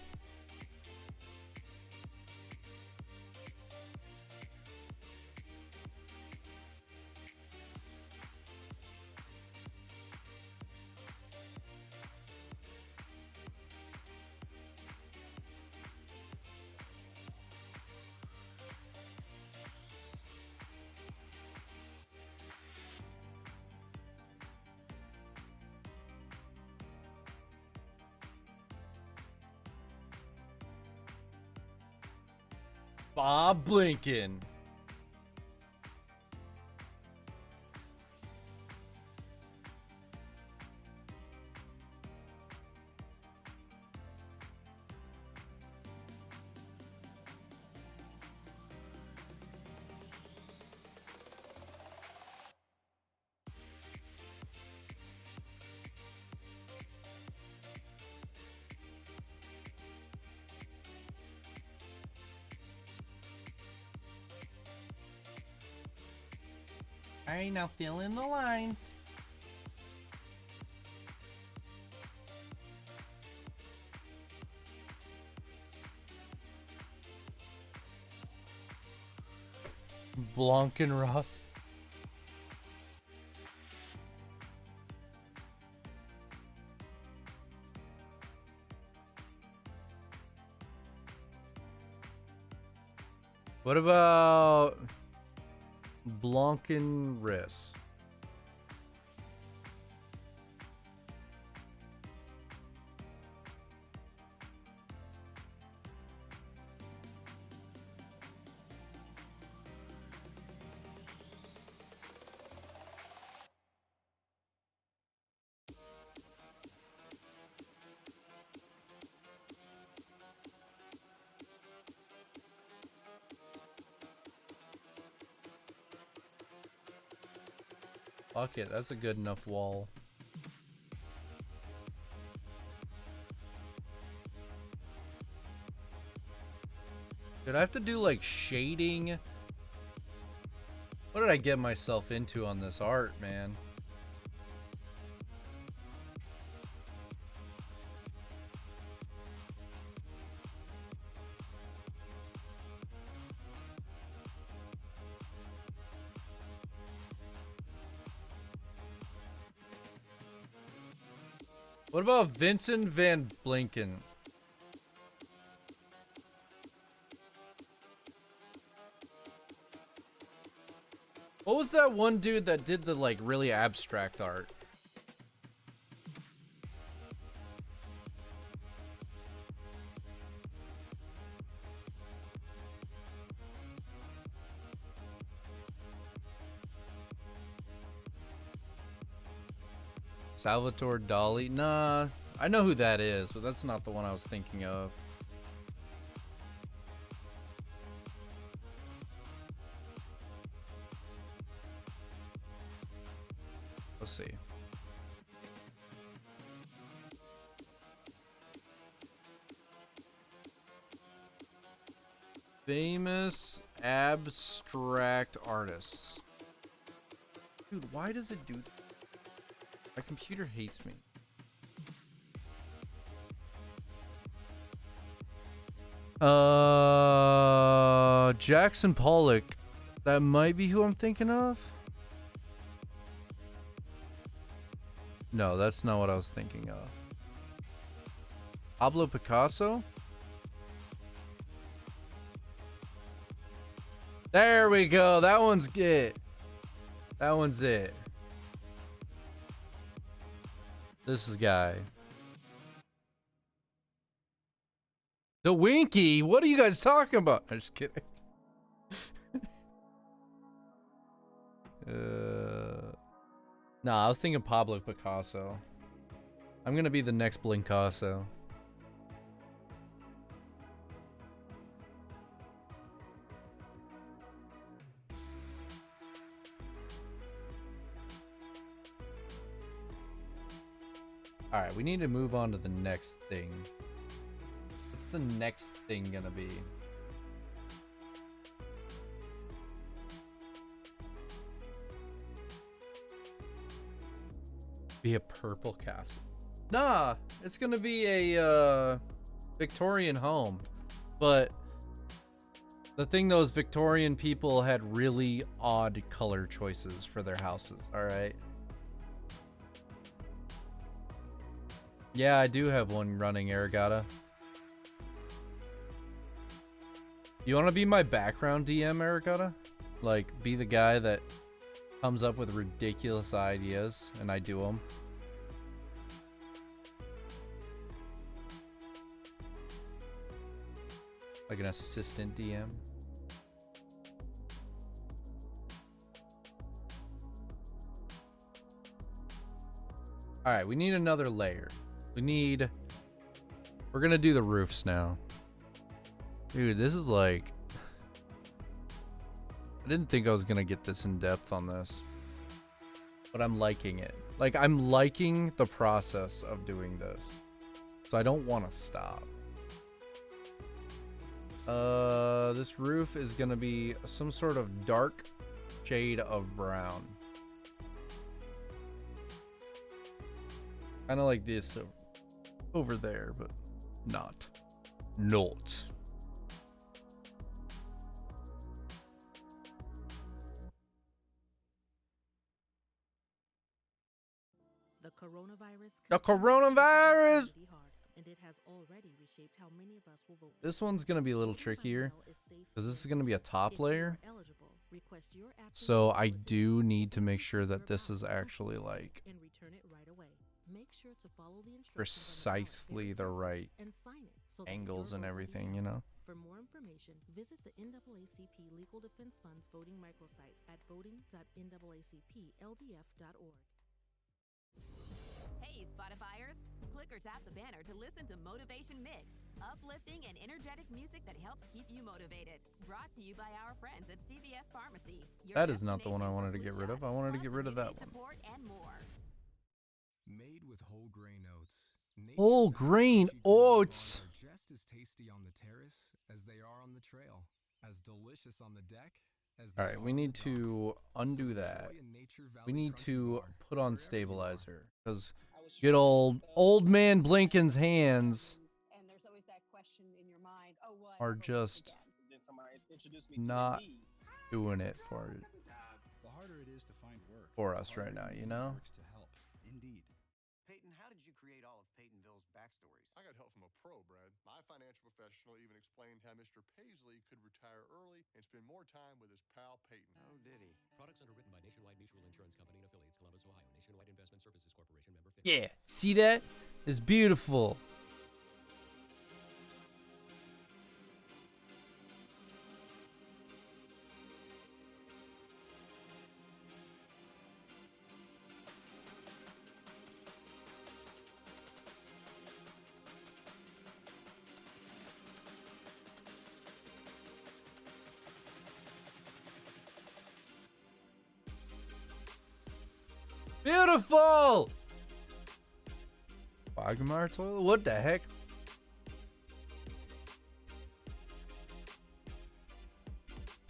Bob Blinken. Alright, now fill in the lines. Blankenroth. What about Blankenris? Fuck it, that's a good enough wall. Did I have to do like shading? What did I get myself into on this art, man? What about Vincent Van Blinken? What was that one dude that did the like really abstract art? Salvatore Dali? Nah, I know who that is, but that's not the one I was thinking of. Let's see. Famous abstract artists. Dude, why does it do that? My computer hates me. Jackson Pollock. That might be who I'm thinking of. No, that's not what I was thinking of. Pablo Picasso? There we go. That one's it. That one's it. This is guy. The Winky? What are you guys talking about? I'm just kidding. Nah, I was thinking Pablo Picasso. I'm gonna be the next Blinkasso. Alright, we need to move on to the next thing. What's the next thing gonna be? Be a purple castle. Nah, it's gonna be a Victorian home. But the thing though is Victorian people had really odd color choices for their houses, alright? Yeah, I do have one running, Aragata. You want to be my background DM, Aragata? Like, be the guy that comes up with ridiculous ideas and I do them. Like an assistant DM. Alright, we need another layer. We're gonna do the roofs now. Dude, this is like... I didn't think I was gonna get this in depth on this. But I'm liking it. Like, I'm liking the process of doing this. So I don't want to stop. This roof is gonna be some sort of dark shade of brown. Kind of like this over there, but not.
The coronavirus.
The coronavirus.
And it has already reshaped how many of us will vote.
This one's gonna be a little trickier because this is gonna be a top layer. So I do need to make sure that this is actually like precisely the right angles and everything, you know.
For more information, visit the NAACP Legal Defense Fund's voting microsite at voting.naacpldf.org.
Hey, Spotifyers! Click or tap the banner to listen to Motivation Mix, uplifting and energetic music that helps keep you motivated. Brought to you by our friends at CVS Pharmacy.
That is not the one I wanted to get rid of. I wanted to get rid of that one.
Support and more.
Made with whole grain oats.
Whole grain oats.
Are just as tasty on the terrace as they are on the trail, as delicious on the deck as they
All right, we need to undo that. We need to put on stabilizer because good old man Blinken's hands are just not doing it for us right now, you know?
Works to help. Indeed.
Peyton, how did you create all of
help from a pro, Brad. My financial professional even explained how Mr. Paisley could retire early and spend more time with his pal Peyton.
Oh, did he?
Products underwritten by Nationwide Mutual Insurance Company and affiliates, Columbus, Ohio. Nationwide Investment Services Corporation, member FINRA.
Yeah, see that? It's beautiful. Beautiful! Quagmire toilet? What the heck?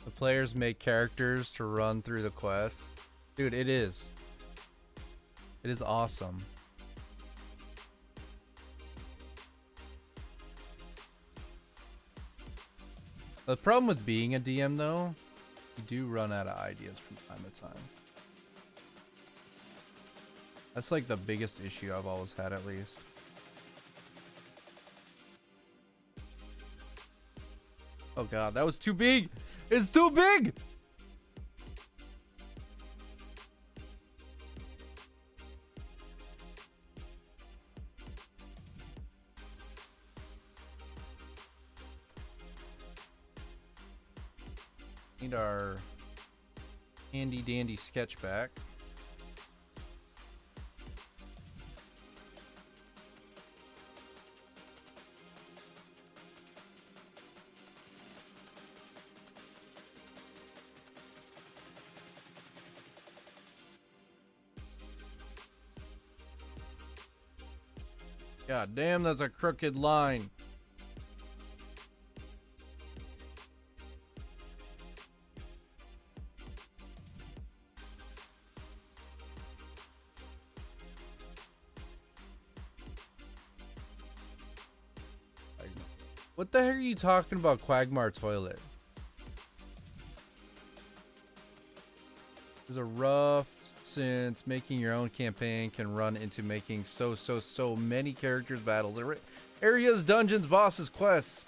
The players make characters to run through the quests. Dude, it is. It is awesome. The problem with being a DM, though, you do run out of ideas from time to time. That's like the biggest issue I've always had, at least. Oh god, that was too big! It's too big! Need our handy dandy sketch back. God damn, that's a crooked line. What the heck are you talking about, Quagmire toilet? There's a rough since making your own campaign can run into making so many characters, battles, areas, dungeons, bosses, quests.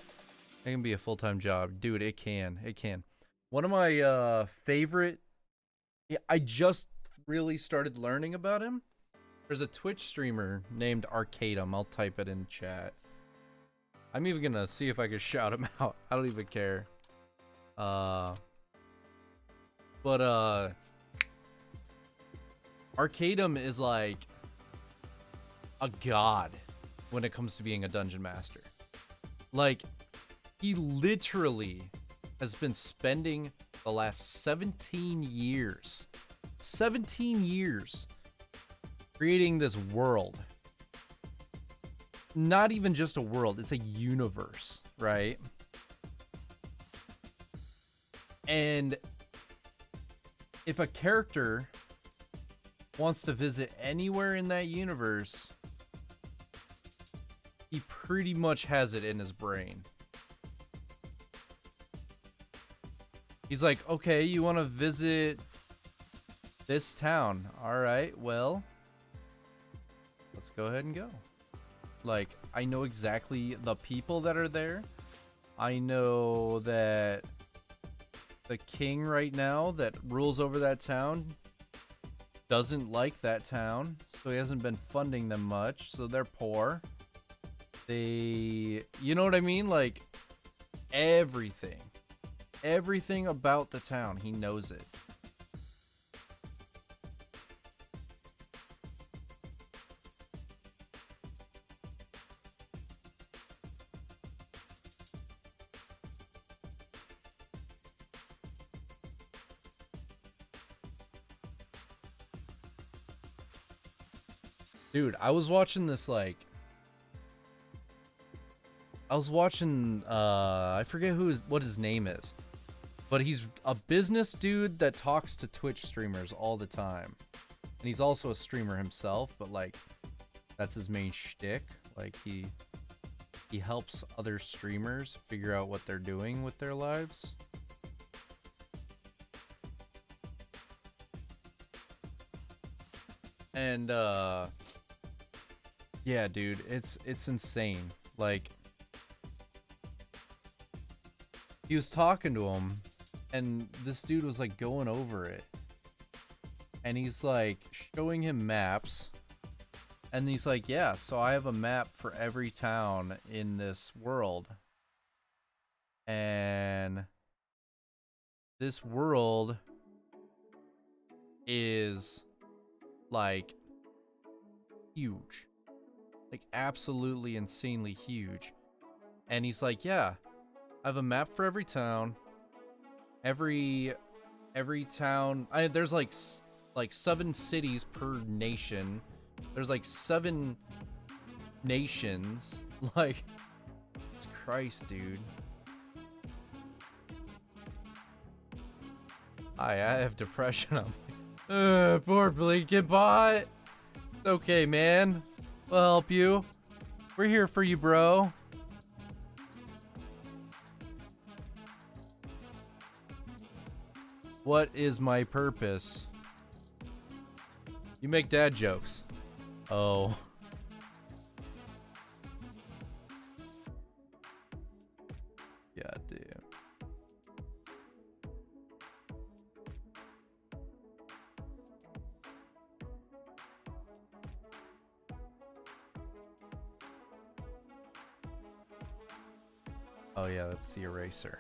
It can be a full-time job. Dude, it can. It can. One of my favorite... I just really started learning about him. There's a Twitch streamer named Arcadum. I'll type it in chat. I'm even gonna see if I can shout him out. I don't even care. Arcadum is like a god when it comes to being a dungeon master. Like, he literally has been spending the last 17 years creating this world. Not even just a world, it's a universe, right? And if a character wants to visit anywhere in that universe, he pretty much has it in his brain. He's like, okay, you want to visit this town. All right, well, let's go ahead and go. Like, I know exactly the people that are there. I know that the king right now that rules over that town doesn't like that town, so he hasn't been funding them much, so they're poor. You know what I mean? Like, everything about the town, he knows it. Dude, I was watching this, like... I forget what his name is. But he's a business dude that talks to Twitch streamers all the time. And he's also a streamer himself, but, like, that's his main shtick. Like, he helps other streamers figure out what they're doing with their lives. And, yeah, dude, it's insane. Like, he was talking to him, and this dude was like going over it. And he's like showing him maps. And he's like, yeah, so I have a map for every town in this world. And this world is like huge. Like absolutely insanely huge. And he's like, yeah, I have a map for every town. Every town, there's like 7 cities per nation. There's like 7 nations. Like, it's Christ, dude. I have depression. I'm like, poor Blinket Bot. It's okay, man. We'll help you. We're here for you, bro. What is my purpose? You make dad jokes. Oh. God damn. Oh yeah, that's the eraser.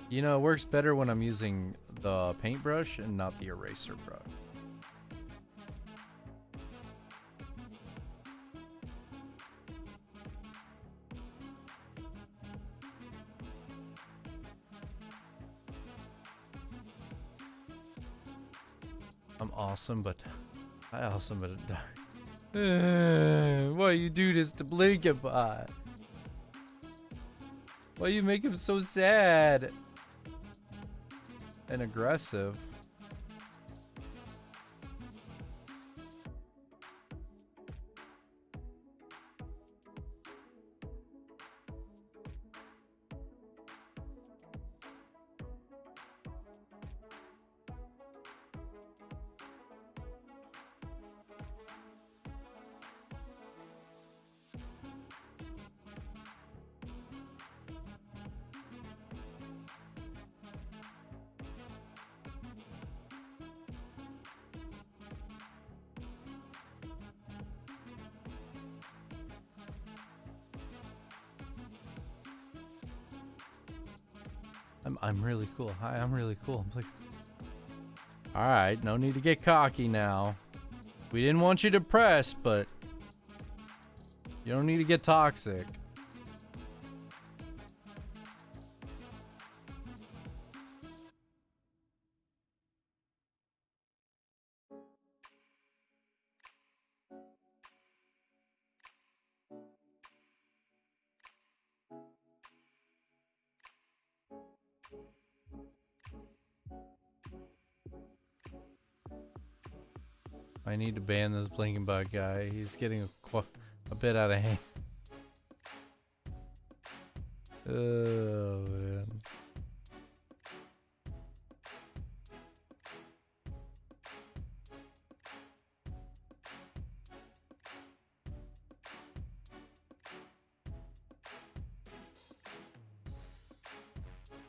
You know, it works better when I'm using the paintbrush and not the eraser brush. I'm awesome, but I awesome, but it died. Why you do this to Blinket Bot? Why you make him so sad and aggressive? I'm really cool. Hi, I'm really cool. I'm like, all right, no need to get cocky now. We didn't want you depressed, but you don't need to get toxic. I need to ban this blinking bug guy. He's getting a bit out of hand. Oh, man.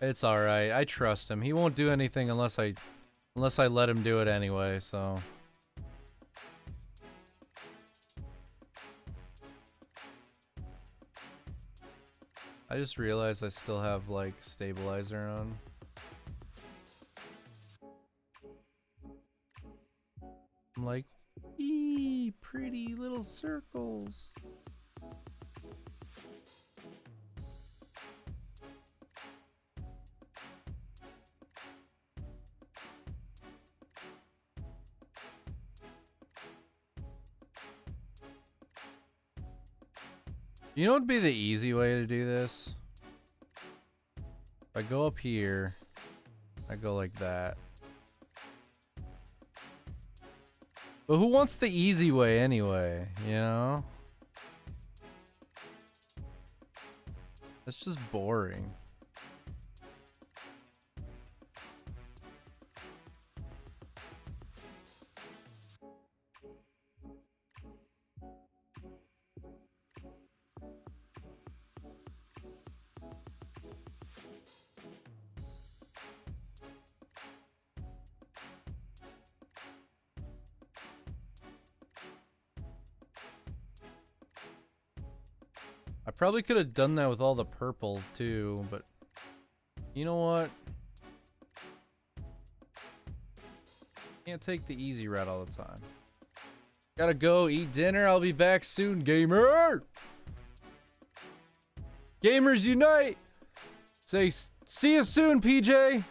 It's alright. I trust him. He won't do anything unless I let him do it anyway, so. I just realized I still have, like, stabilizer on. I'm like, eee, pretty little circles. You know what would be the easy way to do this? If I go up here, I go like that. But who wants the easy way anyway, you know? That's just boring. I probably could have done that with all the purple too, but you know what? Can't take the easy route all the time. Gotta go eat dinner. I'll be back soon, gamer. Gamers unite. Say, see you soon, PJ.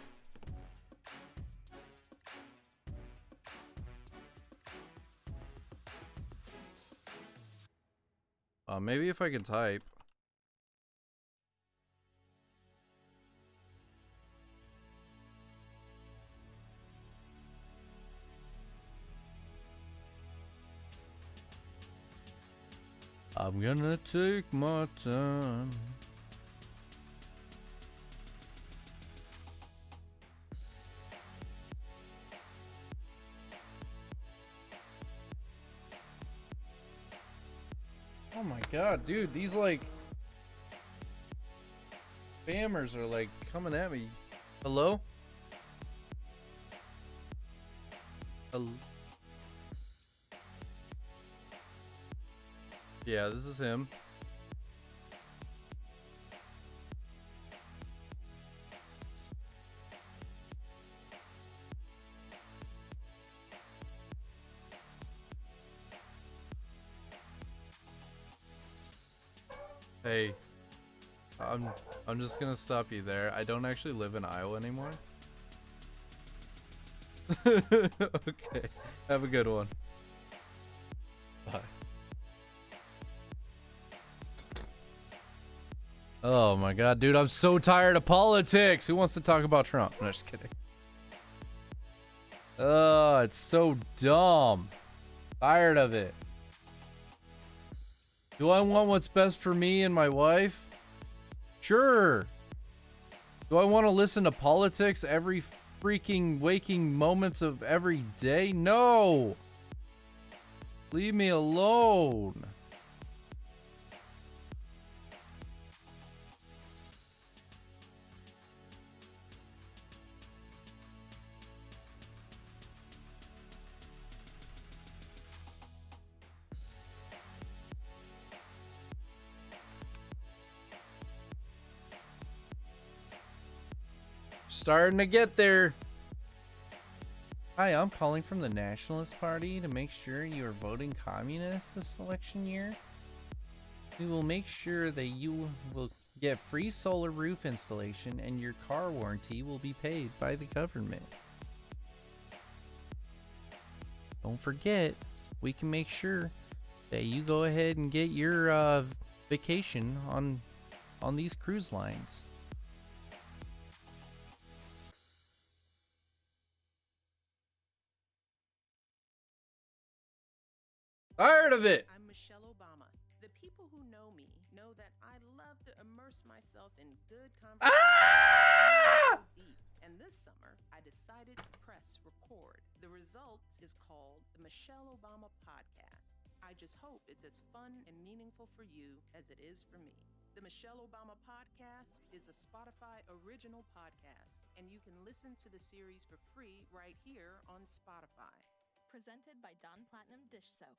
Maybe if I can type. I'm gonna take my time. Oh my god, dude, these like spammers are like coming at me. Hello? Hello? Yeah, this is him. Hey, I'm just gonna stop you there. I don't actually live in Iowa anymore. Okay, have a good one. Bye. Oh my god, dude, I'm so tired of politics. Who wants to talk about Trump? No, just kidding. Oh, it's so dumb. Tired of it. Do I want what's best for me and my wife? Sure. Do I want to listen to politics every freaking waking moments of every day? No. Leave me alone. Starting to get there. Hi, I'm calling from the Nationalist Party to make sure you are voting communist this election year. We will make sure that you will get free solar roof installation and your car warranty will be paid by the government. Don't forget, we can make sure that you go ahead and get your vacation on these cruise lines. Tired of it.
I'm Michelle Obama. The people who know me know that I love to immerse myself in good conversation deep. And this summer, I decided to press record. The result is called the Michelle Obama Podcast. I just hope it's as fun and meaningful for you as it is for me. The Michelle Obama Podcast is a Spotify original podcast, and you can listen to the series for free right here on Spotify.
Presented by Don Platinum Dish Soap.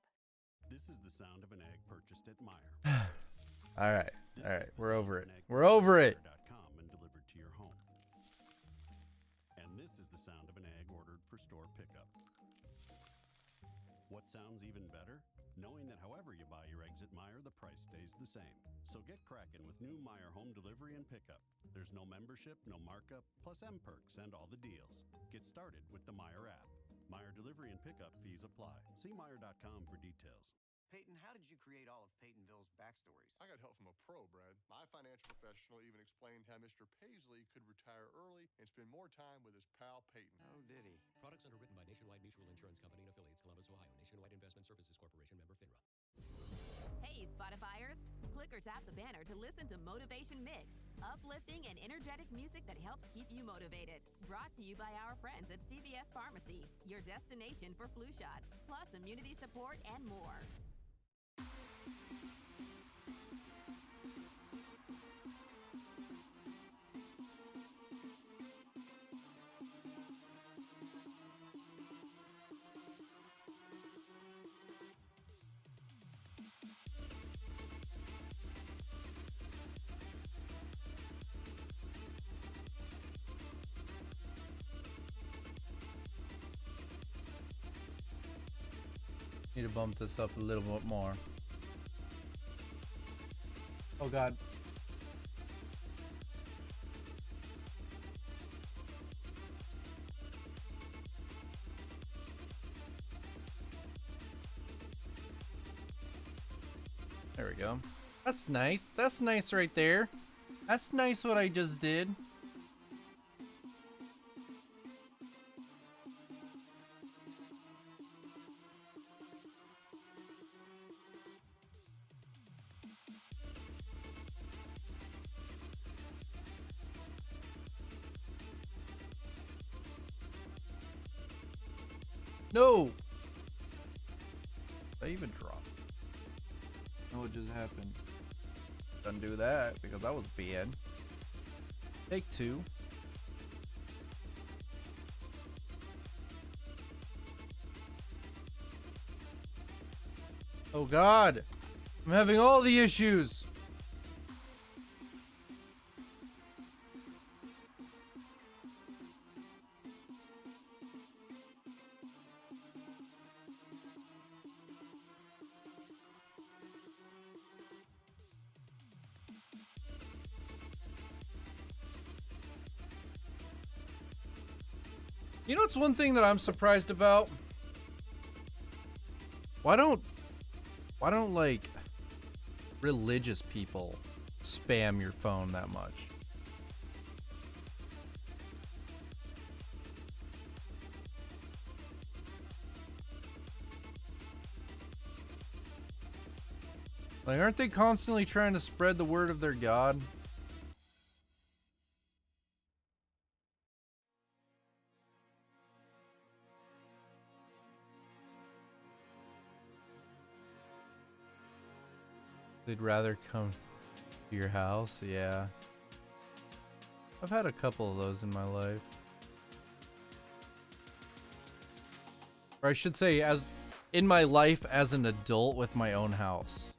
This is the sound of an egg purchased at Meijer.
All right. We're over it. We're over it.
And delivered to your home. And this is the sound of an egg ordered for store pickup. What sounds even better? Knowing that however you buy your eggs at Meijer, the price stays the same. So get cracking with new Meijer home delivery and pickup. There's no membership, no markup, plus M-Perks and all the deals. Get started with the Meijer app. Meijer delivery and pickup fees apply. See Meijer.com for details.
Peyton, how did you create all of Peytonville's backstories?
I got help from a pro, Brad. My financial professional even explained how Mr. Paisley could retire early and spend more time with his pal Peyton.
Oh, did he?
Products underwritten by Nationwide Mutual Insurance Company and affiliates, Columbus, Ohio. Nationwide Investment Services Corporation, member FINRA.
Hey, Spotifyers! Click or tap the banner to listen to Motivation Mix, uplifting and energetic music that helps keep you motivated. Brought to you by our friends at CVS Pharmacy, your destination for flu shots, plus immunity support and more.
Need to bump this up a little bit more. Oh God. There we go. That's nice. That's nice right there. That's nice what I just did. No! Did I even drop? No, what just happened? Don't do that because that was bad. Take two. Oh God! I'm having all the issues! You know what's one thing that I'm surprised about? Why don't like religious people spam your phone that much? Like, aren't they constantly trying to spread the word of their God? They'd rather come to your house, yeah. I've had a couple of those in my life. Or I should say, as in my life as an adult with my own house.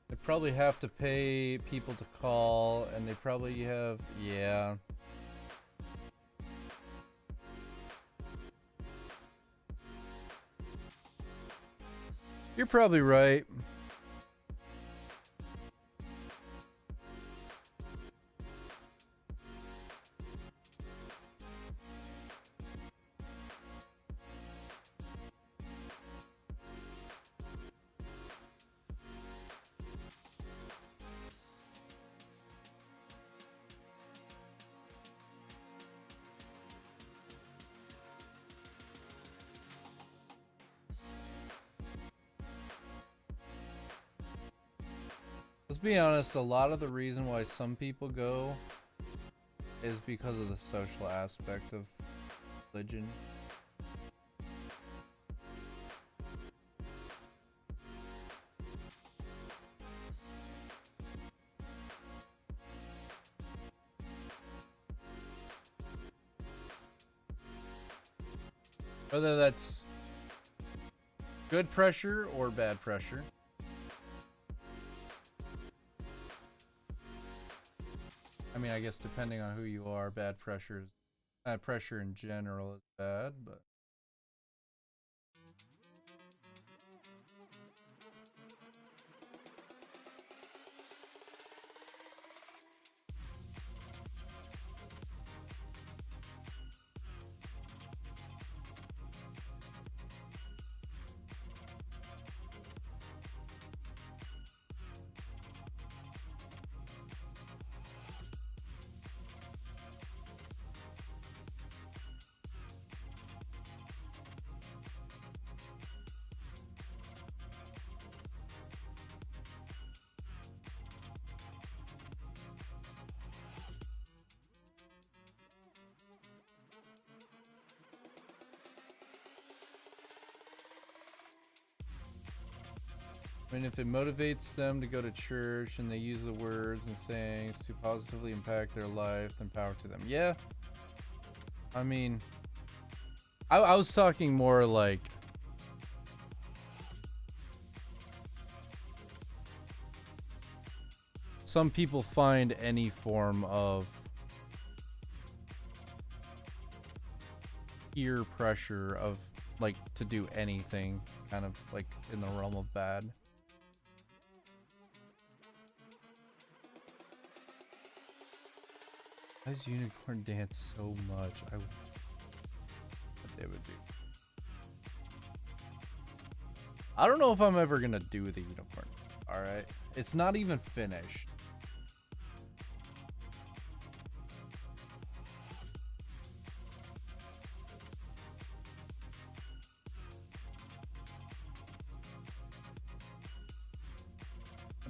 They probably have to pay people to call, and they probably have, yeah. You're probably right. Let's be honest, a lot of the reason why some people go is because of the social aspect of religion. Whether that's good pressure or bad pressure. I mean, I guess depending on who you are, bad pressure in general is bad, but I mean, if it motivates them to go to church and they use the words and sayings to positively impact their life, then power to them. Yeah. I mean, I was talking more like some people find any form of peer pressure of like to do anything kind of like in the realm of bad. Why's unicorn dance so much? It would be. I don't know if I'm ever gonna do the unicorn. All right, it's not even finished.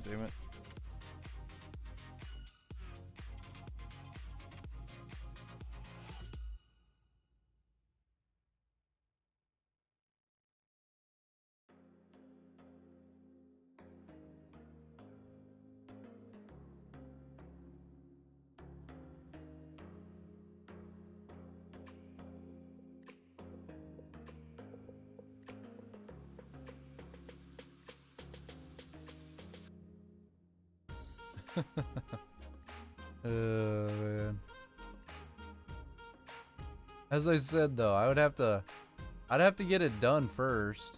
Damn it. Man. As I said though, I'd have to get it done first.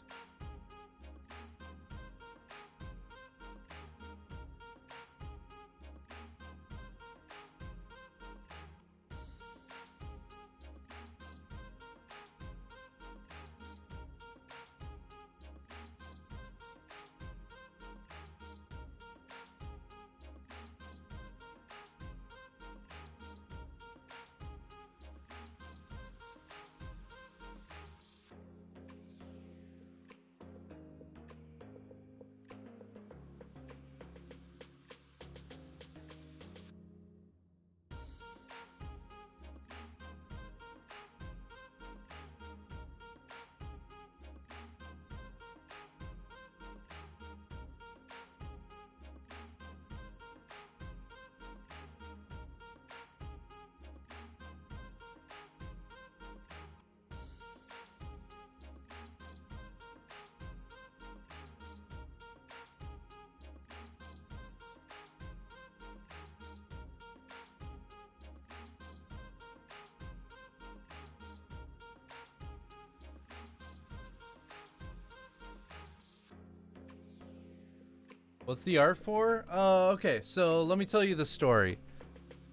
What's the art for? Okay, so let me tell you the story.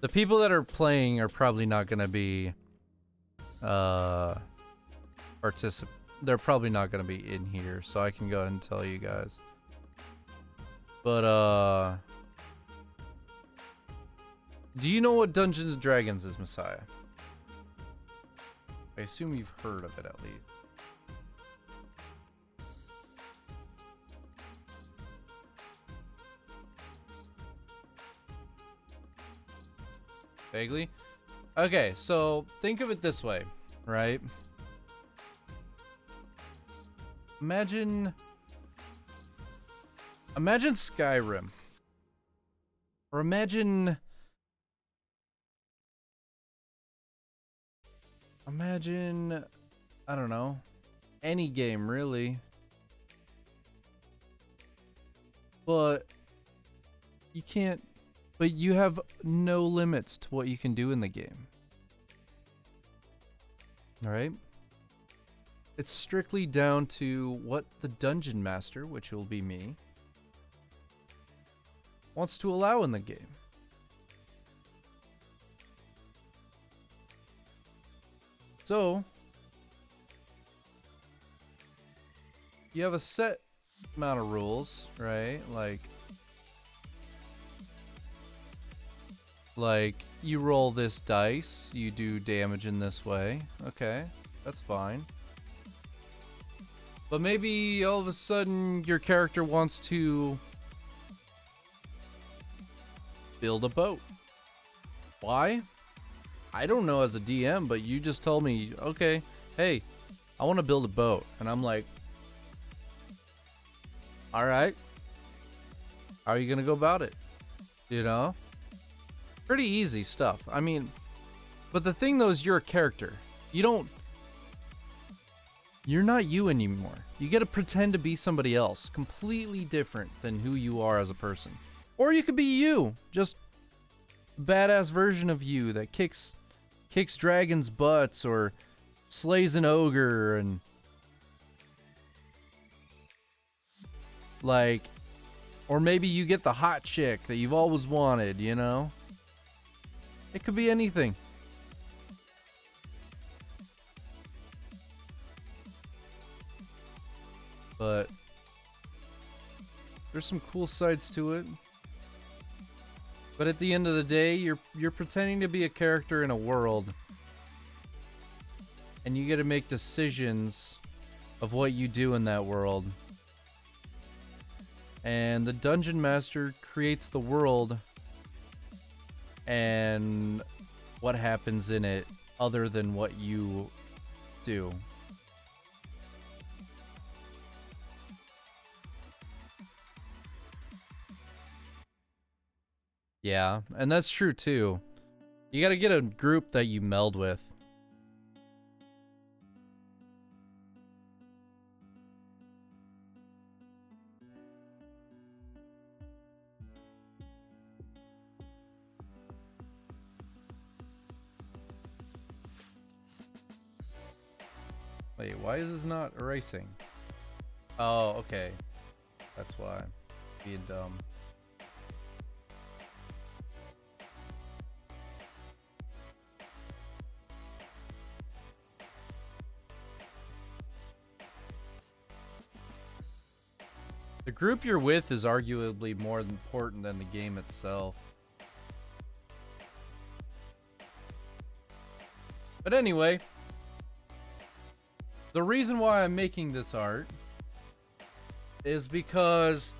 The people that are playing are probably not gonna be they're probably not gonna be in here, so I can go ahead and tell you guys. But do you know what Dungeons and Dragons is, Messiah? I assume you've heard of it at least. Vaguely? Okay, so think of it this way, right? Imagine Skyrim. Or imagine I don't know, any game really. But you have no limits to what you can do in the game. Alright? It's strictly down to what the dungeon master, which will be me, wants to allow in the game. So, you have a set amount of rules, right? Like, you roll this dice, you do damage in this way. Okay, that's fine. But maybe all of a sudden your character wants to build a boat. Why? I don't know as a DM, but you just told me, okay, hey, I want to build a boat. And I'm like, all right, How are you gonna go about it? You know? Pretty easy stuff. I mean, but the thing though is you're a character. You're not you anymore. You gotta pretend to be somebody else, completely different than who you are as a person. Or you could be you, just a badass version of you that kicks dragons' butts or slays an ogre and like, or maybe you get the hot chick that you've always wanted, you know? It could be anything. But there's some cool sides to it. But at the end of the day, you're pretending to be a character in a world. And you get to make decisions of what you do in that world. And the dungeon master creates the world and what happens in it other than what you do. Yeah, and that's true too. You gotta get a group that you meld with. Wait, why is this not erasing? Oh, okay. That's why. Being dumb. The group you're with is arguably more important than the game itself. But anyway, the reason why I'm making this art is because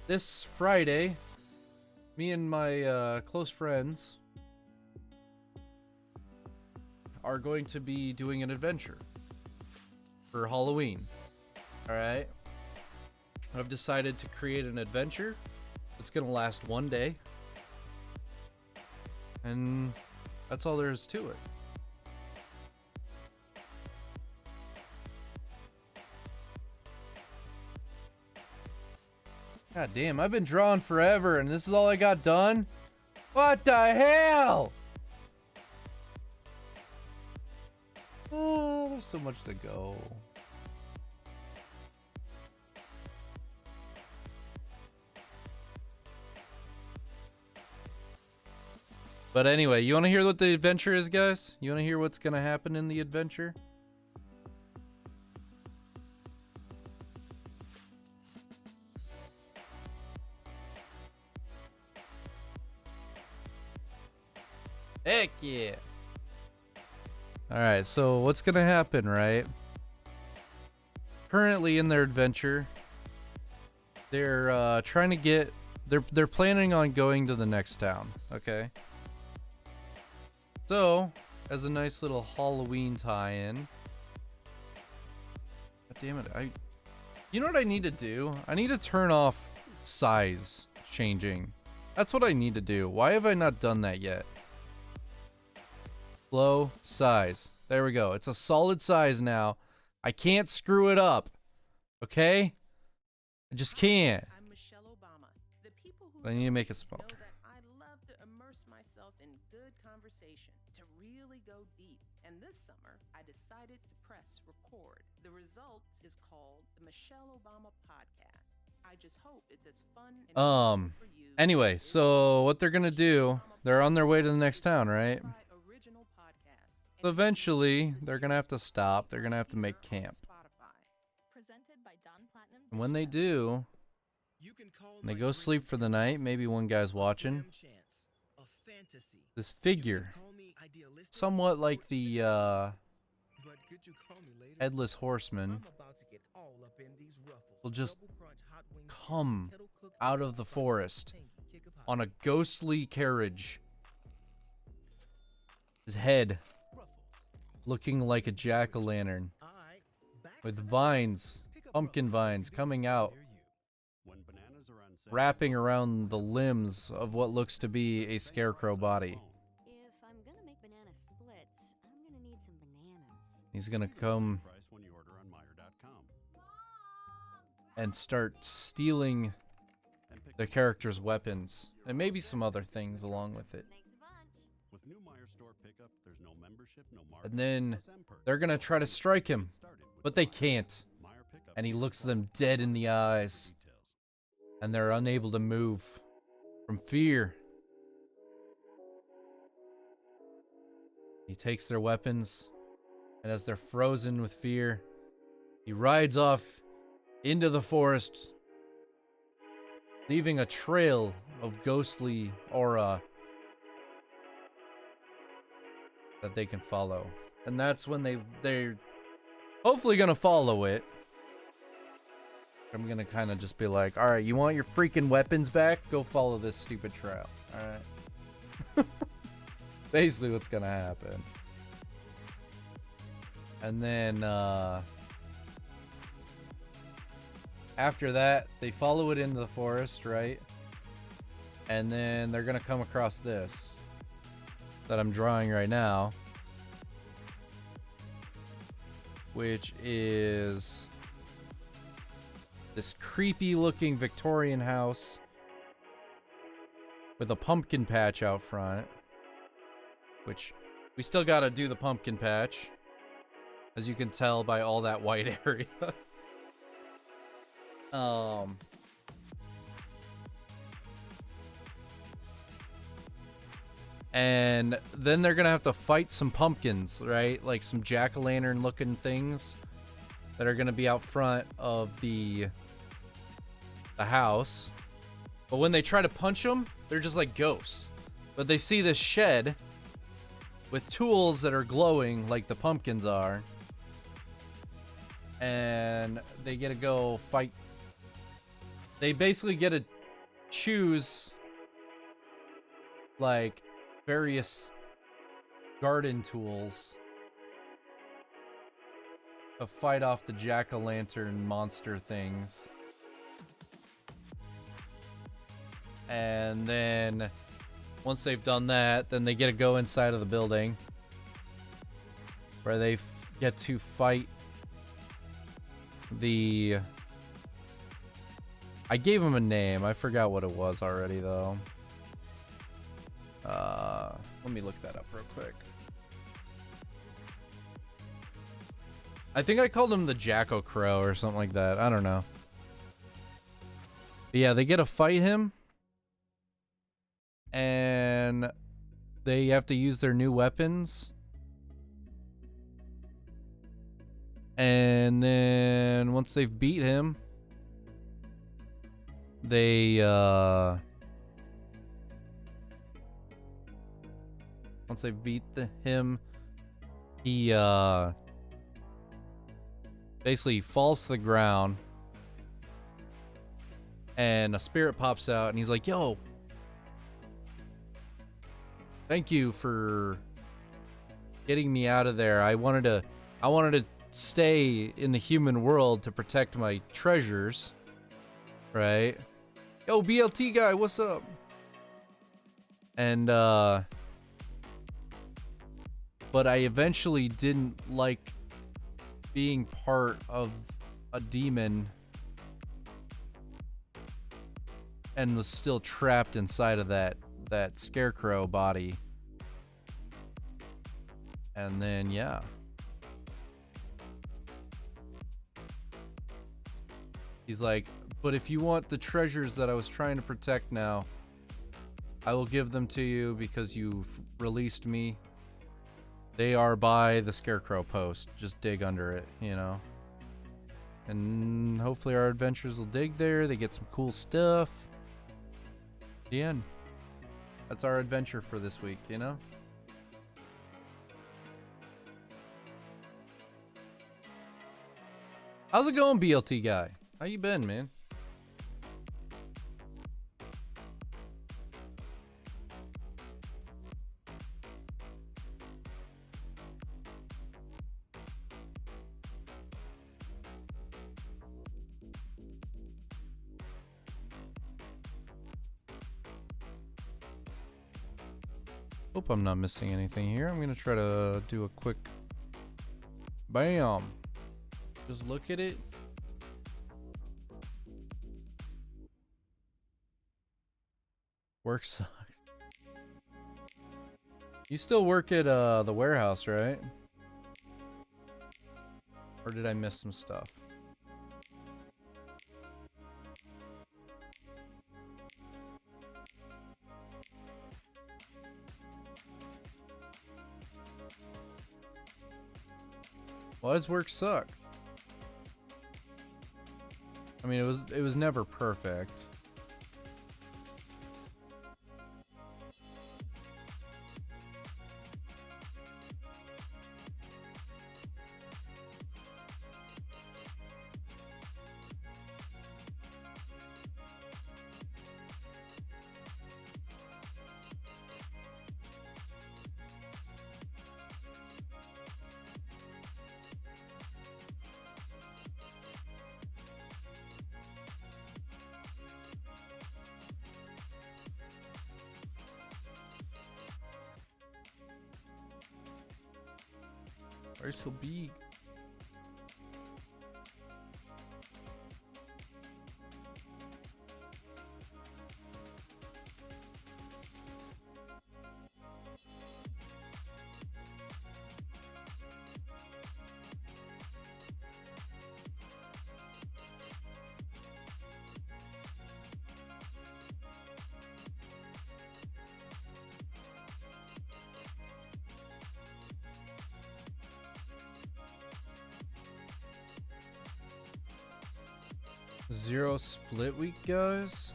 this Friday, me and my close friends are going to be doing an adventure for Halloween. Alright? I've decided to create an adventure that's gonna last one day. And that's all there is to it. God damn, I've been drawing forever and this is all I got done? What the hell? Oh, there's so much to go. But anyway, you want to hear what the adventure is, guys? You want to hear what's going to happen in the adventure? Heck yeah. Alright, so what's going to happen, right? Currently in their adventure, they're trying to get... They're planning on going to the next town, okay? So, as a nice little Halloween tie-in... God damn it, you know what I need to do? I need to turn off size changing. That's what I need to do. Why have I not done that yet? Flow size. There we go. It's a solid size now. I can't screw it up. Okay? I just can't. I need to make it smaller.
I love to immerse myself in good conversation, to really go deep. And this summer, I decided to press record. The result is called the Michelle Obama Podcast. I just hope it's as fun and for you.
Anyway, so what they're gonna do, they're on their way to the next town, right? So eventually, they're gonna have to stop. They're gonna have to make camp. And when they do, and they go sleep for the night, maybe one guy's watching. This figure, somewhat like the Headless Horseman, will just come out of the forest on a ghostly carriage. His head looking like a jack-o'-lantern with vines, pumpkin vines coming out.
When bananas are on
wrapping around the limbs of what looks to be a scarecrow body.
If I'm gonna make banana splits, I'm gonna need some bananas.
He's gonna come and start stealing the character's weapons and maybe some other things along with it.
With new Meijer store pickup, there's no membership, no
And then they're gonna try to strike him, but they can't. And he looks them dead in the eyes. And they're unable to move from fear. He takes their weapons, and as they're frozen with fear, he rides off into the forest, leaving a trail of ghostly aura that they can follow. And that's when they're hopefully gonna follow it. I'm gonna kind of just be like, alright, you want your freaking weapons back? Go follow this stupid trail. Alright. Basically what's gonna happen. And then, after that, they follow it into the forest, right? And then they're gonna come across this that I'm drawing right now, which is this creepy looking Victorian house with a pumpkin patch out front, which we still gotta do the pumpkin patch, as you can tell by all that white area. And then they're gonna have to fight some pumpkins, right? Like some jack-o'-lantern looking things that are gonna be out front of the house. But when they try to punch them, they're just like ghosts. But they see this shed with tools that are glowing like the pumpkins are. And they get to go fight. They basically get to choose like various garden tools to fight off the jack-o'-lantern monster things. And then once they've done that, then they get to go inside of the building where they get to fight the... I gave him a name. I forgot what it was already, though. Let me look that up real quick. I think I called him the Jacko Crow or something like that. I don't know. But yeah, they get to fight him. And they have to use their new weapons. And then once they've beat him, they once they beat him, he basically falls to the ground, and a spirit pops out, and he's like, "Yo, thank you for getting me out of there. I wanted to stay in the human world to protect my treasures." Right? Yo, BLT guy, what's up? And but I eventually didn't like being part of a demon and was still trapped inside of that scarecrow body. And then yeah. He's like, but if you want the treasures that I was trying to protect now, I will give them to you because you've released me. They are by the scarecrow post. Just dig under it, you know. And hopefully our adventurers will dig there. They get some cool stuff. The end. That's our adventure for this week, you know? How's it going, BLT guy? How you been, man? Hope I'm not missing anything here. I'm gonna try to do a quick bam. Just look at it. Work sucks. You still work at the warehouse, right? Or did I miss some stuff? Why does work suck? I mean, it was never perfect. Why are you so big? Zero split week, guys.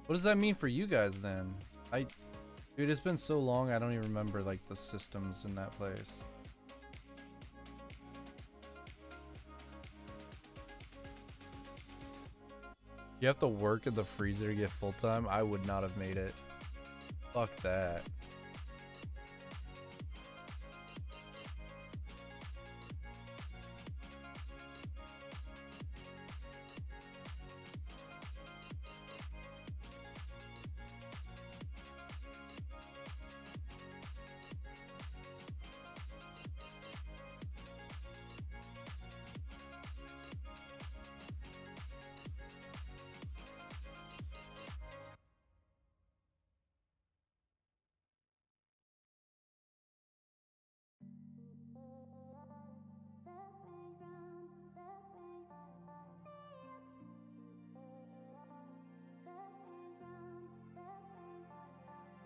What does that mean for you guys then? Dude, it's been so long, I don't even remember like the systems in that place. You have to work at the freezer to get full time? I would not have made it. Fuck that.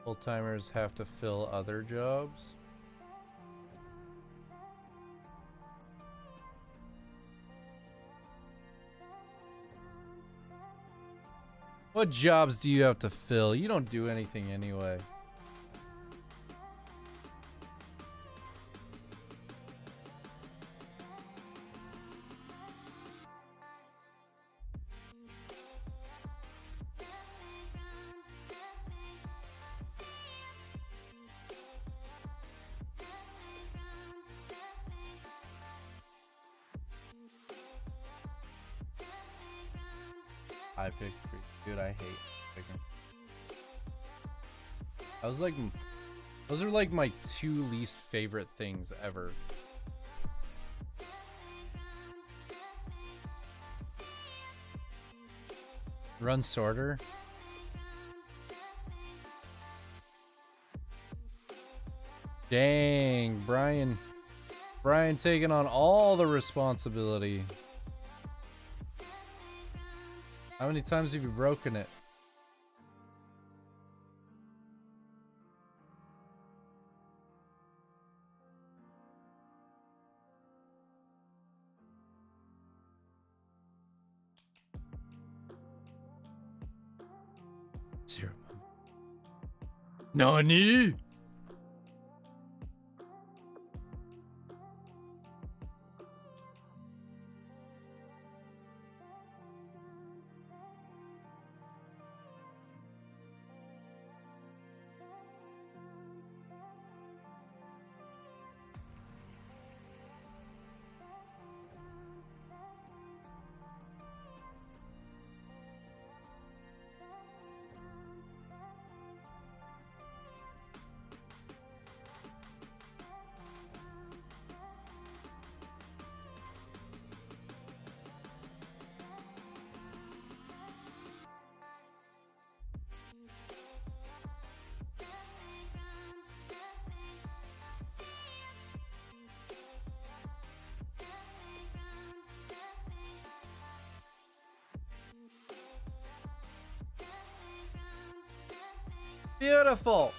Full-timers have to fill other jobs. What jobs do you have to fill? You don't do anything anyway. I picked free. Dude, I hate picking. I was like, those are like my two least favorite things ever. Run sorter. Dang, Brian taking on all the responsibility. How many times have you broken it? Zero. Nani? Beautiful.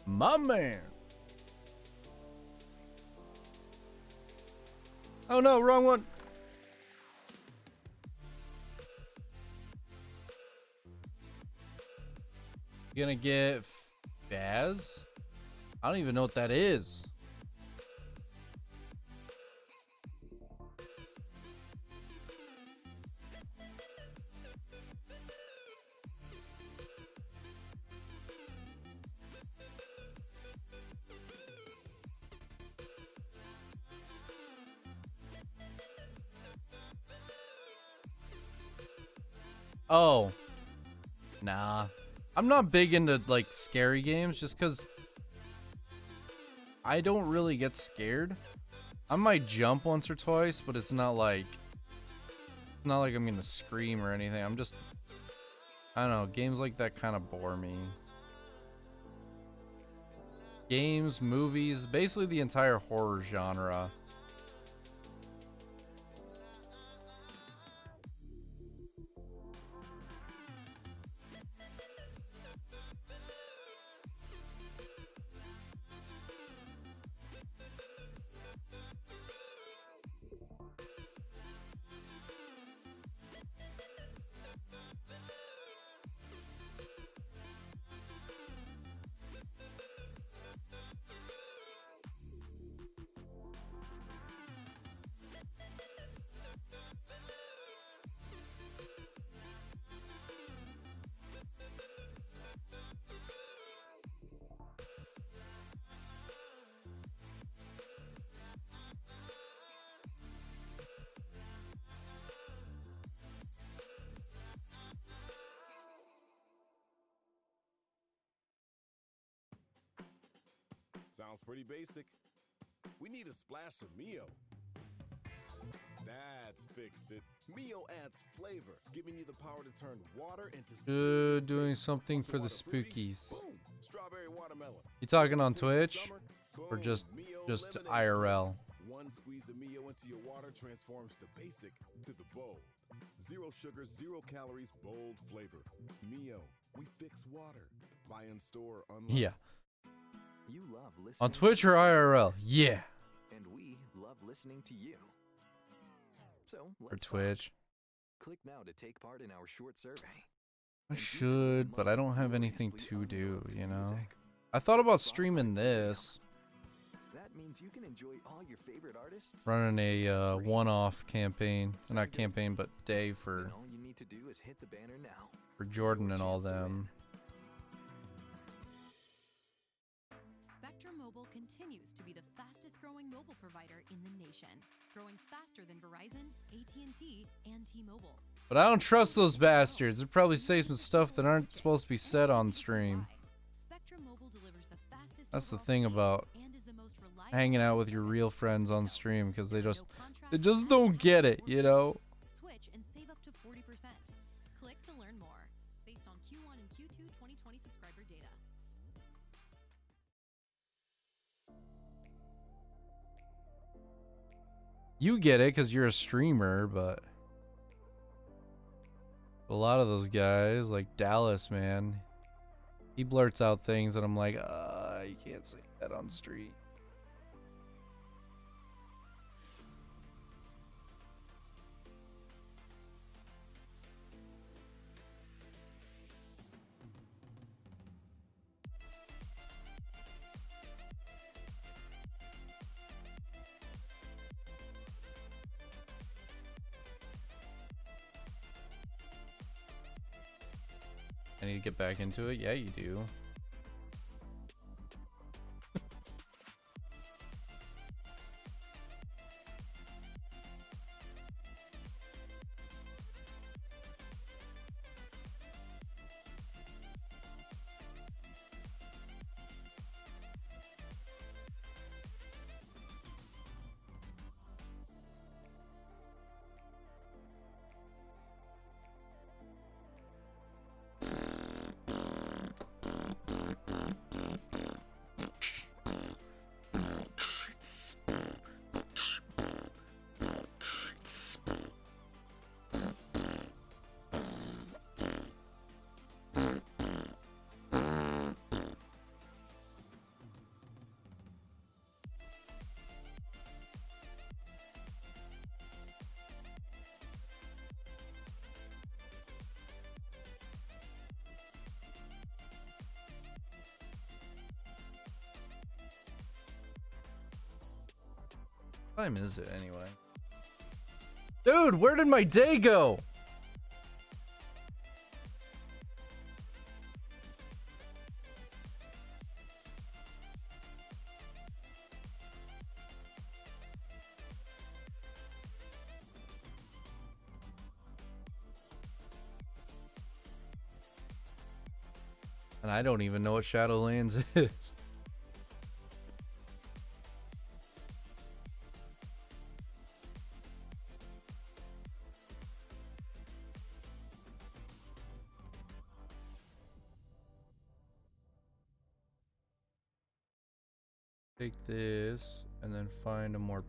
My man. Oh no, wrong one. You gonna get Baz? I don't even know what that is. Oh. Nah. I'm not big into like scary games just because I don't really get scared. I might jump once or twice, but it's not like I'm gonna scream or anything. I don't know, games like that kind of bore me. Games, movies, basically the entire horror genre.
Sounds pretty basic. We need a splash of Mio. That's fixed it. Mio adds flavor, giving you the power to turn water into
Doing something for the spookies.
boom, strawberry watermelon.
You talking on Twitch or just IRL?
One squeeze of Mio into your water transforms the basic to the bold. 0 sugar, 0 calories, bold flavor. Mio, we fix water. Buy in store, online.
Yeah.
You love listening
On Twitch or IRL? Yeah.
and we love listening to you. So
Or
let's
Twitch.
click now to take part in our short survey.
I should, but I don't have anything to do, you know? I thought about streaming this.
That means you can enjoy all your favorite artists.
Running a one-off campaign. Not campaign, but day for
All you need to do is hit the banner now.
Jordan and all them.
Spectrum Mobile continues to be the fastest growing mobile provider in the nation, growing faster than Verizon, AT&T, and T-Mobile.
But I don't trust those bastards. They probably say some stuff that aren't supposed to be said on stream.
Spectrum Mobile delivers the fastest
That's the
overall
thing
speeds
about
and is the most reliable
hanging out with your real friends on stream, because they just don't get it, you know?
Switch and save up to 40%. Click to learn more. Based on Q1 and Q2 2020 subscriber data.
You get it because you're a streamer, but a lot of those guys, like Dallas, man, he blurts out things and I'm like, you can't say that on stream. I need to get back into it. Yeah, you do. What time is it anyway? Dude, where did my day go? And I don't even know what Shadowlands is. Take this and then find a more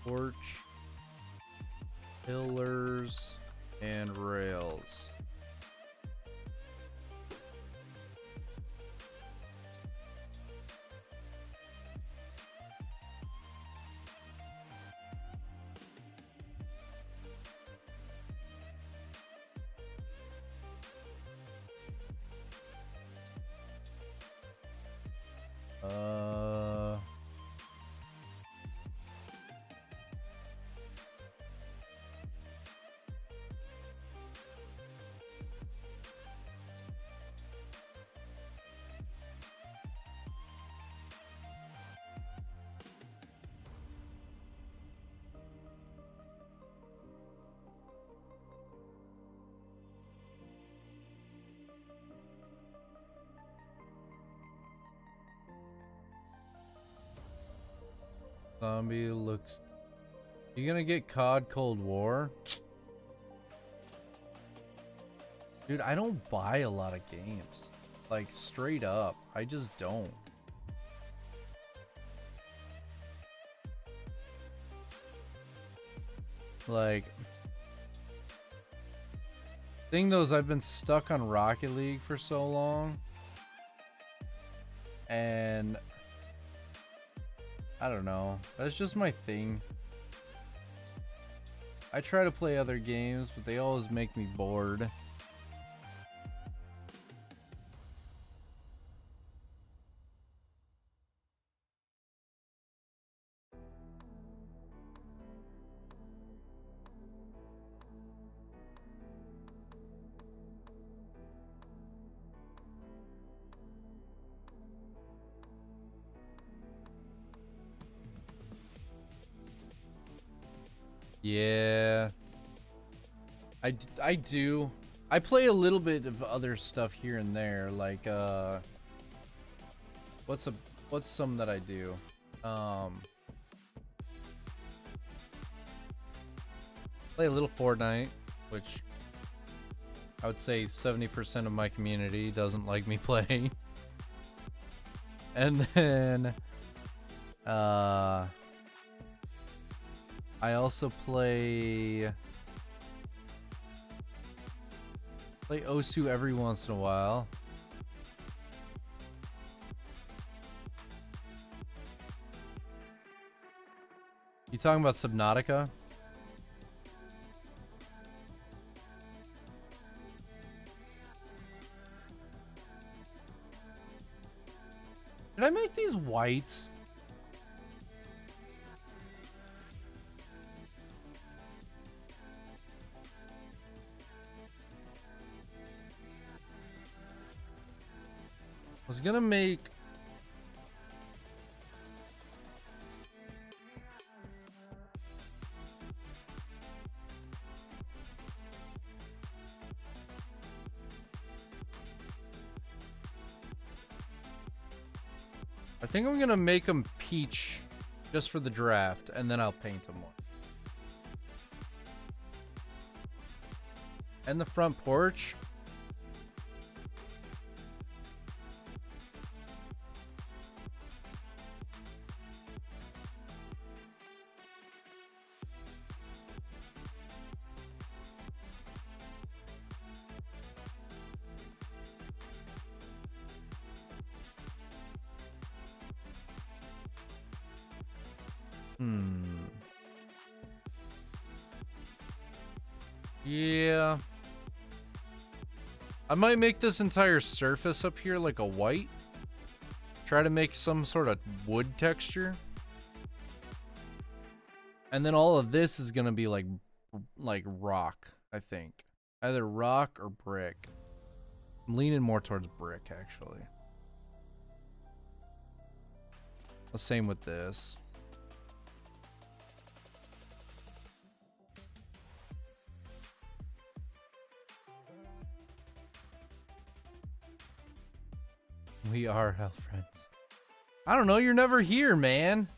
porch, pillars, and rails. Zombie looks... You gonna get COD Cold War? Dude, I don't buy a lot of games. Like, straight up. I just don't. Like... Thing though is I've been stuck on Rocket League for so long. And... I don't know. That's just my thing. I try to play other games, but they always make me bored. Yeah. I do. I play a little bit of other stuff here and there, like what's some that I do? Play a little Fortnite, which I would say 70% of my community doesn't like me playing. And then I also play Osu every once in a while. You talking about Subnautica? Did I make these white? I was gonna make... I think I'm gonna make them peach just for the draft, and then I'll paint them more. And the front porch. Yeah. I might make this entire surface up here like a white. Try to make some sort of wood texture. And then all of this is gonna be like rock, I think. Either rock or brick. I'm leaning more towards brick, actually. The same with this. We are hell friends. I don't know, you're never here, man.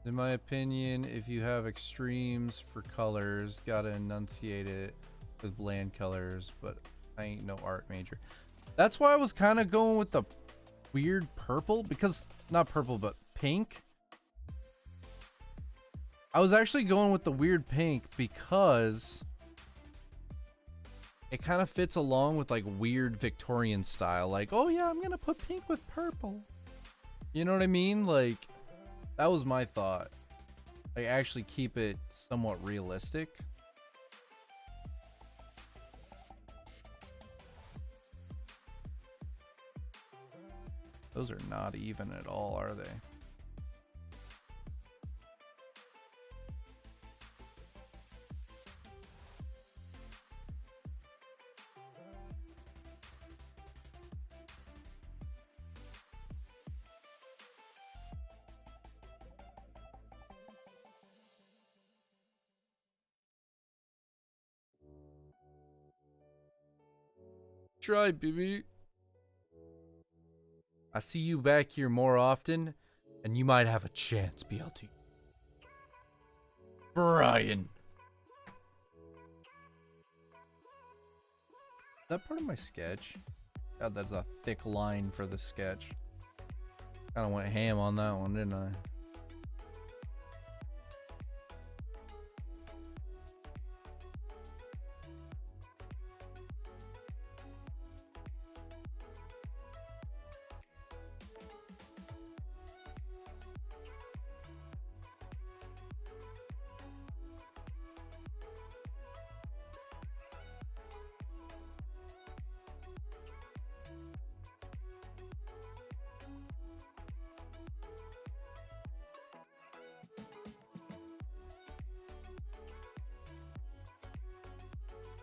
In my opinion, if you have extremes for colors, gotta enunciate it with bland colors, but I ain't no art major. That's why I was kind of going with the weird purple, because, not purple, but pink. I was actually going with the weird pink because it kind of fits along with like weird Victorian style. Like, oh yeah, I'm gonna put pink with purple. You know what I mean? Like, that was my thought. Like, actually keep it somewhat realistic. Those are not even at all, are they? Try, baby. I see you back here more often, and you might have a chance, BLT. Brian. Is that part of my sketch? God, that's a thick line for the sketch. Kind of went ham on that one, didn't I?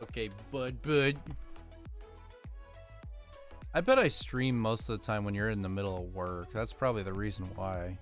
Okay, bud. I bet I stream most of the time when you're in the middle of work. That's probably the reason why.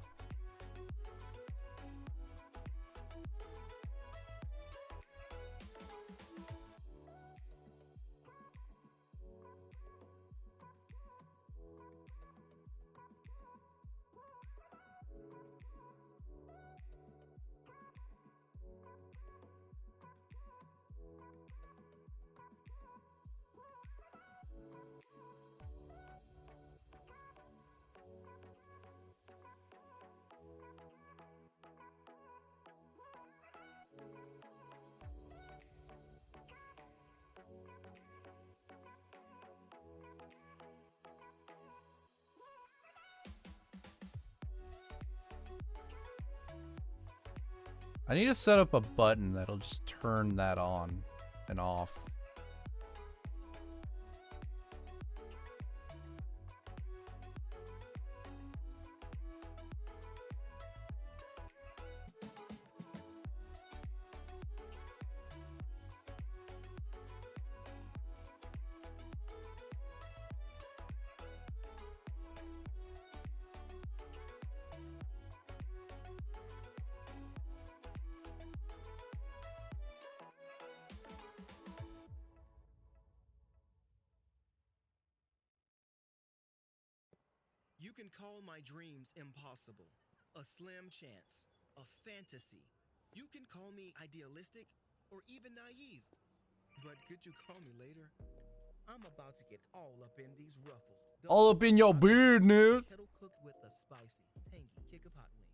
I need to set up a button that'll just turn that on and off.
You can call my dreams impossible, a slim chance, a fantasy. You can call me idealistic or even naive. But could you call me later? I'm about to get all up in these ruffles.
All up in your business.
Kettle cooked with a spicy, tangy kick of hot wings.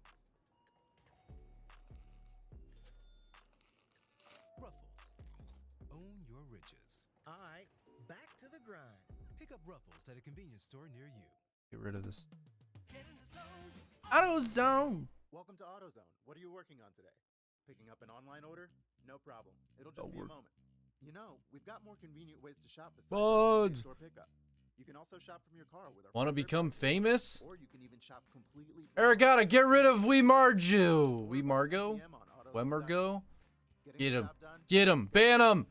Ruffles. Own your riches.
All right, back to the grind.
Pick up Ruffles at a convenience store near you.
Get rid of this. AutoZone.
Welcome to AutoZone. What are you working on today? Picking up an online order? No problem. It'll just
Don't
be a
work.
moment. You know, we've got more convenient ways to shop besides
Buds.
store pickup. You can also shop from your car with our
Want to
free
become
curbside
famous?
pickup, or you can even shop completely free.
Aragata, get rid of We Marju. We Margo? Wemargo? Get him. Get him. Ban him.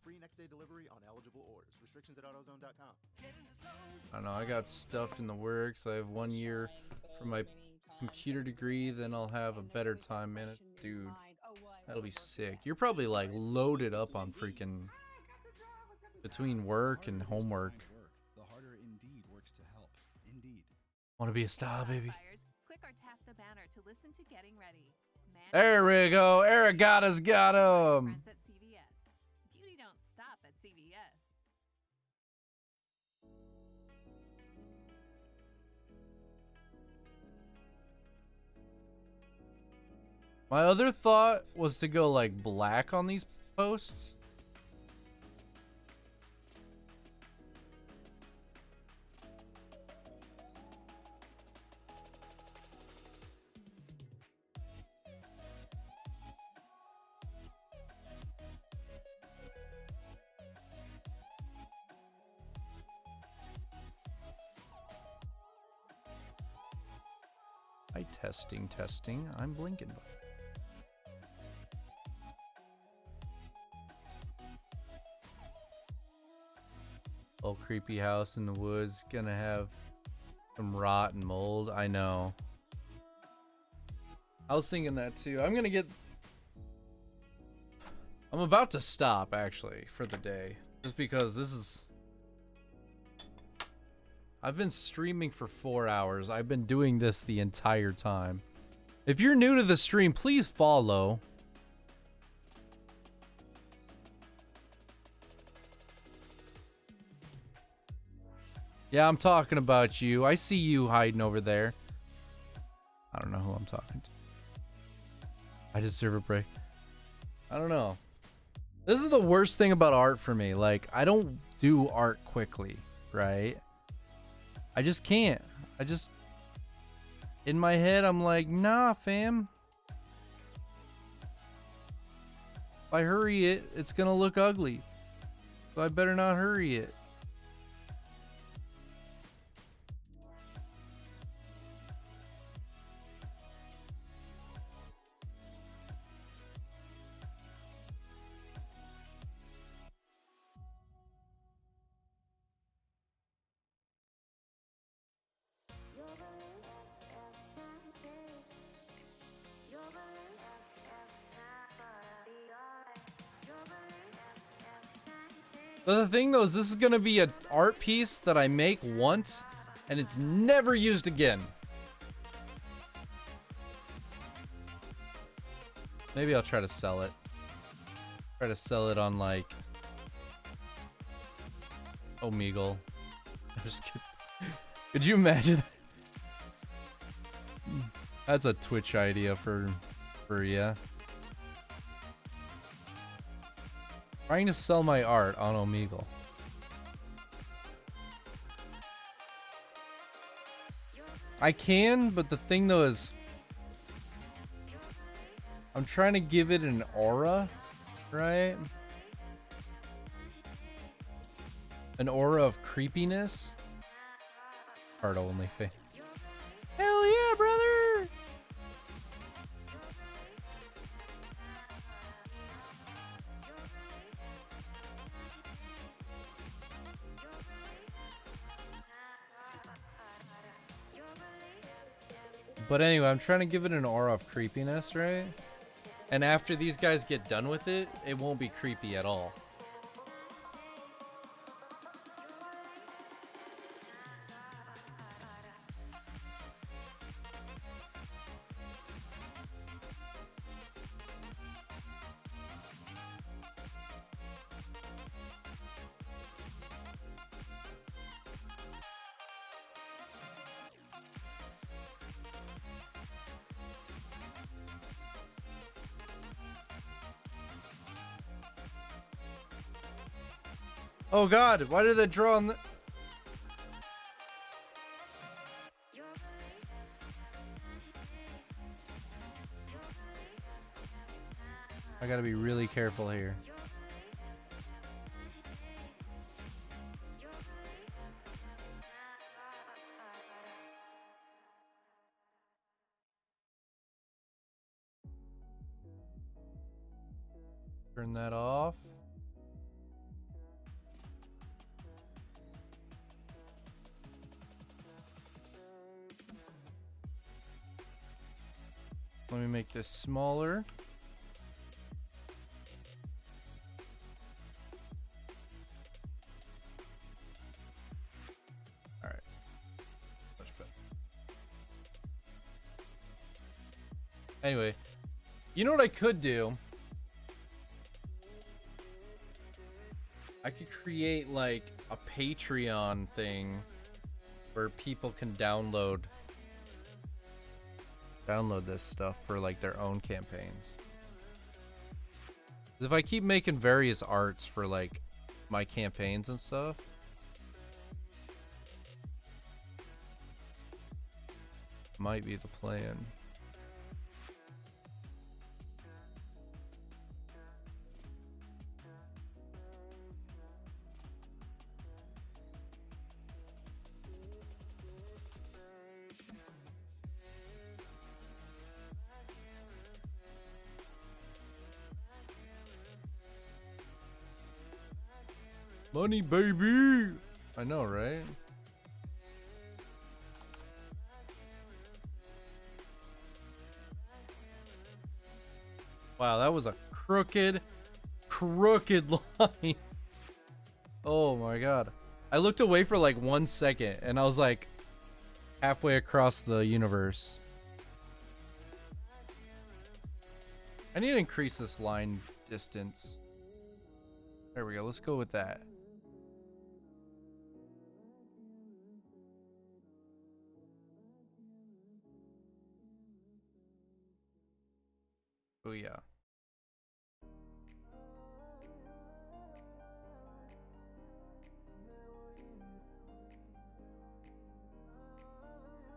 Free next day delivery on eligible orders. Restrictions at AutoZone.com.
I don't know. I got stuff in the works. I have 1 year for my computer degree. Then I'll have a better time in it. Dude, that'll be sick. You're probably like loaded up on freaking between work and homework.
The harder Indeed works to help. Indeed.
Want to be a star, baby?
Click or tap the banner to listen to Getting Ready.
There we go. Aragata's got him.
Friends at CVS. Beauty don't stop at CVS.
My other thought was to go like black on these posts. Hi, testing. I'm blinking. Old creepy house in the woods, gonna have some rot and mold. I know. I was thinking that too. I'm about to stop actually for the day, just because I've been streaming for 4 hours. I've been doing this the entire time. If you're new to the stream, please follow. Yeah, I'm talking about you. I see you hiding over there. I don't know who I'm talking to. I deserve a break. I don't know. This is the worst thing about art for me. Like, I don't do art quickly, right? I just can't. In my head, I'm like, nah, fam. If I hurry it, it's gonna look ugly. So I better not hurry it. But the thing though is this is gonna be an art piece that I make once and it's never used again. Maybe I'll try to sell it. Try to sell it on like Omegle. I'm just kidding. Could you imagine that? That's a Twitch idea for yeah. Trying to sell my art on Omegle. I can, but the thing though is I'm trying to give it an aura, right? An aura of creepiness. Art only thing. Hell yeah, brother! But anyway, I'm trying to give it an aura of creepiness, right? And after these guys get done with it, it won't be creepy at all. Oh God, why did that draw on the... I gotta be really careful here. Turn that off. Let me make this smaller. All right. Much better. Anyway, you know what I could do? I could create like a Patreon thing where people can download this stuff for like their own campaigns. If I keep making various arts for like my campaigns and stuff, might be the plan. Money, baby! I know, right? Wow, that was a crooked line. Oh my God. I looked away for like 1 second and I was like halfway across the universe. I need to increase this line distance. There we go. Let's go with that. Oh yeah.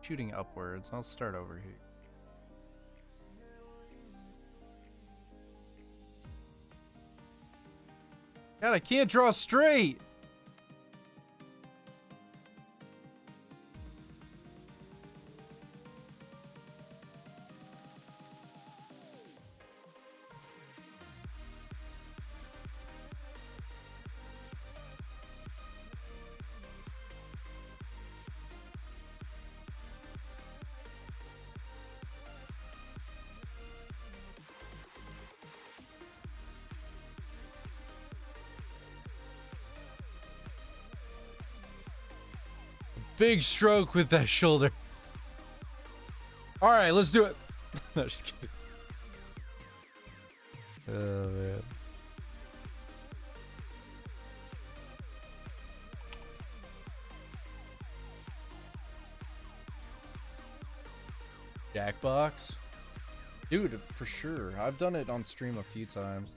Shooting upwards. I'll start over here. God, I can't draw straight. Big stroke with that shoulder. All right, let's do it. No, just kidding. Oh man. Jackbox? Dude, for sure. I've done it on stream a few times.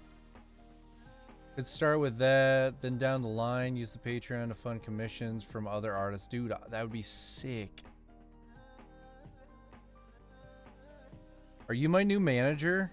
Could start with that, then down the line, use the Patreon to fund commissions from other artists. Dude, that would be sick. Are you my new manager?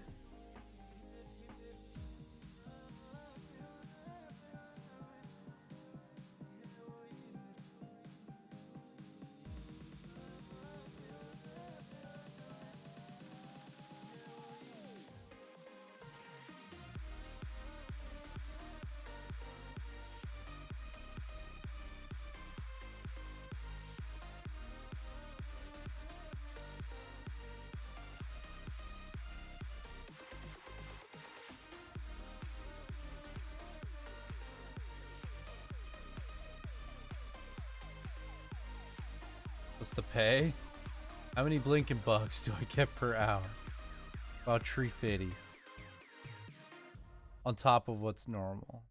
What's the pay? How many blinking bucks do I get per hour? About 350. On top of what's normal.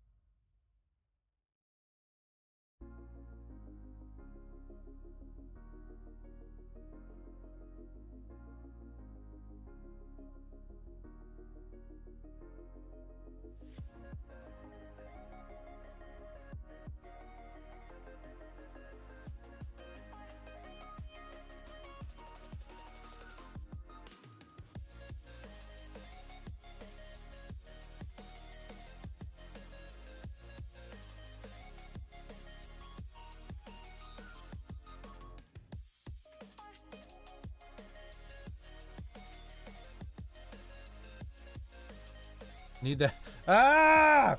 Need that. Ah!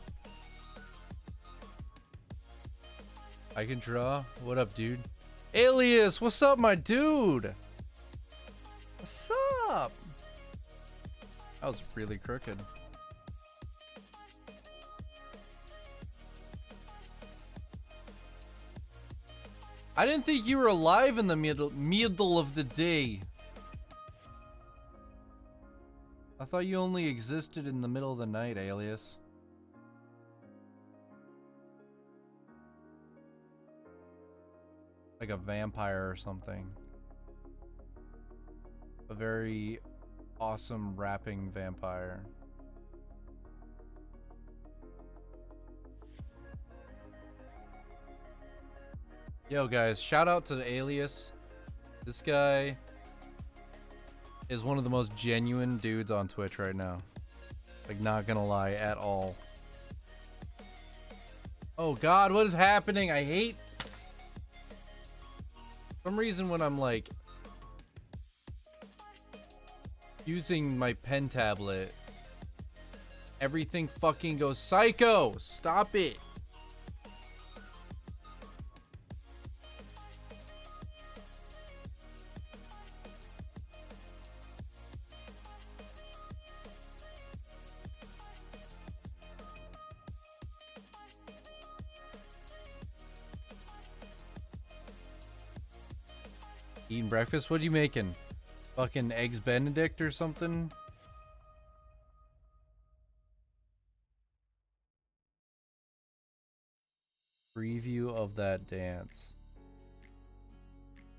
I can draw. What up, dude? Alias, what's up, my dude? What's up? That was really crooked. I didn't think you were alive in the middle of the day. I thought you only existed in the middle of the night, Alias. Like a vampire or something. A very awesome rapping vampire. Yo guys, shout out to Alias. This guy is one of the most genuine dudes on Twitch right now. Like, not gonna lie at all. Oh god, what is happening? I hate... For some reason when I'm like... using my pen tablet, everything fucking goes psycho! Stop it! Eating breakfast? What are you making? Fucking eggs Benedict or something? Preview of that dance.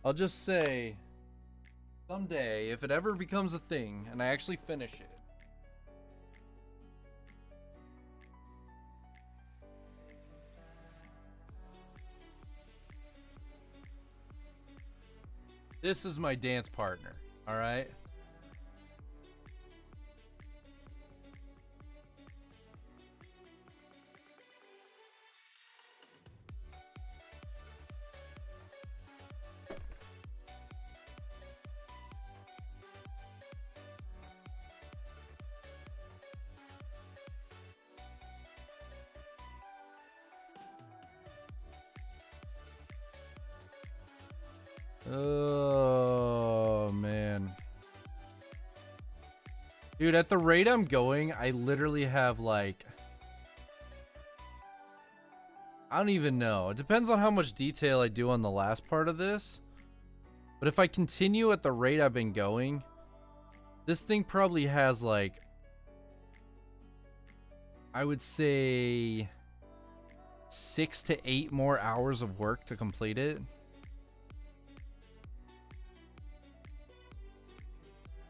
I'll just say, someday, if it ever becomes a thing, and I actually finish it, this is my dance partner, alright? Oh, man. Dude, at the rate I'm going, I literally have like... I don't even know. It depends on how much detail I do on the last part of this. But if I continue at the rate I've been going, this thing probably has like... I would say... 6 to 8 more hours of work to complete it.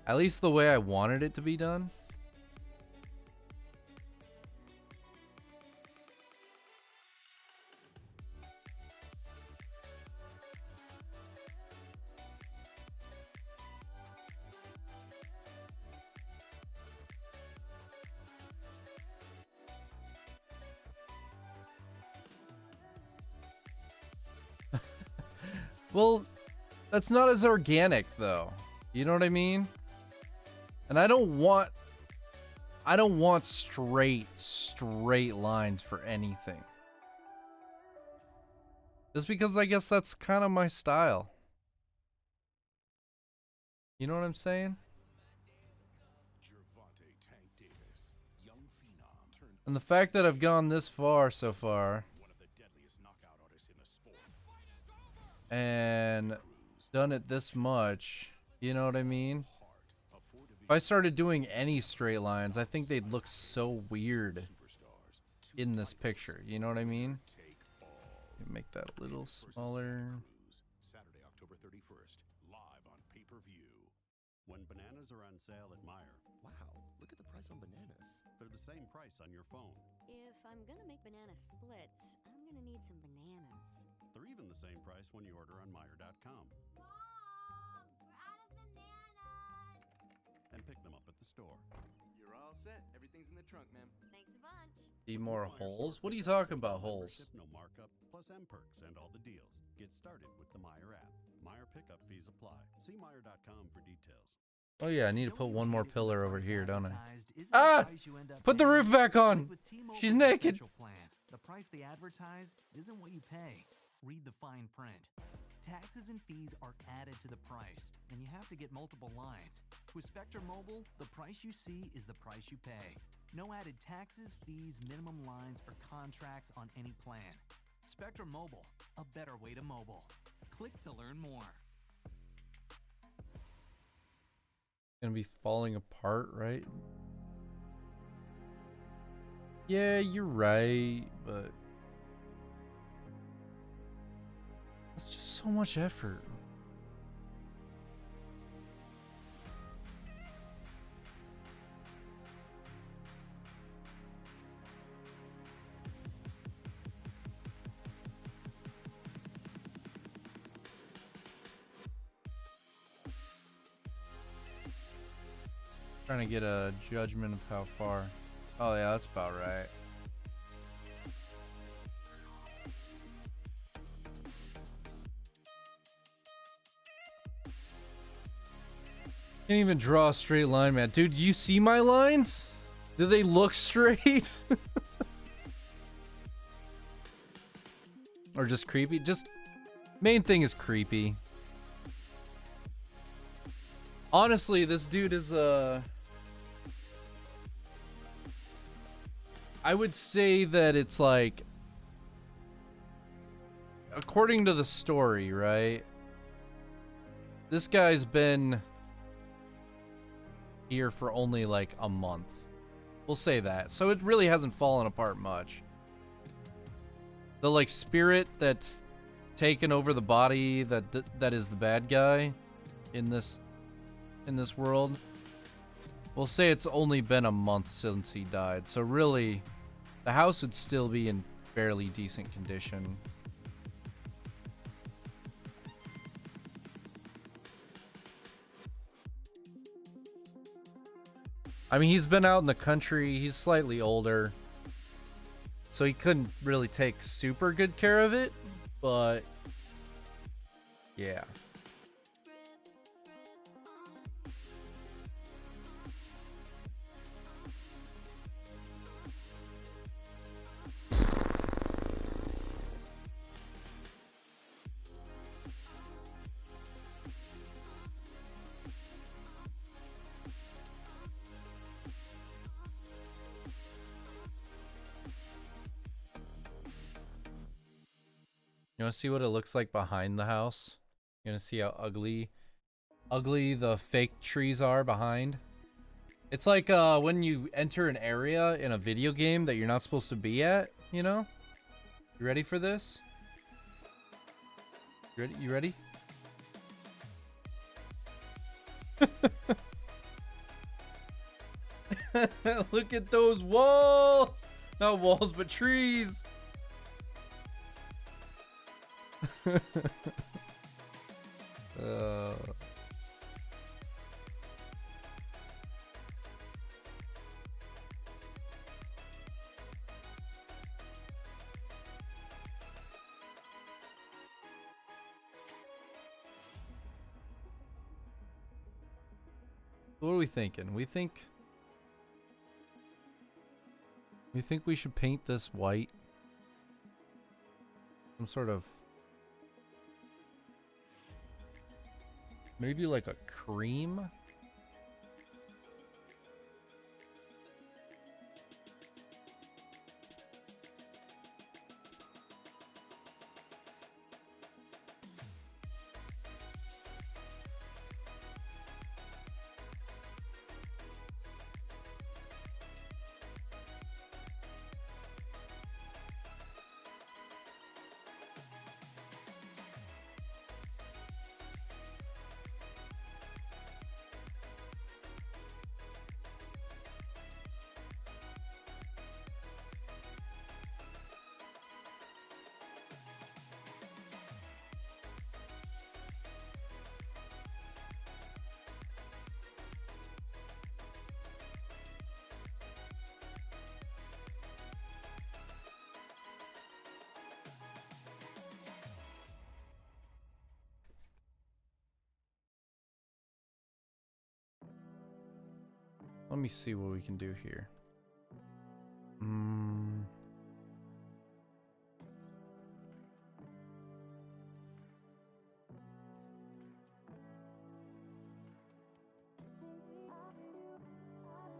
At least the way I wanted it to be done. Well, that's not as organic though. You know what I mean? And I don't want straight lines for anything. Just because I guess that's kind of my style. You know what I'm saying? And the fact that I've gone this far so far and done it this much, you know what I mean? If I started doing any straight lines, I think they'd look so weird in this picture. You know what I mean? Make that a little smaller.
Saturday, October 31st, live on pay-per-view.
When bananas are on sale at Meijer.
Wow, look at the price on bananas.
They're the same price on your phone.
If I'm gonna make banana splits, I'm gonna need some bananas.
They're even the same price when you order on Meijer.com.
Mom, we're out of bananas.
And pick them up at the store.
You're all set. Everything's in the trunk, ma'am.
Thanks a bunch.
Be more holes? What are you talking about, holes?
No markup, plus M-Perks and all the deals. Get started with the Meijer app. Meijer pickup fees apply. See Meijer.com for details.
Oh yeah, I need to put one more pillar over here, don't I?
Isn't the
Ah!
price you end up
Put the
paying.
roof back on!
With T-Mobile's
She's naked!
Essential Plan, the price they advertise isn't what you pay. Read the fine print. Taxes and fees are added to the price, and you have to get multiple lines. With Spectrum Mobile, the price you see is the price you pay. No added taxes, fees, minimum lines, or contracts on any plan. Spectrum Mobile, a better way to mobile. Click to learn more.
Gonna be falling apart, right? Yeah, you're right, but it's just so much effort. Trying to get a judgment of how far. Oh yeah, that's about right. Can't even draw a straight line, man. Dude, do you see my lines? Do they look straight? Or just creepy? Just main thing is creepy. Honestly, this dude is I would say that it's like, according to the story, right? This guy's been here for only like a month. We'll say that. So it really hasn't fallen apart much. The like spirit that's taken over the body that is the bad guy in this world. We'll say it's only been a month since he died. So really, the house would still be in fairly decent condition. I mean, he's been out in the country. He's slightly older, so he couldn't really take super good care of it, but yeah. You want to see what it looks like behind the house? You want to see how ugly the fake trees are behind? It's like when you enter an area in a video game that you're not supposed to be at, you know? You ready for this? You ready? Look at those walls! Not walls, but trees! What are we thinking? We think we should paint this white. Some sort of, maybe like a cream? Let me see what we can do here.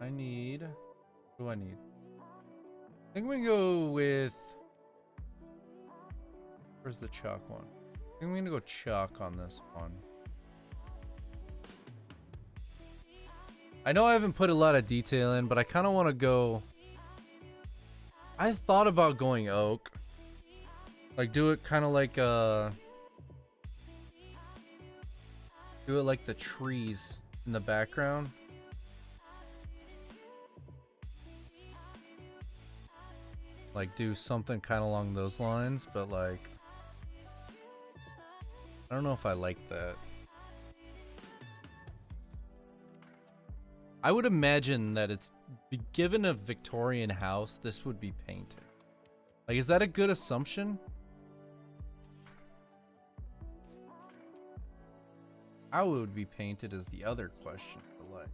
I need... What do I need? I think we can go with... Where's the chalk one? I think we're gonna go chalk on this one. I know I haven't put a lot of detail in, but I kind of want to go... I thought about going oak. Like, do it kind of like, do it like the trees in the background. Like, do something kind of along those lines, but like... I don't know if I like that. I would imagine that it's... Given a Victorian house, this would be painted. Like, is that a good assumption? How it would be painted is the other question. But like...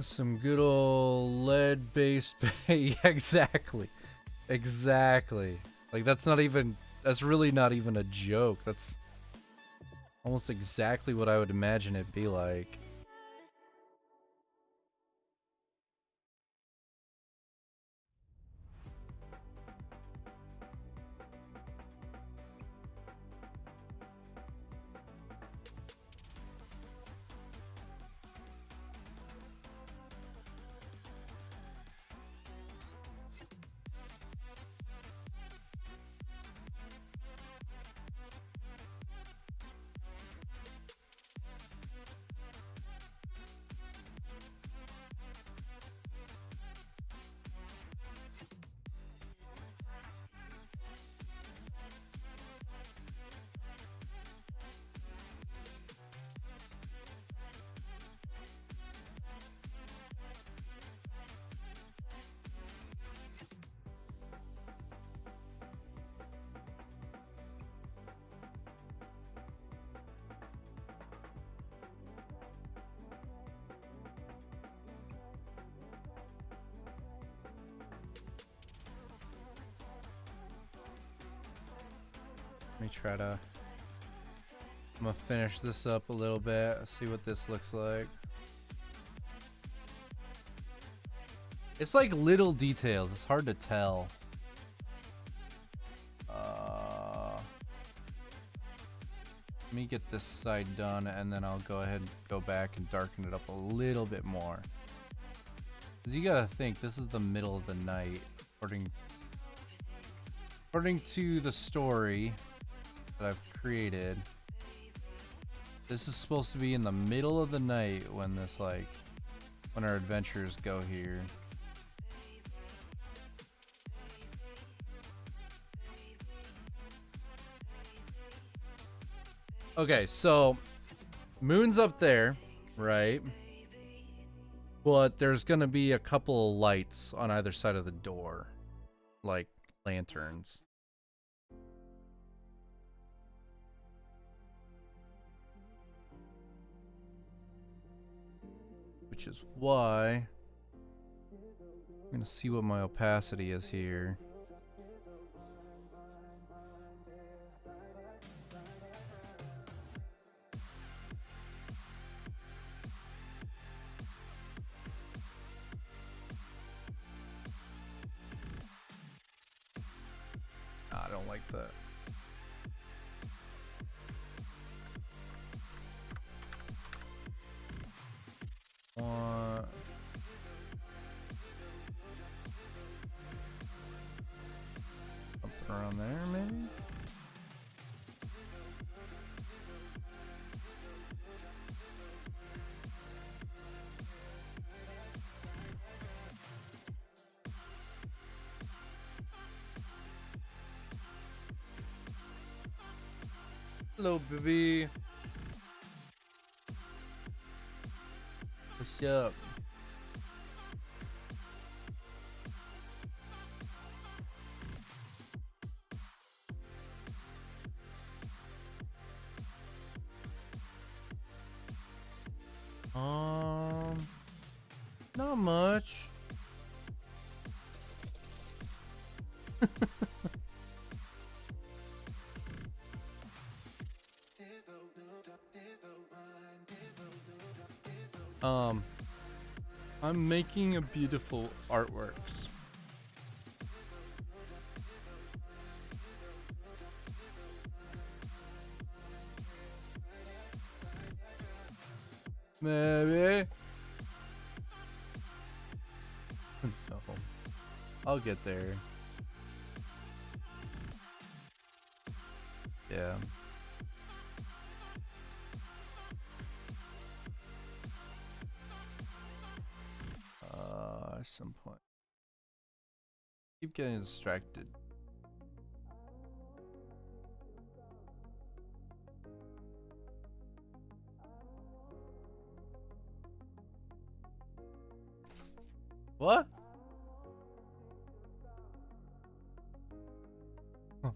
Some good old lead-based paint. Exactly. Exactly. Like, that's not even... That's really not even a joke. That's almost exactly what I would imagine it be like. Let me try to... I'm gonna finish this up a little bit, see what this looks like. It's like little details, it's hard to tell. Let me get this side done and then I'll go ahead and go back and darken it up a little bit more. Because you gotta think, this is the middle of the night, according to the story that I've created. This is supposed to be in the middle of the night when this, like, when our adventures go here. Okay, so moon's up there, right? But there's gonna be a couple of lights on either side of the door, like lanterns. Which is why I'm gonna see what my opacity is here. I don't like that. around there, maybe? Hello, baby. What's up? Not much. I'm making a beautiful artworks. Maybe. No. I'll get there. Yeah. At some point. Keep getting distracted. What? Huh.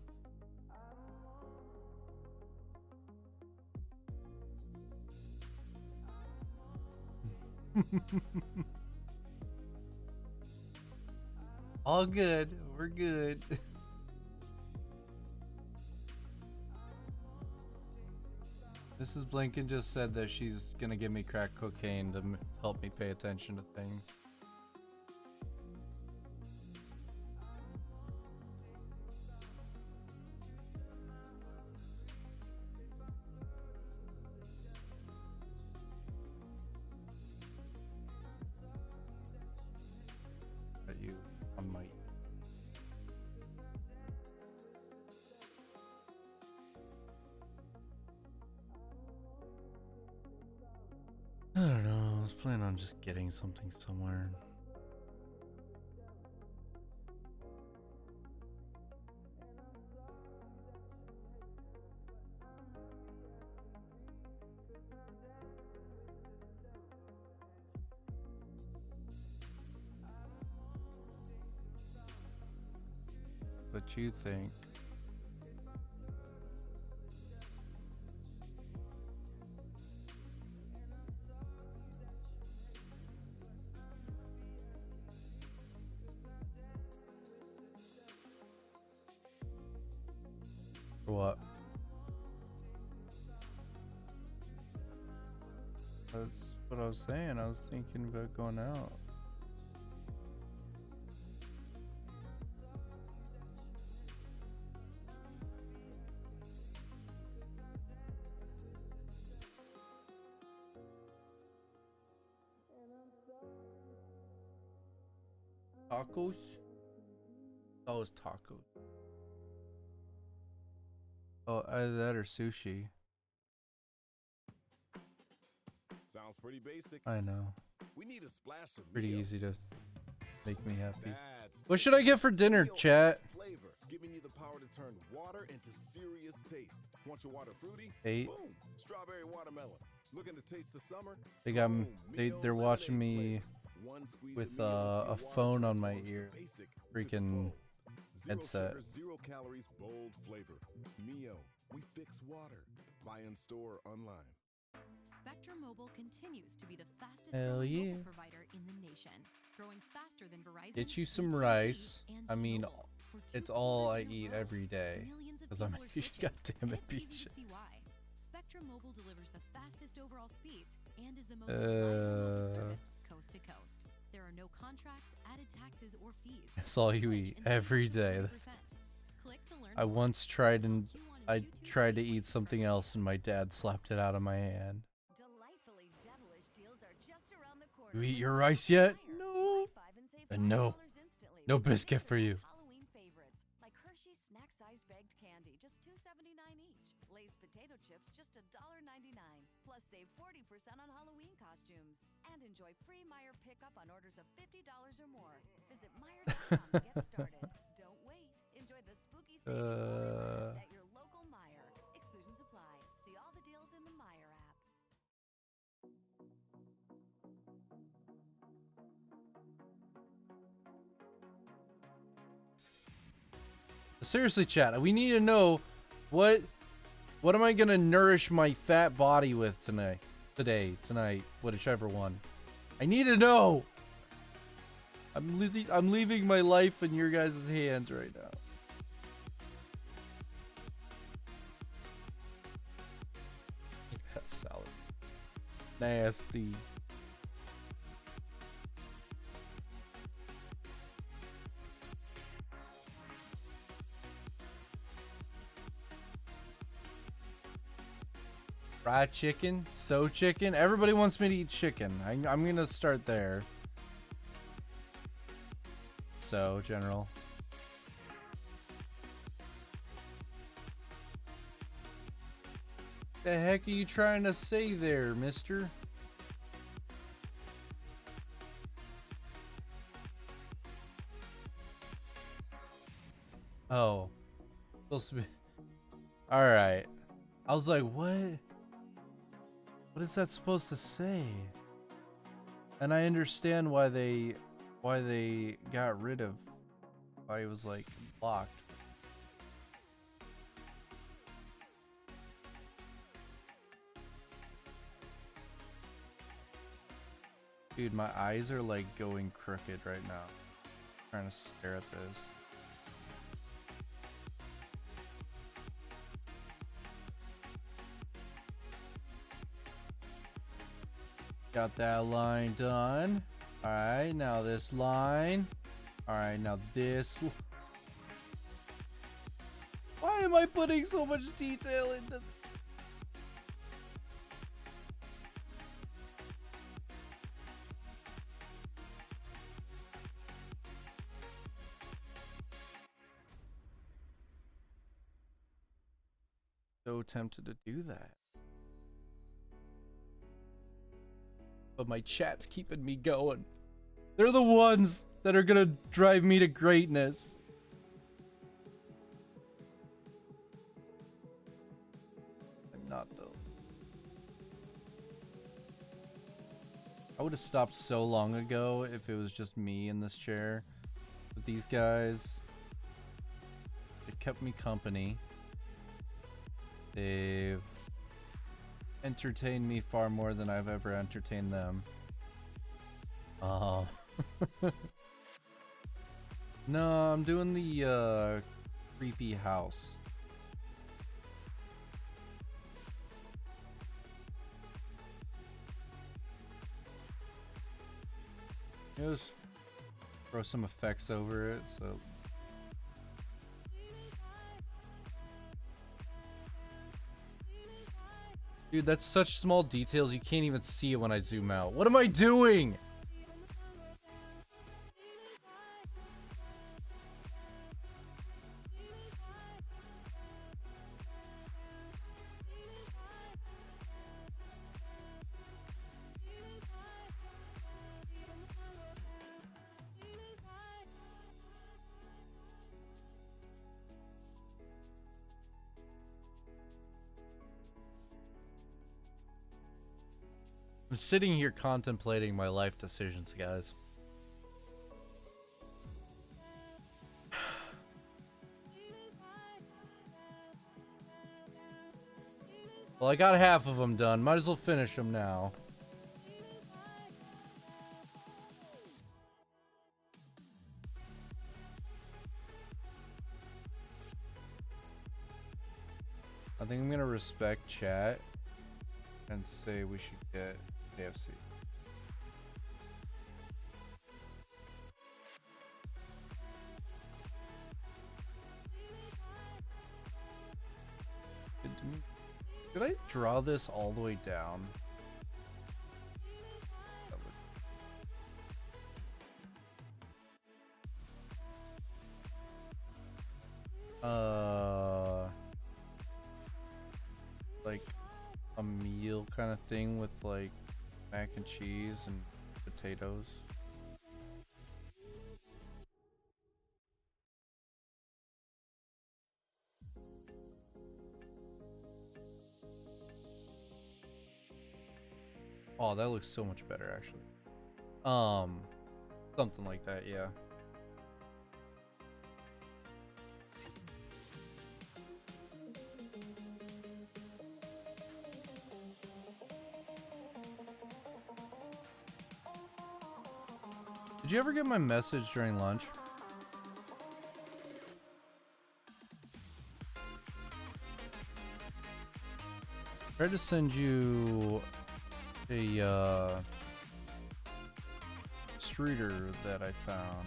All good. We're good. Mrs. Blinken just said that she's gonna give me crack cocaine to help me pay attention to things. At you on my. I don't know. I was planning on just getting something somewhere. What you think? What? That's what I was saying. I was thinking about going out. Tacos? Oh, it's tacos. Oh, either that or sushi.
Sounds pretty basic.
I know.
We need a splash of
Pretty
Mio.
easy to make me happy.
That's
What should I get for dinner,
Mio
chat?
adds flavor, giving you the power to turn water into serious taste. Want your water fruity?
8.
Boom! Strawberry watermelon. Looking to taste the summer?
They got
Boom, Mio
they're watching
lemonade
me
flavor. One squeeze
with
of Mio into your
a
water
phone on my
transforms
ear.
the basic to the
Freaking
bold. Zero
headset.
sugar, 0 calories, bold flavor. Mio, we fix water. Buy in store, online.
Spectrum Mobile continues to be the fastest
Hell
growing
yeah.
mobile provider in the nation, growing faster than Verizon.
Get you some
AT&T,
rice.
and
I mean,
T-Mobile. For
it's
2
all I
quarters in a
eat
row,
every day.
millions of
Because I'm
people are
a
switching,
goddamn
and it's easy to
impatient.
see why. Spectrum Mobile delivers the fastest overall speeds and is the most reliable mobile service coast to coast. There are no contracts, added taxes, or fees.
That's all you eat every day.
Click to learn
I
more.
once tried and I tried to eat something else and my dad slapped it out of my hand.
Delightfully devilish deals are just around the corner.
You eat your rice yet? No. And no. No biscuit for you.
Halloween favorites like Hershey's
Hershey's snack-sized bagged candy, just $2.79 each. Lay's potato chips, just $1.99. Plus save 40% on Halloween costumes. And enjoy free Meijer pickup on orders of $50 or more. Visit Meijer.com to get started. Don't wait. Enjoy the spooky savings while they last at your local Meijer. Exclusions apply. See all the deals in the Meijer app.
Seriously, chat, we need to know what am I gonna nourish my fat body with tonight, whichever one. I need to know. I'm leaving my life in your guys' hands right now. That salad, nasty. Fried chicken, so chicken. Everybody wants me to eat chicken. I'm gonna start there. So general. The heck are you trying to say there, mister? Oh. Supposed to be. Alright. I was like, what? What is that supposed to say? And I understand why they got rid of, why it was like blocked. Dude, my eyes are like going crooked right now. I'm trying to stare at this. Got that line done. Alright, now this line. Alright, now this. Why am I putting so much detail into? So tempted to do that. But my chat's keeping me going. They're the ones that are gonna drive me to greatness. I'm not though. I would have stopped so long ago if it was just me in this chair. But these guys, they kept me company. They've entertained me far more than I've ever entertained them. Oh. No, I'm doing the creepy house. Just throw some effects over it, so. Dude, that's such small details, you can't even see it when I zoom out. What am I doing? I'm sitting here contemplating my life decisions, guys. Well, I got half of them done. Might as well finish them now. I think I'm gonna respect chat and say we should get KFC. Could I draw this all the way down? like a meal kind of thing with like mac and cheese and potatoes. Oh, that looks so much better actually. Something like that, yeah. Did you ever get my message during lunch? Tried to send you a streeter that I found.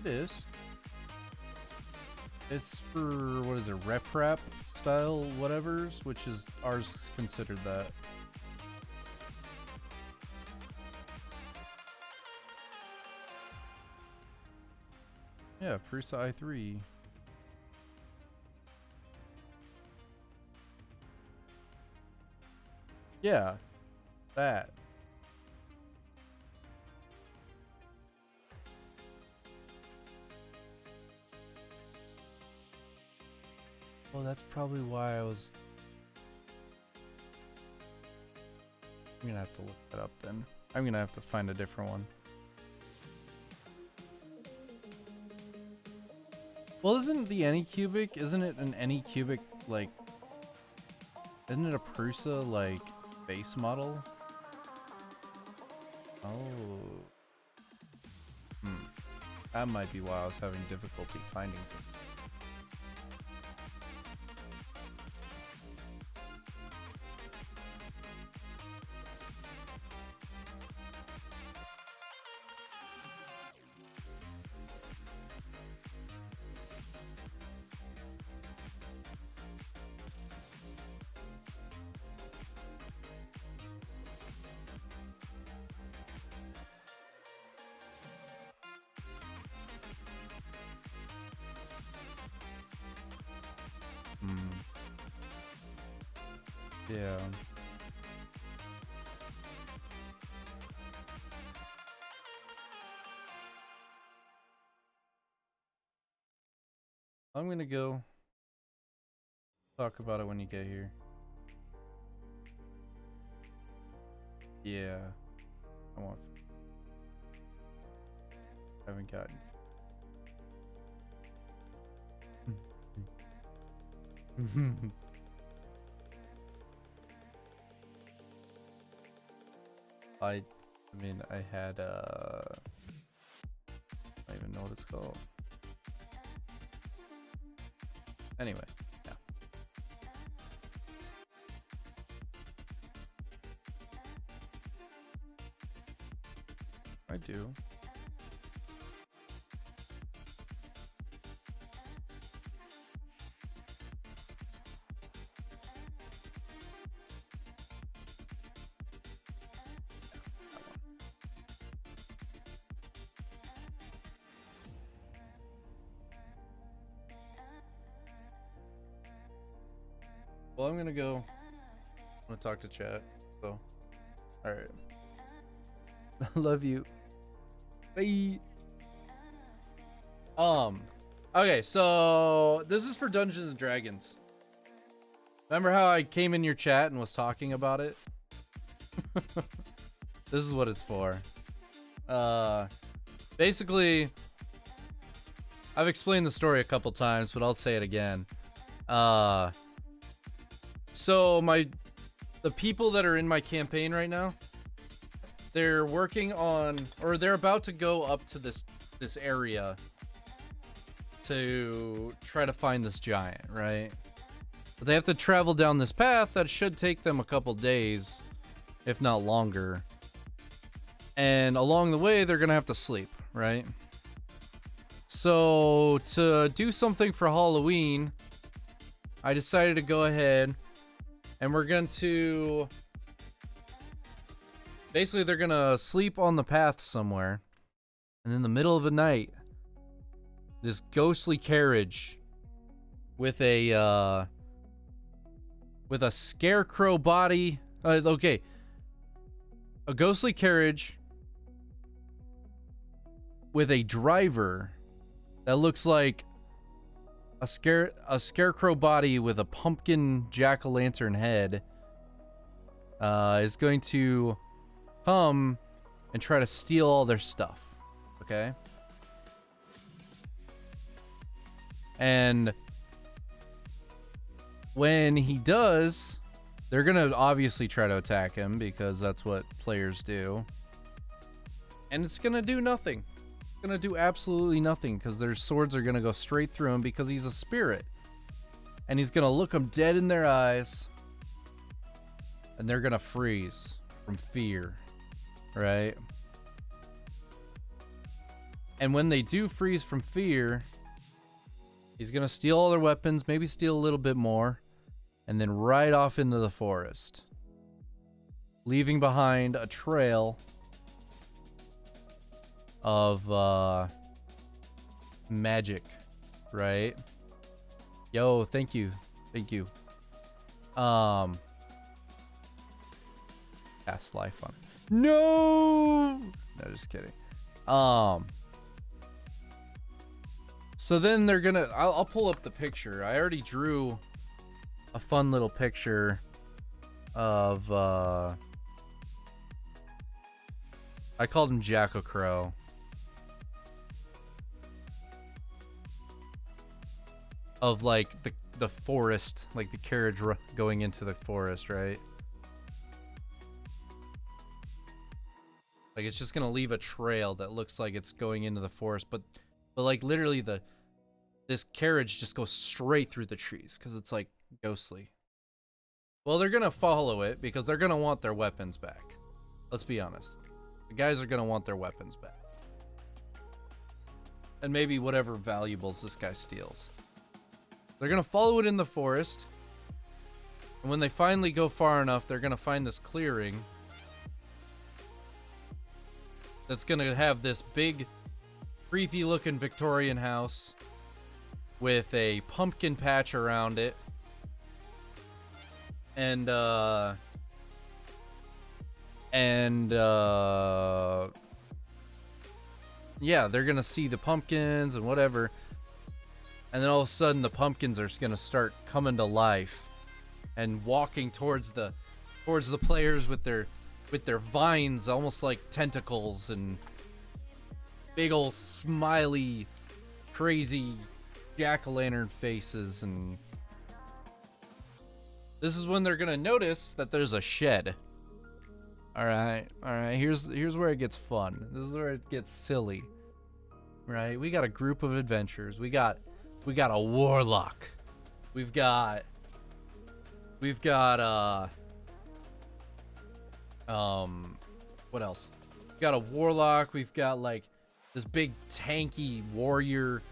It is. It's for, what is it, rep style whatevers, which is ours is considered that. Yeah, Prusa i3. Yeah, that. Well, that's probably why I was... I'm gonna have to look that up then. I'm gonna have to find a different one. Well, isn't the Anycubic, isn't it an Anycubic, like... Isn't it a Prusa, like, base model? Oh. That might be why I was having difficulty finding them. Yeah. I'm gonna go talk about it when you get here. Yeah. I want. Haven't gotten. I mean, I had, I don't even know what it's called. Anyway, yeah. I do. Well, I'm gonna go. I'm gonna talk to chat. So, all right. Love you. Bye. Okay, so this is for Dungeons and Dragons. Remember how I came in your chat and was talking about it? This is what it's for. Basically, I've explained the story a couple times, but I'll say it again. So the people that are in my campaign right now, they're working on, or they're about to go up to this area to try to find this giant, right? But they have to travel down this path that should take them a couple days, if not longer. And along the way, they're gonna have to sleep, right? So to do something for Halloween, I decided to go ahead and we're going to... Basically, they're going to sleep on the path somewhere. And in the middle of the night, this ghostly carriage with a scarecrow body. Okay. A ghostly carriage with a driver that looks like a scarecrow body with a pumpkin jack-o'-lantern head is going to come and try to steal all their stuff. Okay? And when he does, they're going to obviously try to attack him because that's what players do. And it's going to do nothing. It's going to do absolutely nothing because their swords are going to go straight through him because he's a spirit. And he's going to look them dead in their eyes. And they're going to freeze from fear. Right? And when they do freeze from fear, he's going to steal all their weapons, maybe steal a little bit more, and then ride off into the forest, leaving behind a trail of magic, right? Yo, thank you. Thank you. Cast life on. No! No, just kidding. So then they're gonna... I'll pull up the picture. I already drew a fun little picture of... I called him Jack O'Crow. Of, like, the forest. Like, the carriage going into the forest, right? Like, it's just gonna leave a trail that looks like it's going into the forest, but like, literally this carriage just goes straight through the trees, because it's, like, ghostly. Well, they're gonna follow it, because they're gonna want their weapons back. Let's be honest. The guys are gonna want their weapons back. And maybe whatever valuables this guy steals. They're gonna follow it in the forest, and when they finally go far enough, they're gonna find this clearing that's gonna have this big, creepy looking Victorian house with a pumpkin patch around it. And yeah, they're gonna see the pumpkins and whatever. And then all of a sudden the pumpkins are gonna start coming to life and walking towards the players with their vines, almost like tentacles, and big old smiley, crazy jack-o'-lantern faces. And this is when they're gonna notice that there's a shed. All right. Here's where it gets fun. This is where it gets silly. Right? We got a group of adventurers. We got a warlock. We've got what else? We've got a warlock. We've got, like, this big tanky warrior.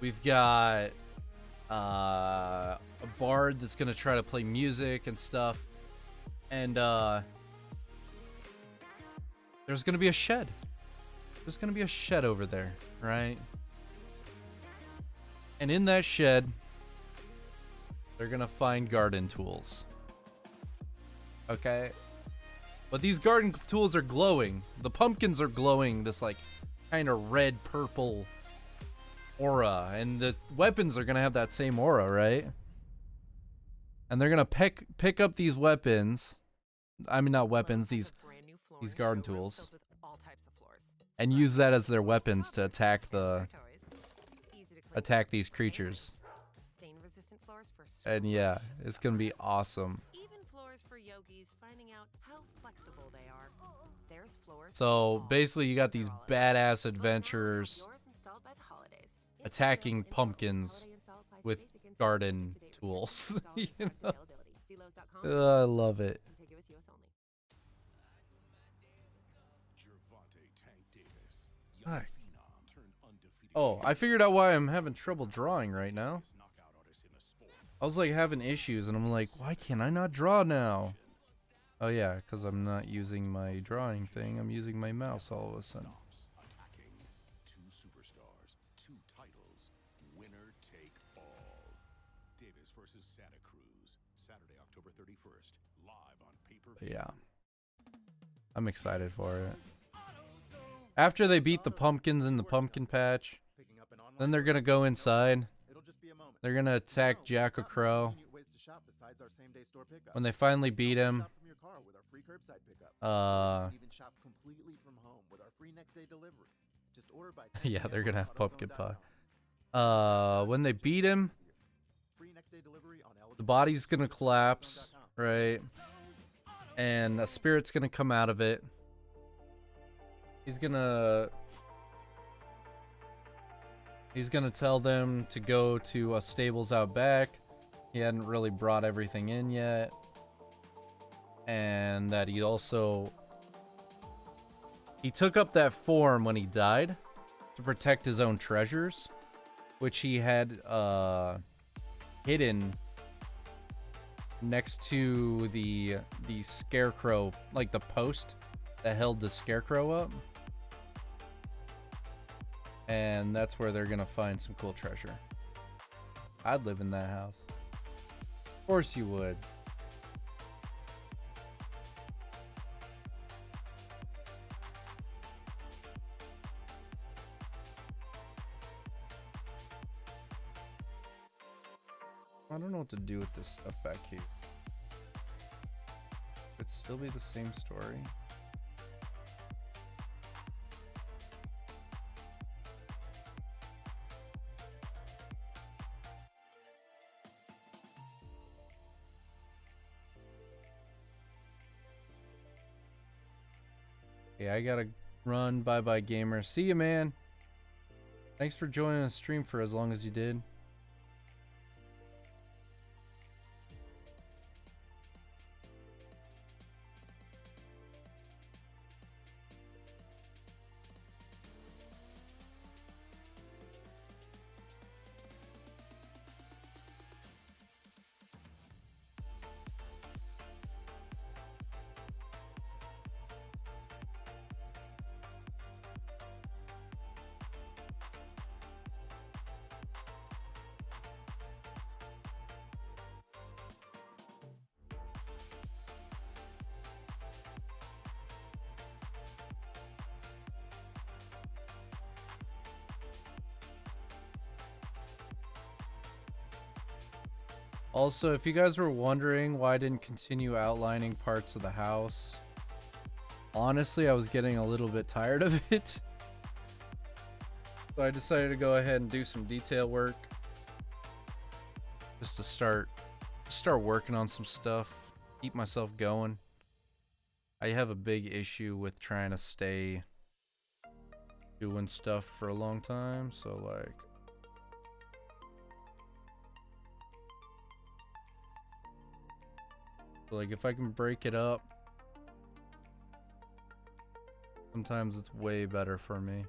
We've got a bard that's gonna try to play music and stuff. And there's gonna be a shed. There's gonna be a shed over there, right? And in that shed, they're gonna find garden tools. Okay? But these garden tools are glowing. The pumpkins are glowing this, like, kind of red purple aura, and the weapons are gonna have that same aura, right? And they're gonna pick up these weapons. I mean, not weapons, these garden tools, and use that as their weapons to attack these creatures. And yeah, it's gonna be awesome. So basically, you got these badass adventurers attacking pumpkins with garden tools. You know? I love it. Hi. Oh, I figured out why I'm having trouble drawing right now. I was, like, having issues, and I'm like, why can't I not draw now? Oh yeah, because I'm not using my drawing thing. I'm using my mouse all of a sudden.
take all. Davis versus Santa Cruz, Saturday, October 31st, live on pay-per-view.
Yeah. I'm excited for it. After they beat the pumpkins in the pumpkin patch, then they're going to go inside. They're going to attack Jack O'Crow. When they finally beat him, yeah, they're going to have pumpkin pie. When they beat him, the body's going to collapse, right? And a spirit's going to come out of it. He's gonna tell them to go to a stables out back. He hadn't really brought everything in yet. And that he took up that form when he died to protect his own treasures, which he had hidden next to the scarecrow, like the post that held the scarecrow up. And that's where they're gonna find some cool treasure. I'd live in that house. Of course you would. I don't know what to do with this stuff back here. Could still be the same story. I gotta run. Bye-bye, gamer. See you, man. Thanks for joining the stream for as long as you did. Also, if you guys were wondering why I didn't continue outlining parts of the house, honestly, I was getting a little bit tired of it. So I decided to go ahead and do some detail work. Just to start working on some stuff, keep myself going. I have a big issue with trying to stay doing stuff for a long time, so like... Like, if I can break it up, sometimes it's way better for me.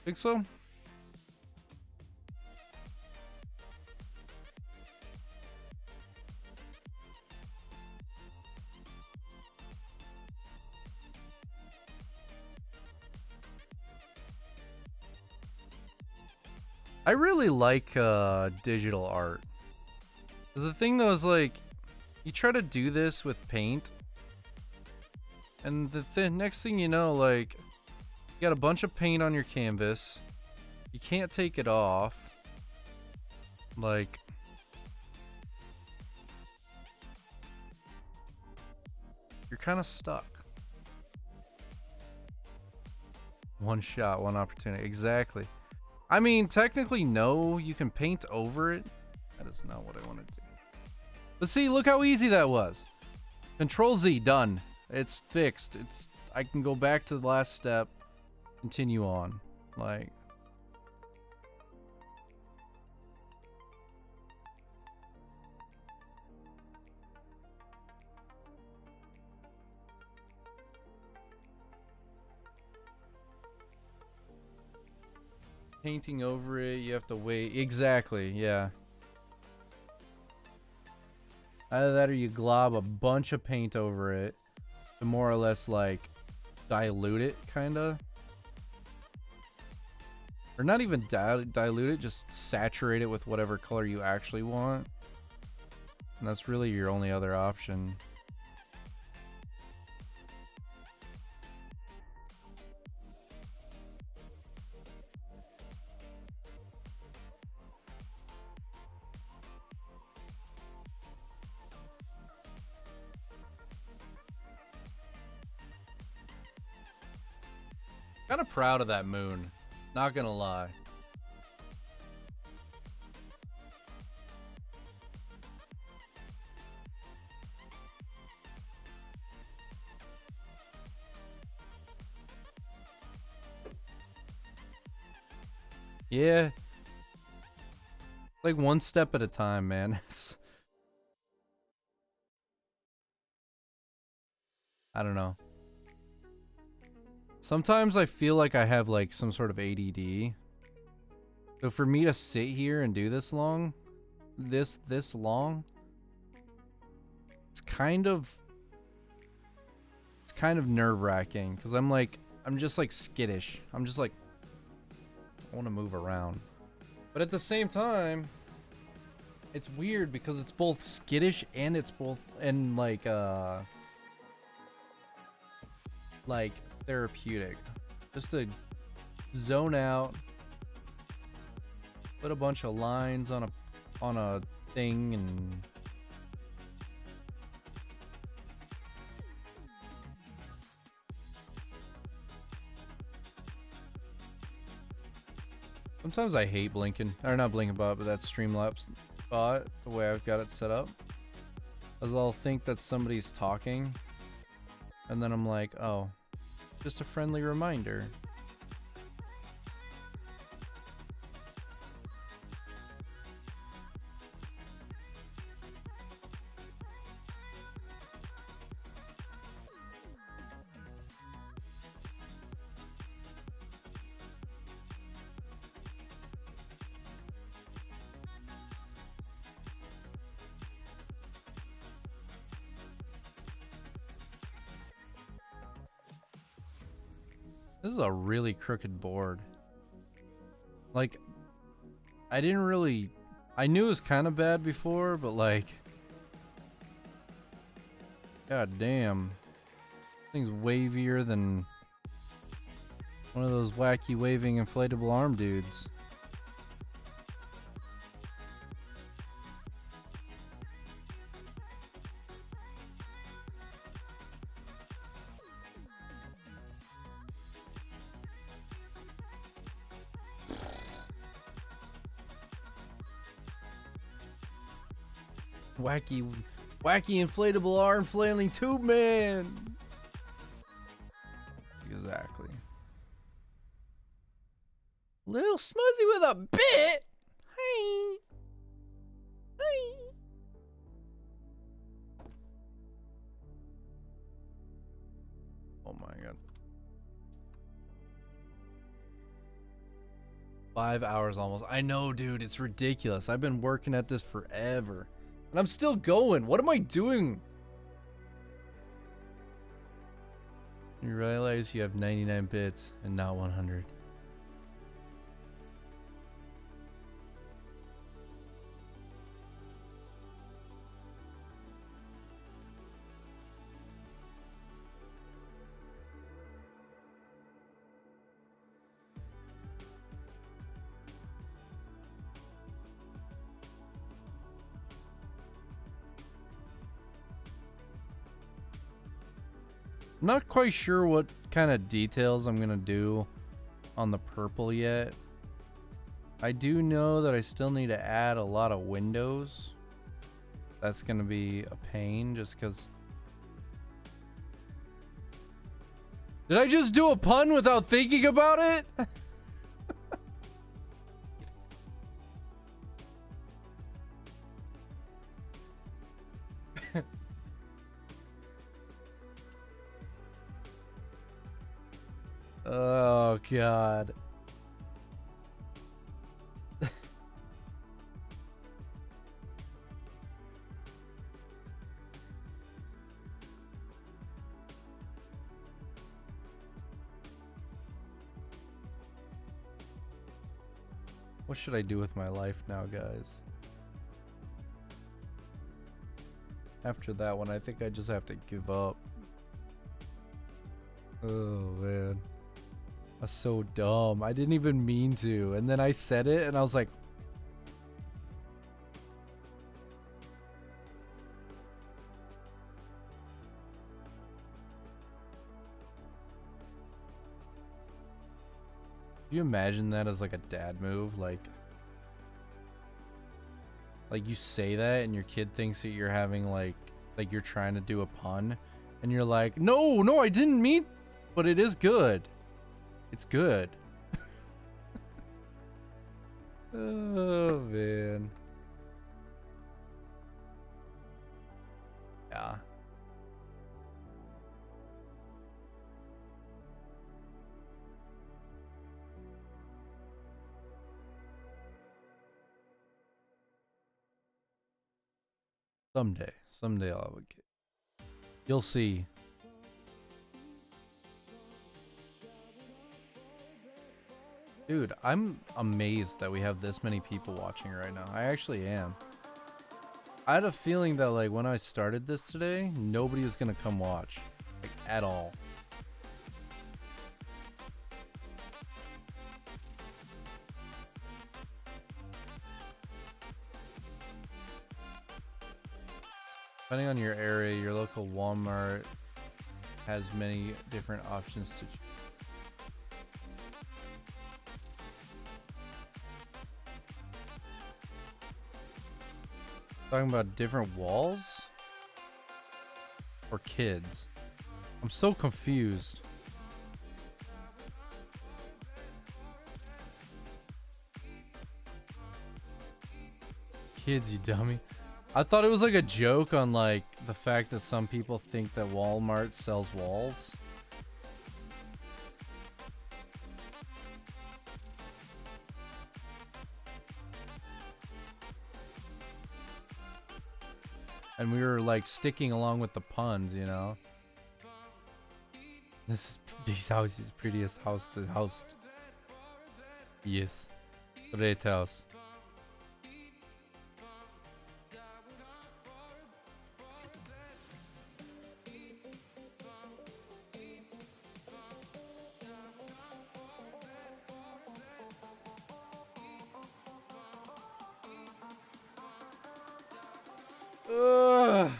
Think so? I really like digital art. 'Cause the thing though is like, you try to do this with paint, and the next thing you know, like, you got a bunch of paint on your canvas. You can't take it off. Like, you're kind of stuck. One shot, one opportunity. Exactly. I mean, technically, no, you can paint over it. That is not what I want to do. But see, look how easy that was. Control Z, done. It's fixed. I can go back to the last step, continue on. Like, painting over it, you have to wait. Exactly, yeah. Either that or you glob a bunch of paint over it, to more or less like dilute it, kinda. Or not even dilute it, just saturate it with whatever color you actually want. And that's really your only other option. Kind of proud of that moon, not gonna lie. Yeah. Like one step at a time, man. I don't know. Sometimes I feel like I have like some sort of ADD. So for me to sit here and do this long, this long, it's kind of nerve-wracking because I'm just like skittish. I'm just like, I want to move around. But at the same time, it's weird because it's both skittish and it's both like therapeutic. Just to zone out, put a bunch of lines on a thing and sometimes I hate blinking, or not blinking bot, but that Streamlabs bot, the way I've got it set up. As I'll think that somebody's talking, and then I'm like, oh, just a friendly reminder. This is a really crooked board. Like, I knew it was kind of bad before, but like, god damn. Thing's wavier than one of those wacky waving inflatable arm dudes. Wacky inflatable arm flailing tube man. Exactly. Little smuzzy with a bit. Hey. Hey. Oh my god. 5 hours almost. I know, dude. It's ridiculous. I've been working at this forever. And I'm still going. What am I doing? You realize you have 99 bits and not 100. I'm not quite sure what kind of details I'm gonna do on the purple yet. I do know that I still need to add a lot of windows. That's gonna be a pain just because. Did I just do a pun without thinking about it? Oh god. What should I do with my life now, guys? After that one, I think I just have to give up. Oh, man. That's so dumb. I didn't even mean to. And then I said it, and I was like... Can you imagine that as like a dad move? Like you say that and your kid thinks that you're having like you're trying to do a pun and you're like, no, I didn't mean, but it is good. It's good. Oh, man. Yeah. Someday I'll have a kid. You'll see. Dude, I'm amazed that we have this many people watching right now. I actually am. I had a feeling that like when I started this today, nobody was gonna come watch. Like at all. Depending on your area, your local Walmart has many different options to choose. Talking about different walls? Or kids? I'm so confused. Kids, you dummy. I thought it was like a joke on like the fact that some people think that Walmart sells walls. And we were like sticking along with the puns, you know. This house is prettiest house to house. Yes. Great house. Ugh.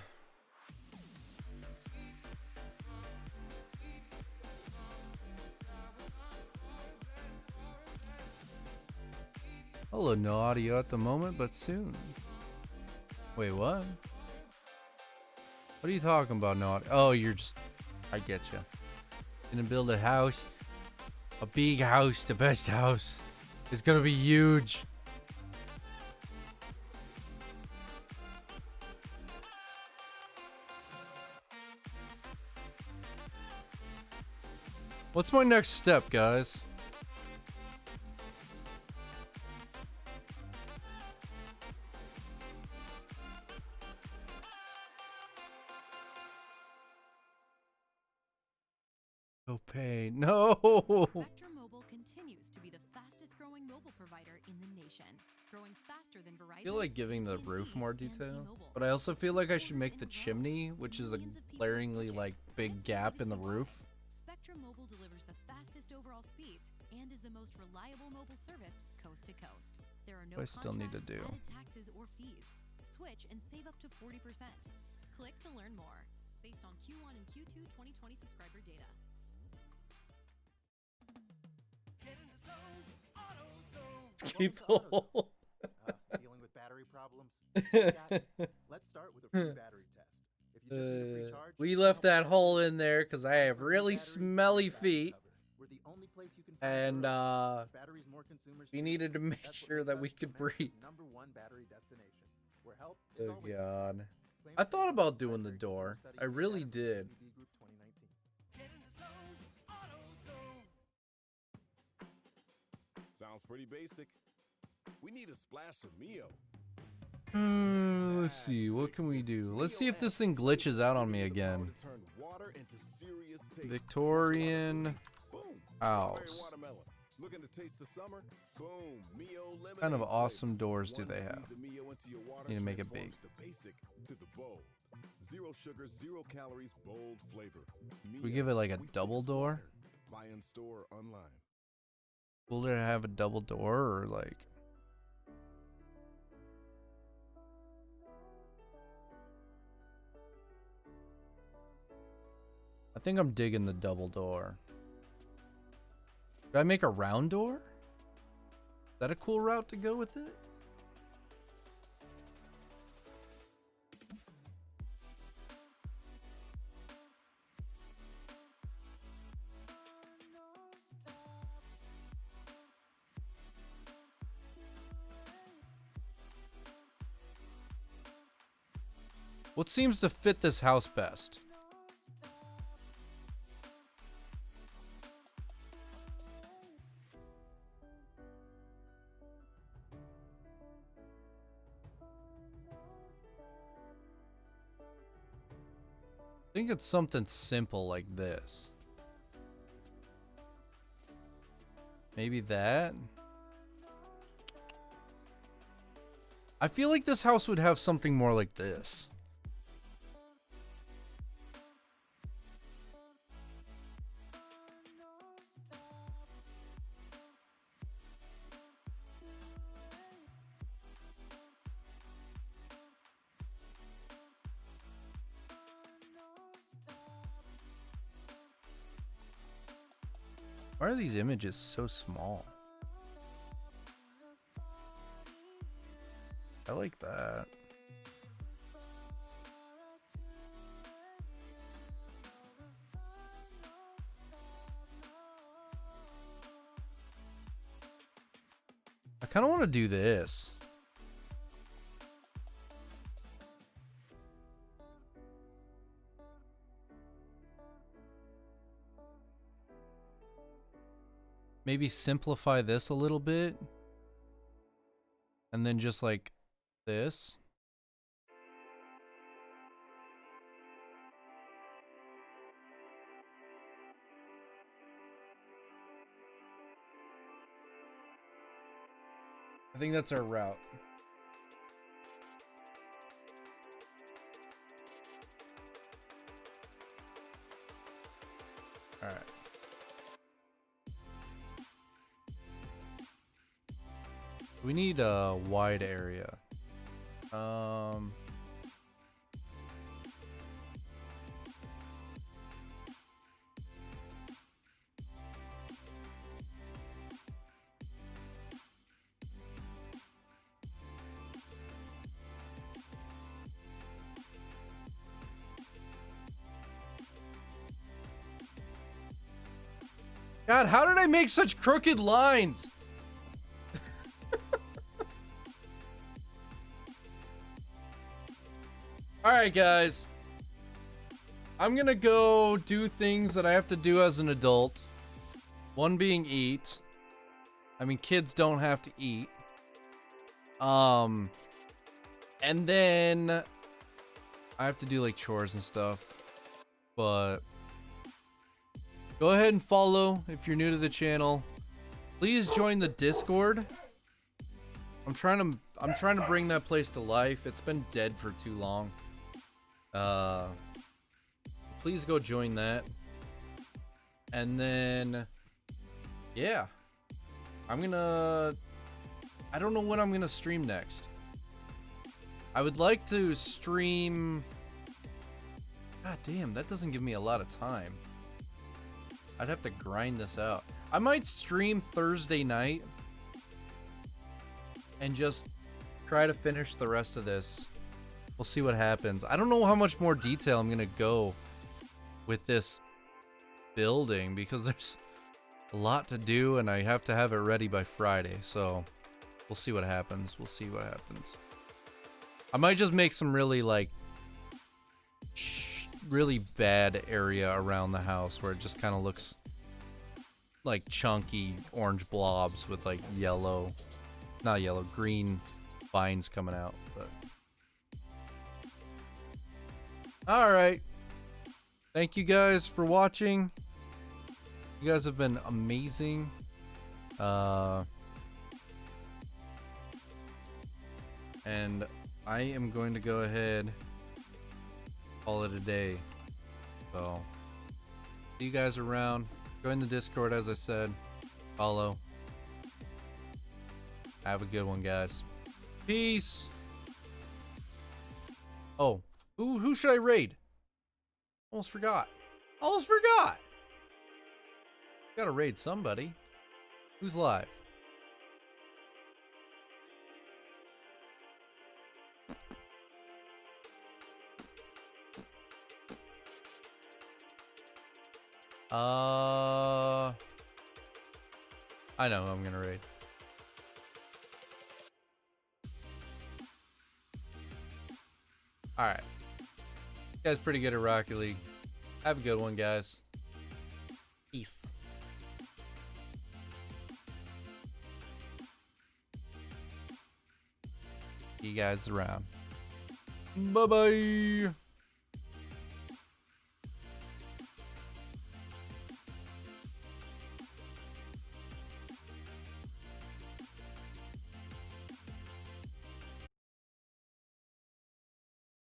Hello, no audio at the moment, but soon. Wait, what? What are you talking about, no audio? Oh, you're just... I get you. Gonna build a house. A big house, the best house. It's gonna be huge. What's my next step, guys? No pain. No!
Spectrum Mobile continues to be the fastest growing mobile provider in the nation, growing faster than Verizon.
I feel like giving the roof more detail, but I also feel like I should make the chimney, which is a glaringly like big gap in the roof.
Spectrum Mobile delivers the fastest overall speeds and is the most reliable mobile service coast to coast. There are no
I still need to do.
added taxes or fees. Switch and save up to 40%. Click to learn more. Based on Q1 and Q2 2020 subscriber data.
Keep the hole.
Dealing with battery problems? Let's start with a free battery test. If you just need a free charge,
We left that hole in there because I have really smelly feet.
we're the only place you can find
And
batteries more consumers
we
choose.
needed to make
That's what
sure
makes
that
us
we could
America's
breathe.
#1 battery destination, where help is
Oh
always in
god.
sight. Claim
I
free
thought about
battery
doing the
consumer
door.
study
I really
data from
did.
ABB Group 2019.
Sounds pretty basic. We need a splash of Mio.
Let's see, what can we do? Let's see if this thing glitches out on me again.
Turn water into serious taste.
Victorian
Boom. Strawberry
house.
watermelon. Looking to taste the summer? Boom, Mio lemonade
Kind of
flavor.
awesome doors do
One
they have?
squeeze of Mio into your water
Need to make it big.
transforms the basic to the bold. Zero sugar, 0 calories, bold flavor.
We
Mio,
give it like a
we
double
fix
door.
water. Buy in store, online.
Cooler to have a double door or like. I think I'm digging the double door. Should I make a round door? Is that a cool route to go with it? What seems to fit this house best? I think it's something simple like this. Maybe that? I feel like this house would have something more like this. Why are these images so small? I like that. I kind of want to do this. Maybe simplify this a little bit. And then just like this. I think that's our route. All right. We need a wide area. God, how did I make such crooked lines? Alright, guys. I'm gonna go do things that I have to do as an adult. One being eat. I mean, kids don't have to eat. And then I have to do like chores and stuff. But go ahead and follow if you're new to the channel. Please join the Discord. I'm trying to bring that place to life. It's been dead for too long. Please go join that. And then yeah. I don't know when I'm gonna stream next. I would like to stream. God damn, that doesn't give me a lot of time. I'd have to grind this out. I might stream Thursday night and just try to finish the rest of this. We'll see what happens. I don't know how much more detail I'm gonna go with this building because there's a lot to do and I have to have it ready by Friday. So we'll see what happens. We'll see what happens. I might just make some really like really bad area around the house where it just kind of looks like chunky orange blobs with like green vines coming out. But all right, thank you guys for watching. You guys have been amazing. And I am going to go ahead, call it a day. So, see you guys around. Join the Discord, as I said. Follow. Have a good one, guys. Peace. Oh, who should I raid? Almost forgot. Almost forgot. Gotta raid somebody. Who's live? I know who I'm gonna raid. Alright. You guys pretty good at Rocket League. Have a good one, guys. Peace. See you guys around. Bye-bye.